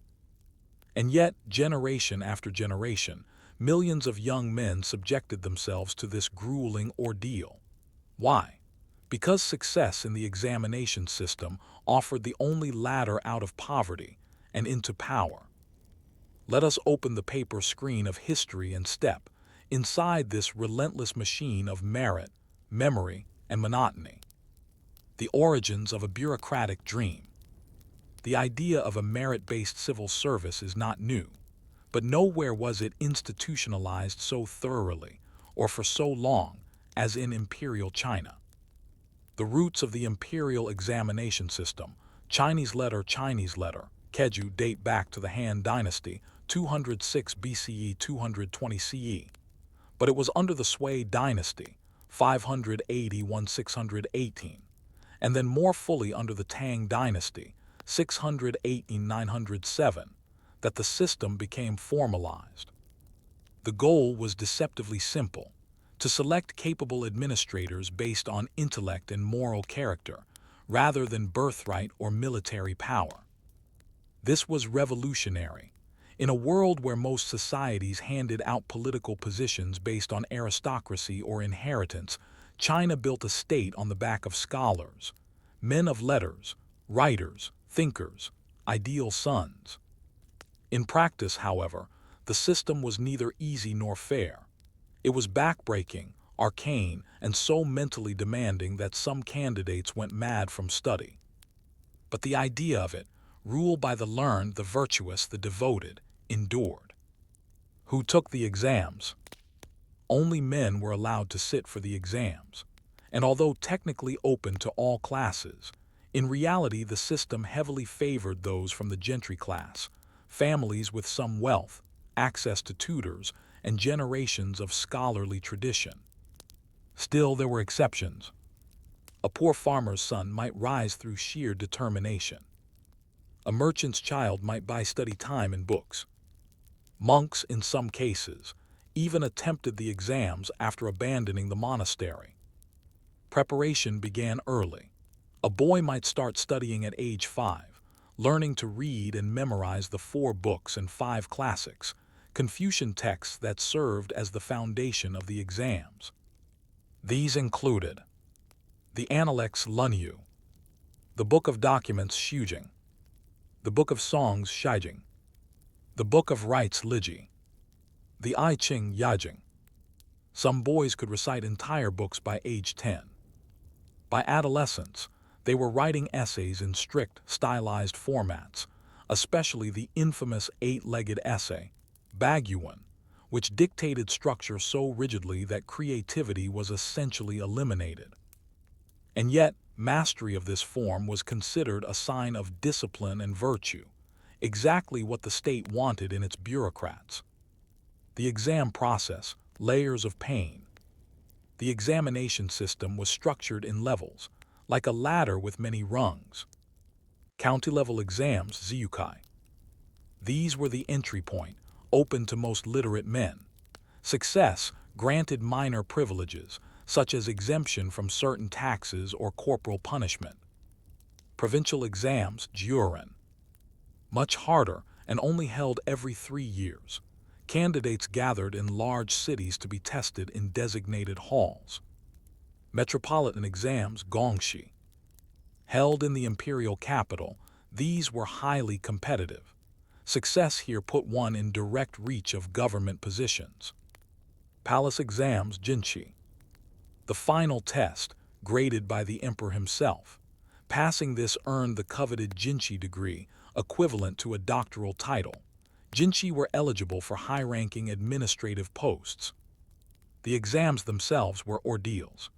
And yet, generation after generation, millions of young men subjected themselves to this grueling ordeal. Why? Because success in the examination system offered the only ladder out of poverty and into power. Let us open the paper screen of history and step inside this relentless machine of merit, memory, and monotony. The origins of a bureaucratic dream. The idea of a merit-based civil service is not new, but nowhere was it institutionalized so thoroughly or for so long as in Imperial China. The roots of the imperial examination system, Chinese letter, Keju, date back to the Han Dynasty, 206 BCE, 220 CE. But it was under the Sui Dynasty, 580–1618, and then more fully under the Tang Dynasty, 618–907, that the system became formalized. The goal was deceptively simple: to select capable administrators based on intellect and moral character, rather than birthright or military power. This was revolutionary. In a world where most societies handed out political positions based on aristocracy or inheritance, China built a state on the back of scholars, men of letters, writers, thinkers, ideal sons. In practice, however, the system was neither easy nor fair. It was backbreaking, arcane, and so mentally demanding that some candidates went mad from study. But the idea of it, rule by the learned, the virtuous, the devoted, endured. Who took the exams? Only men were allowed to sit for the exams, and although technically open to all classes, in reality the system heavily favored those from the gentry class, families with some wealth, access to tutors, and generations of scholarly tradition. Still, there were exceptions. A poor farmer's son might rise through sheer determination. A merchant's child might buy study time in books. Monks, in some cases, even attempted the exams after abandoning the monastery. Preparation began early. A boy might start studying at age 5, learning to read and memorize the 4 books and 5 classics, Confucian texts that served as the foundation of the exams. These included the Analects Lunyu, the Book of Documents Shujing, the Book of Songs Shijing, the Book of Rites Liji, the I Ching Yajing. Some boys could recite entire books by age 10. By adolescence, They were writing essays in strict, stylized formats, especially the infamous eight-legged essay, Baguan, which dictated structure so rigidly that creativity was essentially eliminated. And yet, mastery of this form was considered a sign of discipline and virtue, exactly what the state wanted in its bureaucrats. The exam process, layers of pain. The examination system was structured in levels, like a ladder with many rungs. County-level exams, Ziyukai. These were the entry point, open to most literate men. Success granted minor privileges, such as exemption from certain taxes or corporal punishment. Provincial exams, Juren. Much harder and only held every 3 years. Candidates gathered in large cities to be tested in designated halls. Metropolitan exams, Gongshi. Held in the imperial capital, these were highly competitive. Success here put one in direct reach of government positions. Palace exams, Jinshi. The final test, graded by the emperor himself. Passing this earned the coveted Jinshi degree, equivalent to a doctoral title. Jinshi were eligible for high-ranking administrative posts. The exams themselves were ordeals.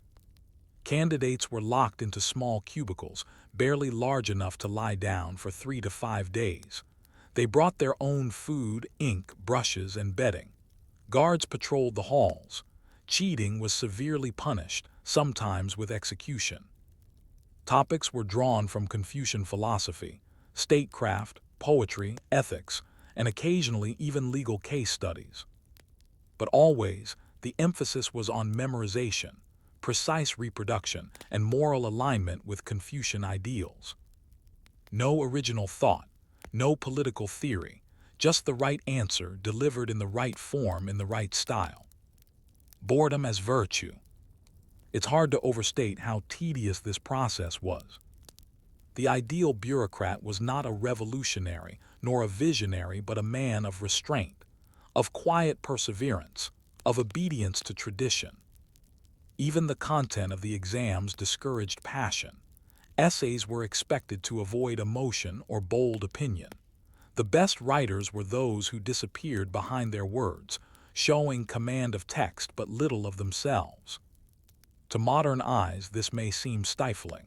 Candidates were locked into small cubicles, barely large enough to lie down for 3 to 5 days. They brought their own food, ink, brushes, and bedding. Guards patrolled the halls. Cheating was severely punished, sometimes with execution. Topics were drawn from Confucian philosophy, statecraft, poetry, ethics, and occasionally even legal case studies. But always, the emphasis was on memorization, precise reproduction, and moral alignment with Confucian ideals. No original thought, no political theory, just the right answer delivered in the right form in the right style. Boredom as virtue. It's hard to overstate how tedious this process was. The ideal bureaucrat was not a revolutionary nor a visionary, but a man of restraint, of quiet perseverance, of obedience to tradition. Even the content of the exams discouraged passion. Essays were expected to avoid emotion or bold opinion. The best writers were those who disappeared behind their words, showing command of text but little of themselves. To modern eyes, this may seem stifling,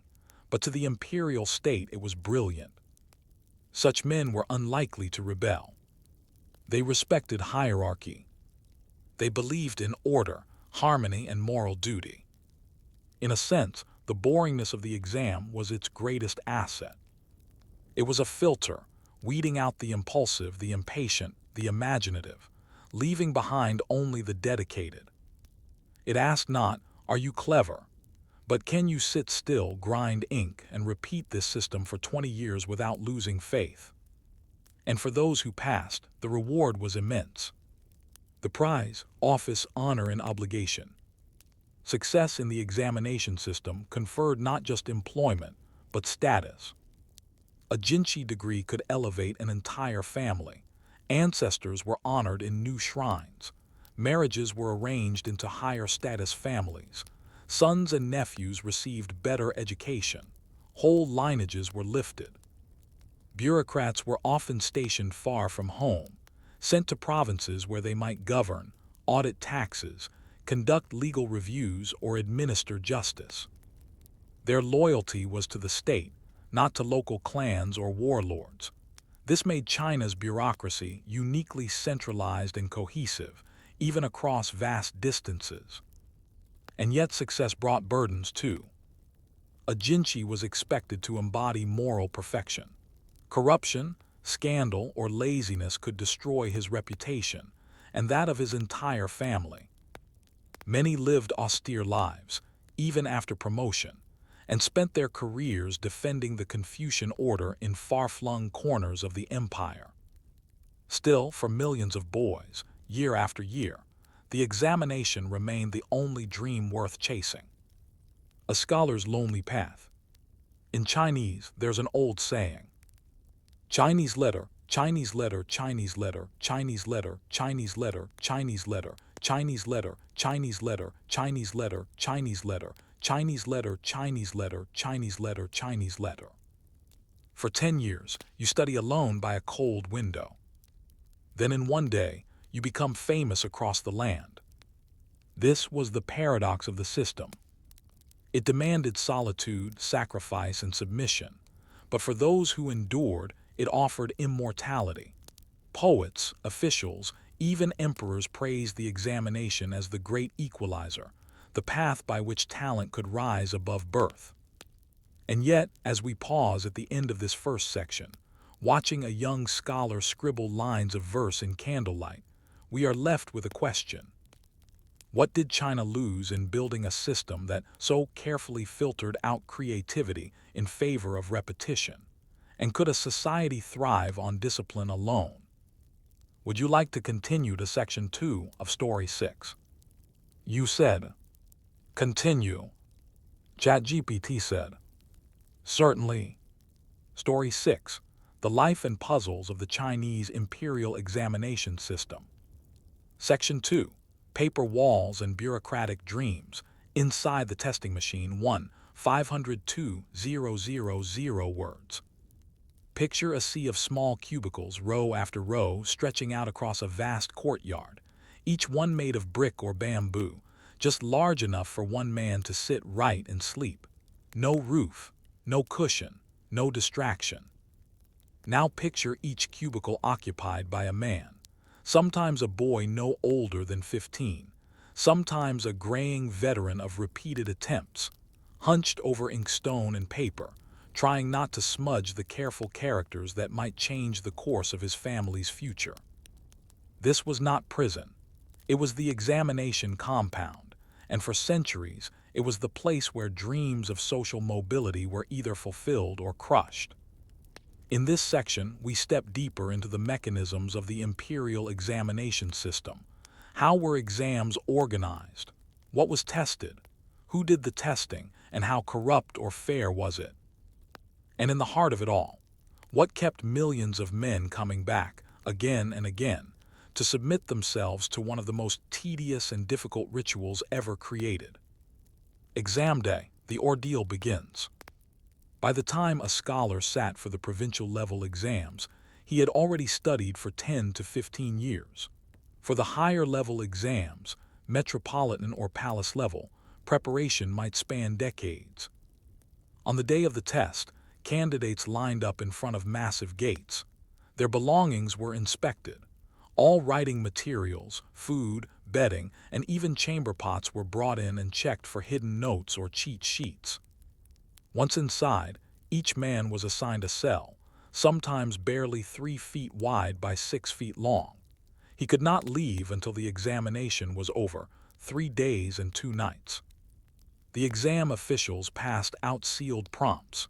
but to the imperial state it was brilliant. Such men were unlikely to rebel. They respected hierarchy. They believed in order, harmony, and moral duty. In a sense, the boringness of the exam was its greatest asset. It was a filter, weeding out the impulsive, the impatient, the imaginative, leaving behind only the dedicated. It asked not, "Are you clever?" but "Can you sit still, grind ink, and repeat this system for 20 years without losing faith?" And for those who passed, the reward was immense. The prize, office, honor, and obligation. Success in the examination system conferred not just employment, but status. A Jinshi degree could elevate an entire family. Ancestors were honored in new shrines. Marriages were arranged into higher status families. Sons and nephews received better education. Whole lineages were lifted. Bureaucrats were often stationed far from home, sent to provinces where they might govern, audit taxes, conduct legal reviews, or administer justice. Their loyalty was to the state, not to local clans or warlords. This made China's bureaucracy uniquely centralized and cohesive, even across vast distances. And yet success brought burdens too. A Jinshi was expected to embody moral perfection. Corruption, scandal, or laziness could destroy his reputation, and that of his entire family. Many lived austere lives, even after promotion, and spent their careers defending the Confucian order in far-flung corners of the empire. Still, for millions of boys, year after year, the examination remained the only dream worth chasing. A scholar's lonely path. In Chinese, there's an old saying: Chinese letter, Chinese letter, Chinese letter, Chinese letter, Chinese letter, Chinese letter, Chinese letter, Chinese letter, Chinese letter, Chinese letter, Chinese letter, Chinese letter, Chinese letter, Chinese letter. For 10 years, you study alone by a cold window. Then in one day, you become famous across the land. This was the paradox of the system. It demanded solitude, sacrifice, and submission, but for those who endured, it offered immortality. Poets, officials, even emperors praised the examination as the great equalizer, the path by which talent could rise above birth. And yet, as we pause at the end of this first section, watching a young scholar scribble lines of verse in candlelight, we are left with a question. What did China lose in building a system that so carefully filtered out creativity in favor of repetition? And could a society thrive on discipline alone? Would you like to continue to section 2 of story 6? You said, continue. ChatGPT said, certainly. Story 6, the life and puzzles of the Chinese imperial examination system. Section 2, paper walls and bureaucratic dreams. Inside the testing machine, 502,000 words. Picture a sea of small cubicles, row after row, stretching out across a vast courtyard, each one made of brick or bamboo, just large enough for one man to sit, write, and sleep. No roof, no cushion, no distraction. Now picture each cubicle occupied by a man, sometimes a boy no older than 15, sometimes a graying veteran of repeated attempts, hunched over inkstone and paper, trying not to smudge the careful characters that might change the course of his family's future. This was not prison. It was the examination compound, and for centuries it was the place where dreams of social mobility were either fulfilled or crushed. In this section, we step deeper into the mechanisms of the imperial examination system. How were exams organized? What was tested? Who did the testing, and how corrupt or fair was it? And in the heart of it all, what kept millions of men coming back, again and again, to submit themselves to one of the most tedious and difficult rituals ever created? Exam day, the ordeal begins. By the time a scholar sat for the provincial level exams, he had already studied for 10 to 15 years. For the higher level exams, metropolitan or palace level, preparation might span decades. On the day of the test, candidates lined up in front of massive gates. Their belongings were inspected. All writing materials, food, bedding, and even chamber pots were brought in and checked for hidden notes or cheat sheets. Once inside, each man was assigned a cell, sometimes barely 3 feet wide by 6 feet long. He could not leave until the examination was over, 3 days and 2 nights. The exam officials passed out sealed prompts.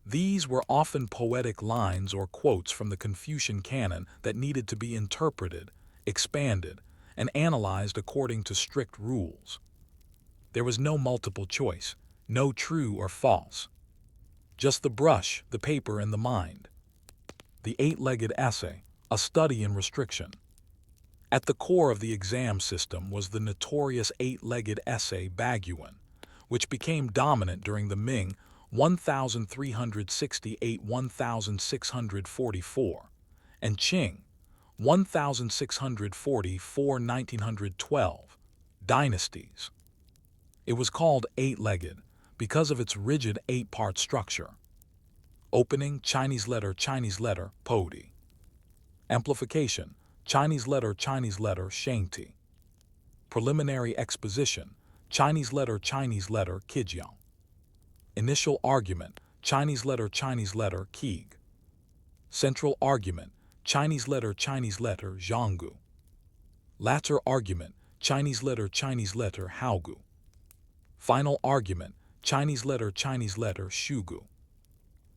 These were often poetic lines or quotes from the Confucian canon that needed to be interpreted, expanded, and analyzed according to strict rules. There was no multiple choice, no true or false. Just the brush, the paper, and the mind. The 8-legged essay, a study in restriction. At the core of the exam system was the notorious 8-legged essay Baguan, which became dominant during the Ming 1368–1644 and Qing 1644–1912 dynasties. It was called 8-legged because of its rigid 8-part structure. Opening, Chinese letter, Podi. Amplification, Chinese letter, Shangti. Preliminary exposition, Chinese letter, Kijiao. Initial argument, Chinese letter, Qig. Central argument, Chinese letter, Zhanggu. Latter argument, Chinese letter, Haogu. Final argument, Chinese letter, Shugu.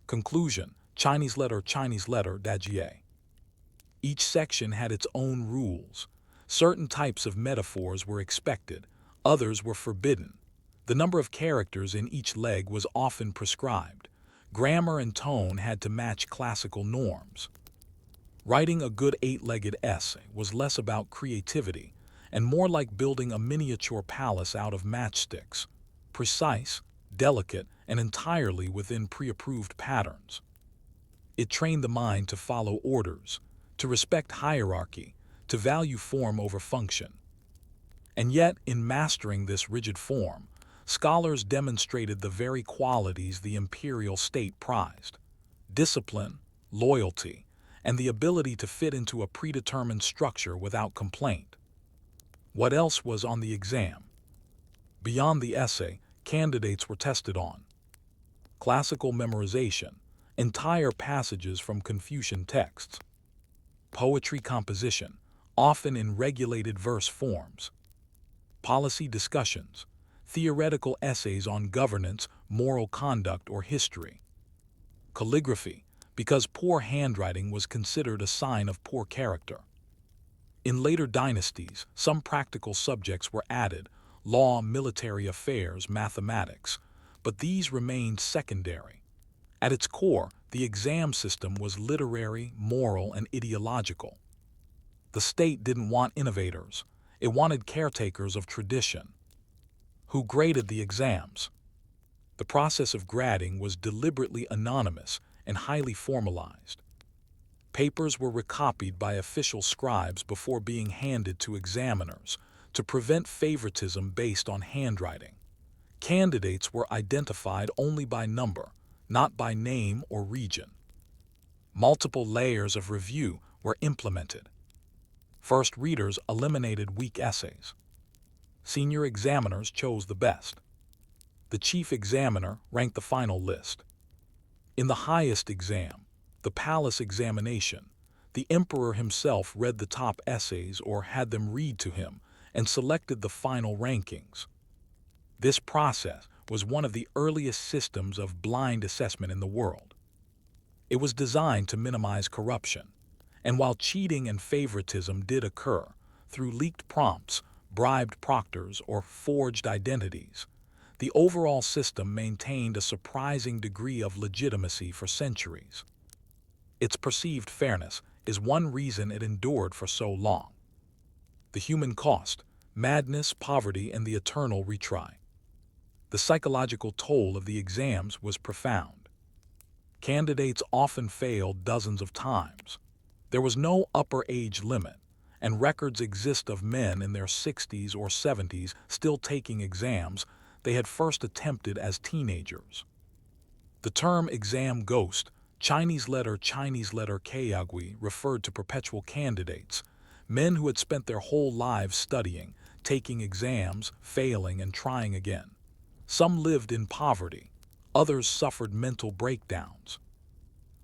Conclusion, Chinese letter, Dajie. Each section had its own rules. Certain types of metaphors were expected, others were forbidden. The number of characters in each leg was often prescribed. Grammar and tone had to match classical norms. Writing a good 8-legged essay was less about creativity and more like building a miniature palace out of matchsticks. precise, delicate, and entirely within pre-approved patterns. It trained the mind to follow orders, to respect hierarchy, to value form over function. And yet, in mastering this rigid form, scholars demonstrated the very qualities the imperial state prized: discipline, loyalty, and the ability to fit into a predetermined structure without complaint. What else was on the exam? Beyond the essay, candidates were tested on classical memorization, entire passages from Confucian texts; poetry composition, often in regulated verse forms; policy discussions, theoretical essays on governance, moral conduct, or history; calligraphy, because poor handwriting was considered a sign of poor character. In later dynasties, some practical subjects were added: law, military affairs, mathematics, but these remained secondary. At its core, the exam system was literary, moral, and ideological. The state didn't want innovators; it wanted caretakers of tradition. Who graded the exams? The process of grading was deliberately anonymous and highly formalized. Papers were recopied by official scribes before being handed to examiners to prevent favoritism based on handwriting. Candidates were identified only by number, not by name or region. Multiple layers of review were implemented. First readers eliminated weak essays. Senior examiners chose the best. The chief examiner ranked the final list. In the highest exam, the palace examination, the emperor himself read the top essays or had them read to him and selected the final rankings. This process was one of the earliest systems of blind assessment in the world. It was designed to minimize corruption, and while cheating and favoritism did occur through leaked prompts, bribed proctors, or forged identities, the overall system maintained a surprising degree of legitimacy for centuries. Its perceived fairness is one reason it endured for so long. The human cost: madness, poverty, and the eternal retry. The psychological toll of the exams was profound. Candidates often failed dozens of times. There was no upper age limit, and records exist of men in their 60s or 70s still taking exams they had first attempted as teenagers. The term exam ghost, Chinese letter Kayagui, referred to perpetual candidates, men who had spent their whole lives studying, taking exams, failing, and trying again. Some lived in poverty, others suffered mental breakdowns.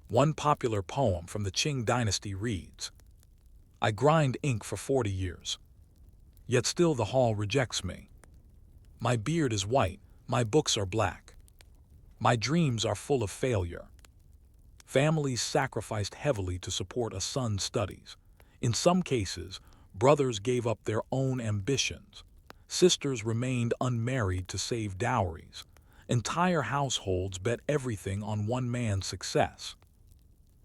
One popular poem from the Qing dynasty reads, "I grind ink for 40 years, yet still the hall rejects me. My beard is white, my books are black. My dreams are full of failure." Families sacrificed heavily to support a son's studies. In some cases, brothers gave up their own ambitions. Sisters remained unmarried to save dowries. Entire households bet everything on one man's success.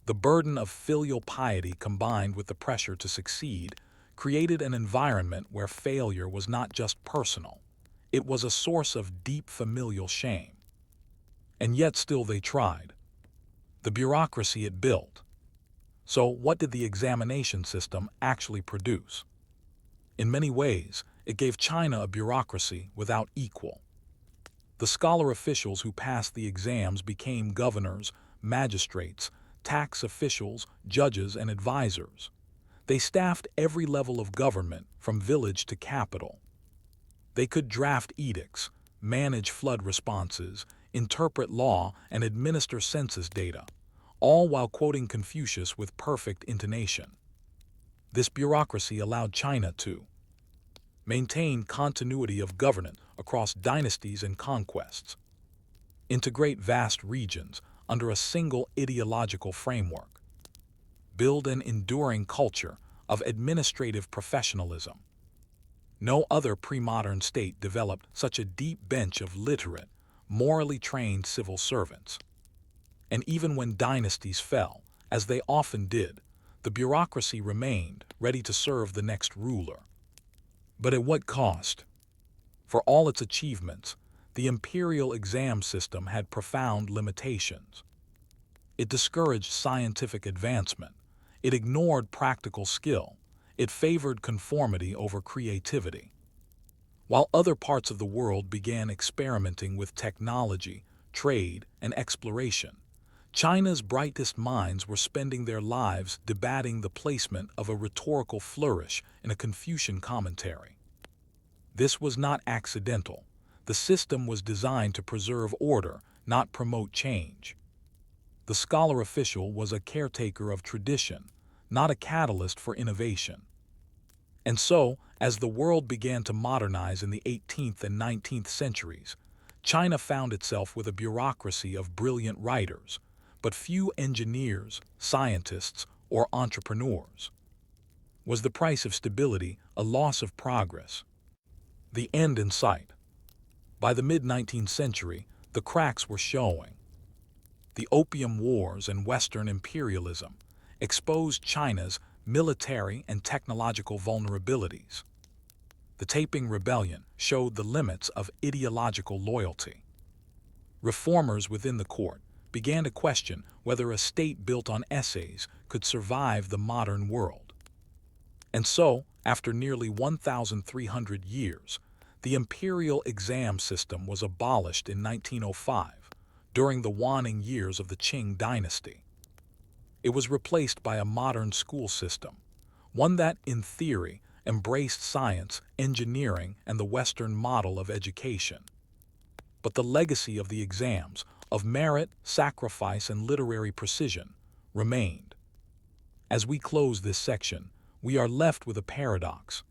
The burden of filial piety combined with the pressure to succeed created an environment where failure was not just personal. It was a source of deep familial shame. And yet still they tried. The bureaucracy it built. So what did the examination system actually produce? In many ways, it gave China a bureaucracy without equal. The scholar officials who passed the exams became governors, magistrates, tax officials, judges, and advisors. They staffed every level of government, from village to capital. They could draft edicts, manage flood responses, interpret law, and administer census data, all while quoting Confucius with perfect intonation. This bureaucracy allowed China to maintain continuity of governance across dynasties and conquests, integrate vast regions under a single ideological framework, build an enduring culture of administrative professionalism. No other pre-modern state developed such a deep bench of literate, morally trained civil servants. And even when dynasties fell, as they often did, the bureaucracy remained ready to serve the next ruler. But at what cost? For all its achievements, the imperial exam system had profound limitations. It discouraged scientific advancement. It ignored practical skill. It favored conformity over creativity. While other parts of the world began experimenting with technology, trade, and exploration, China's brightest minds were spending their lives debating the placement of a rhetorical flourish in a Confucian commentary. This was not accidental. The system was designed to preserve order, not promote change. The scholar official was a caretaker of tradition, not a catalyst for innovation. And so, as the world began to modernize in the 18th and 19th centuries, China found itself with a bureaucracy of brilliant writers, but few engineers, scientists, or entrepreneurs. Was the price of stability a loss of progress? The end in sight. By the mid-19th century, the cracks were showing. The Opium Wars and Western imperialism exposed China's military and technological vulnerabilities. The Taiping Rebellion showed the limits of ideological loyalty. Reformers within the court began to question whether a state built on essays could survive the modern world. And so, after nearly 1,300 years, the imperial exam system was abolished in 1905, during the waning years of the Qing dynasty. It was replaced by a modern school system, one that, in theory, embraced science, engineering, and the Western model of education. But the legacy of the exams, of merit, sacrifice, and literary precision, remained. As we close this section, we are left with a paradox.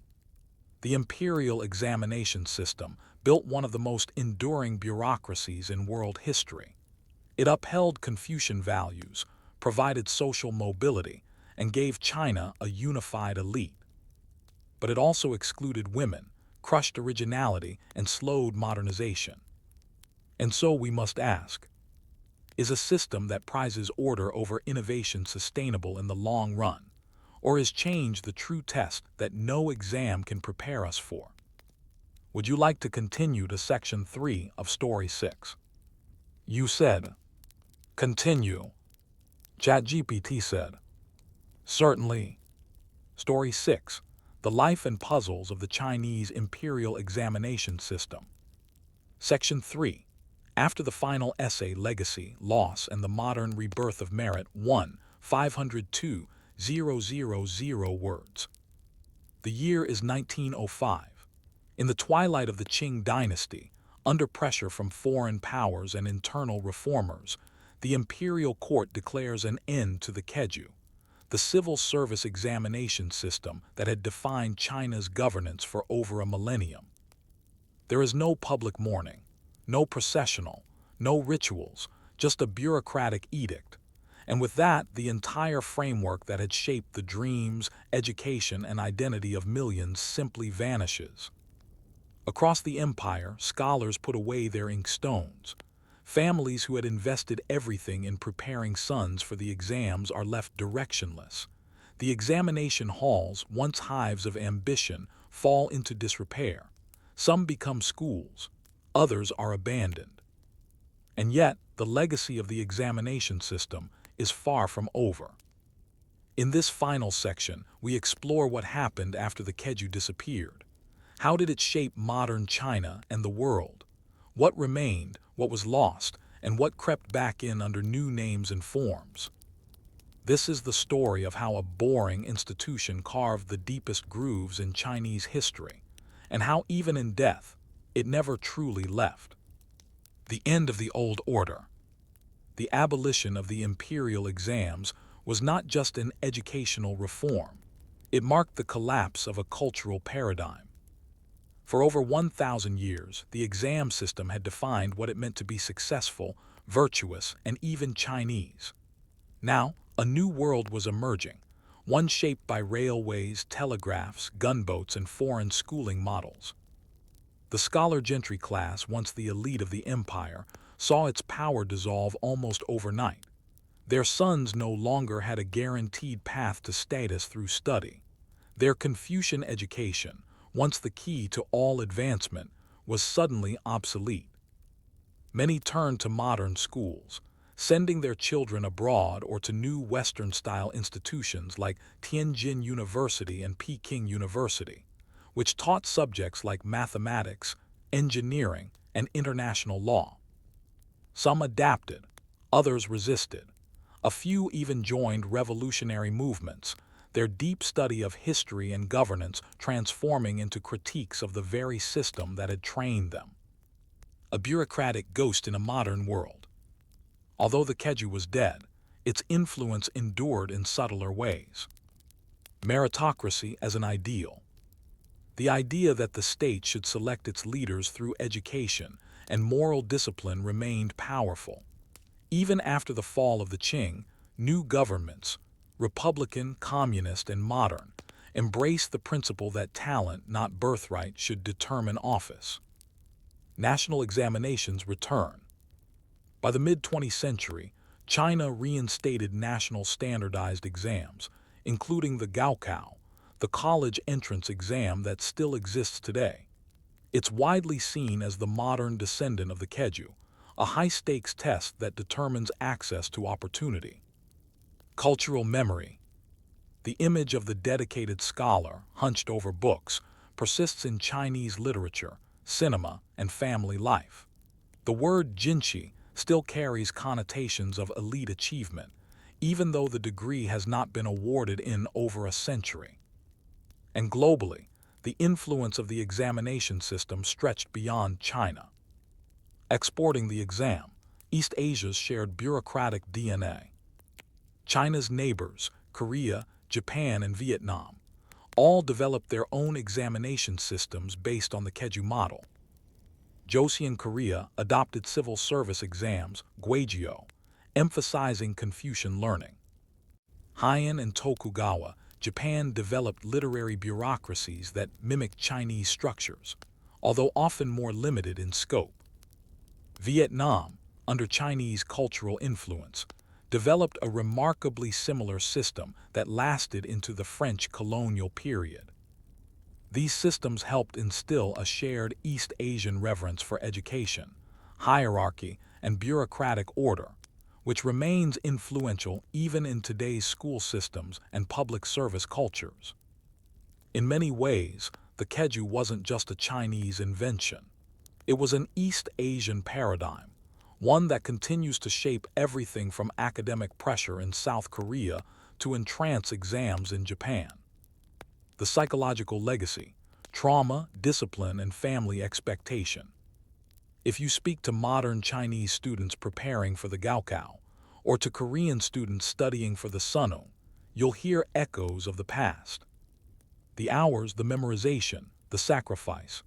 The imperial examination system built one of the most enduring bureaucracies in world history. It upheld Confucian values, provided social mobility, and gave China a unified elite. But it also excluded women, crushed originality, and slowed modernization. And so we must ask, is a system that prizes order over innovation sustainable in the long run? Or is change the true test that no exam can prepare us for? Would you like to continue to Section 3 of Story 6? You said, continue. ChatGPT said, certainly. Story 6, The Life and Puzzles of the Chinese Imperial Examination System. Section 3, After the Final Essay, Legacy, Loss, and the Modern Rebirth of Merit. 1, 502,000 words. The year is 1905. In the twilight of the Qing dynasty, under pressure from foreign powers and internal reformers, the imperial court declares an end to the Keju, the civil service examination system that had defined China's governance for over a millennium. There is no public mourning, no processional, no rituals, just a bureaucratic edict. And with that, the entire framework that had shaped the dreams, education, and identity of millions simply vanishes. Across the empire, scholars put away their inkstones. Families who had invested everything in preparing sons for the exams are left directionless. The examination halls, once hives of ambition, fall into disrepair. Some become schools, others are abandoned. And yet, the legacy of the examination system is far from over. In this final section, we explore what happened after the Keju disappeared. How did it shape modern China and the world? What remained, what was lost, and what crept back in under new names and forms? This is the story of how a boring institution carved the deepest grooves in Chinese history, and how even in death, it never truly left. The end of the old order. The abolition of the imperial exams was not just an educational reform. It marked the collapse of a cultural paradigm. For over 1,000 years, the exam system had defined what it meant to be successful, virtuous, and even Chinese. Now, a new world was emerging, one shaped by railways, telegraphs, gunboats, and foreign schooling models. The scholar gentry class, once the elite of the empire, saw its power dissolve almost overnight. Their sons no longer had a guaranteed path to status through study. Their Confucian education, once the key to all advancement, was suddenly obsolete. Many turned to modern schools, sending their children abroad or to new Western-style institutions like Tianjin University and Peking University, which taught subjects like mathematics, engineering, and international law. Some adapted, others resisted. A few even joined revolutionary movements, their deep study of history and governance transforming into critiques of the very system that had trained them. A bureaucratic ghost in a modern world. Although the Keju was dead, its influence endured in subtler ways. Meritocracy as an ideal. The idea that the state should select its leaders through education and moral discipline remained powerful. Even after the fall of the Qing, new governments, Republican, Communist, and modern, embraced the principle that talent, not birthright, should determine office. National examinations return. By the mid-20th century, China reinstated national standardized exams, including the Gaokao, the college entrance exam that still exists today. It's widely seen as the modern descendant of the Keju, a high-stakes test that determines access to opportunity. Cultural memory. The image of the dedicated scholar, hunched over books, persists in Chinese literature, cinema, and family life. The word jinshi still carries connotations of elite achievement, even though the degree has not been awarded in over a century. And globally, the influence of the examination system stretched beyond China. Exporting the exam, East Asia's shared bureaucratic DNA. China's neighbors, Korea, Japan, and Vietnam, all developed their own examination systems based on the Keju model. Joseon Korea adopted civil service exams, Guijio, emphasizing Confucian learning. Heian and Tokugawa, Japan developed literary bureaucracies that mimic Chinese structures, although often more limited in scope. Vietnam, under Chinese cultural influence, developed a remarkably similar system that lasted into the French colonial period. These systems helped instill a shared East Asian reverence for education, hierarchy, and bureaucratic order, which remains influential even in today's school systems and public service cultures. In many ways, the Keju wasn't just a Chinese invention. It was an East Asian paradigm, one that continues to shape everything from academic pressure in South Korea to entrance exams in Japan. The psychological legacy, trauma, discipline, and family expectation. If you speak to modern Chinese students preparing for the Gaokao, or to Korean students studying for the Sunung, you'll hear echoes of the past. The hours, the memorization, the sacrifice.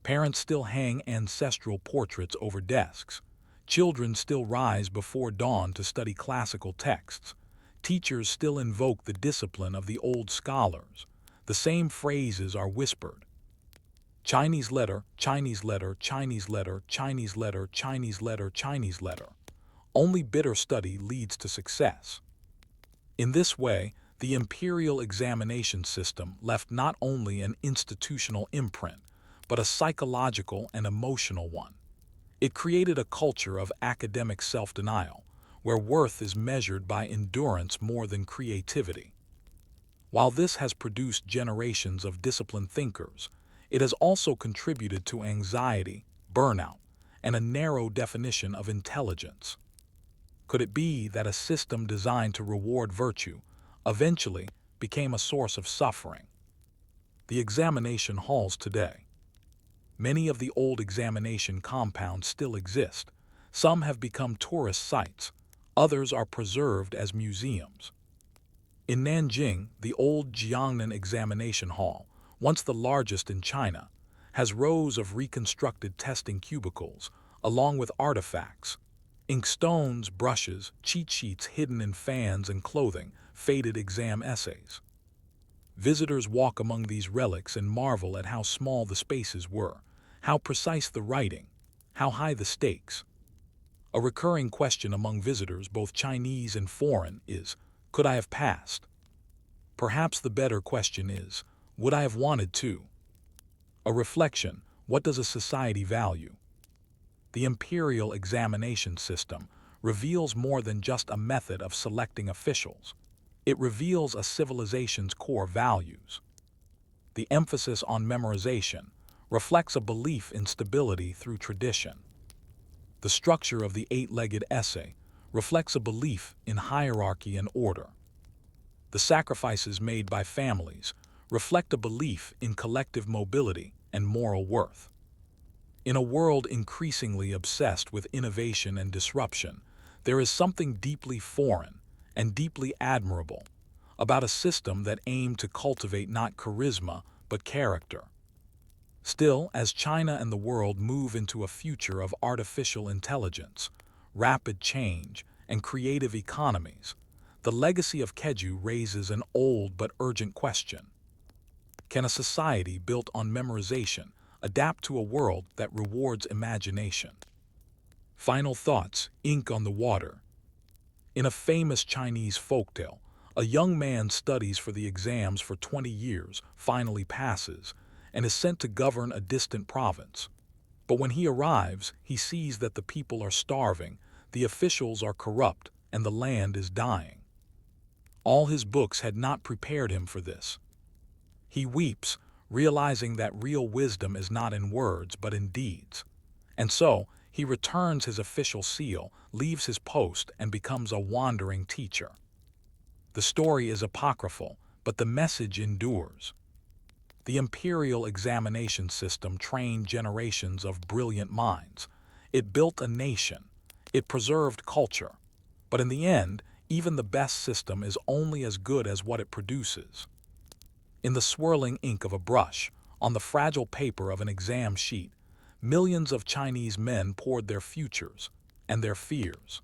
Parents still hang ancestral portraits over desks. Children still rise before dawn to study classical texts. Teachers still invoke the discipline of the old scholars. The same phrases are whispered. Chinese letter, Chinese letter, Chinese letter, Chinese letter, Chinese letter, Chinese letter. Only bitter study leads to success. In this way, the imperial examination system left not only an institutional imprint, but a psychological and emotional one. It created a culture of academic self-denial, where worth is measured by endurance more than creativity. While this has produced generations of disciplined thinkers, it has also contributed to anxiety, burnout, and a narrow definition of intelligence. Could it be that a system designed to reward virtue eventually became a source of suffering? The examination halls today. Many of the old examination compounds still exist. Some have become tourist sites. Others are preserved as museums. In Nanjing, the old Jiangnan Examination Hall, once the largest in China, has rows of reconstructed testing cubicles, along with artifacts, inkstones, brushes, cheat sheets hidden in fans and clothing, faded exam essays. Visitors walk among these relics and marvel at how small the spaces were, how precise the writing, how high the stakes. A recurring question among visitors, both Chinese and foreign, is, could I have passed? Perhaps the better question is, would I have wanted to? A reflection, what does a society value? The imperial examination system reveals more than just a method of selecting officials. It reveals a civilization's core values. The emphasis on memorization reflects a belief in stability through tradition. The structure of the eight-legged essay reflects a belief in hierarchy and order. The sacrifices made by families reflect a belief in collective mobility and moral worth. In a world increasingly obsessed with innovation and disruption, there is something deeply foreign and deeply admirable about a system that aimed to cultivate not charisma but character. Still, as China and the world move into a future of artificial intelligence, rapid change, and creative economies, the legacy of Keju raises an old but urgent question. Can a society built on memorization adapt to a world that rewards imagination? Final thoughts, ink on the water. In a famous Chinese folktale, a young man studies for the exams for 20 years, finally passes, and is sent to govern a distant province. But when he arrives, he sees that the people are starving, the officials are corrupt, and the land is dying. All his books had not prepared him for this. He weeps, realizing that real wisdom is not in words but in deeds. And so, he returns his official seal, leaves his post, and becomes a wandering teacher. The story is apocryphal, but the message endures. The imperial examination system trained generations of brilliant minds. It built a nation. It preserved culture. But in the end, even the best system is only as good as what it produces. In the swirling ink of a brush, on the fragile paper of an exam sheet, millions of Chinese men poured their futures and their fears.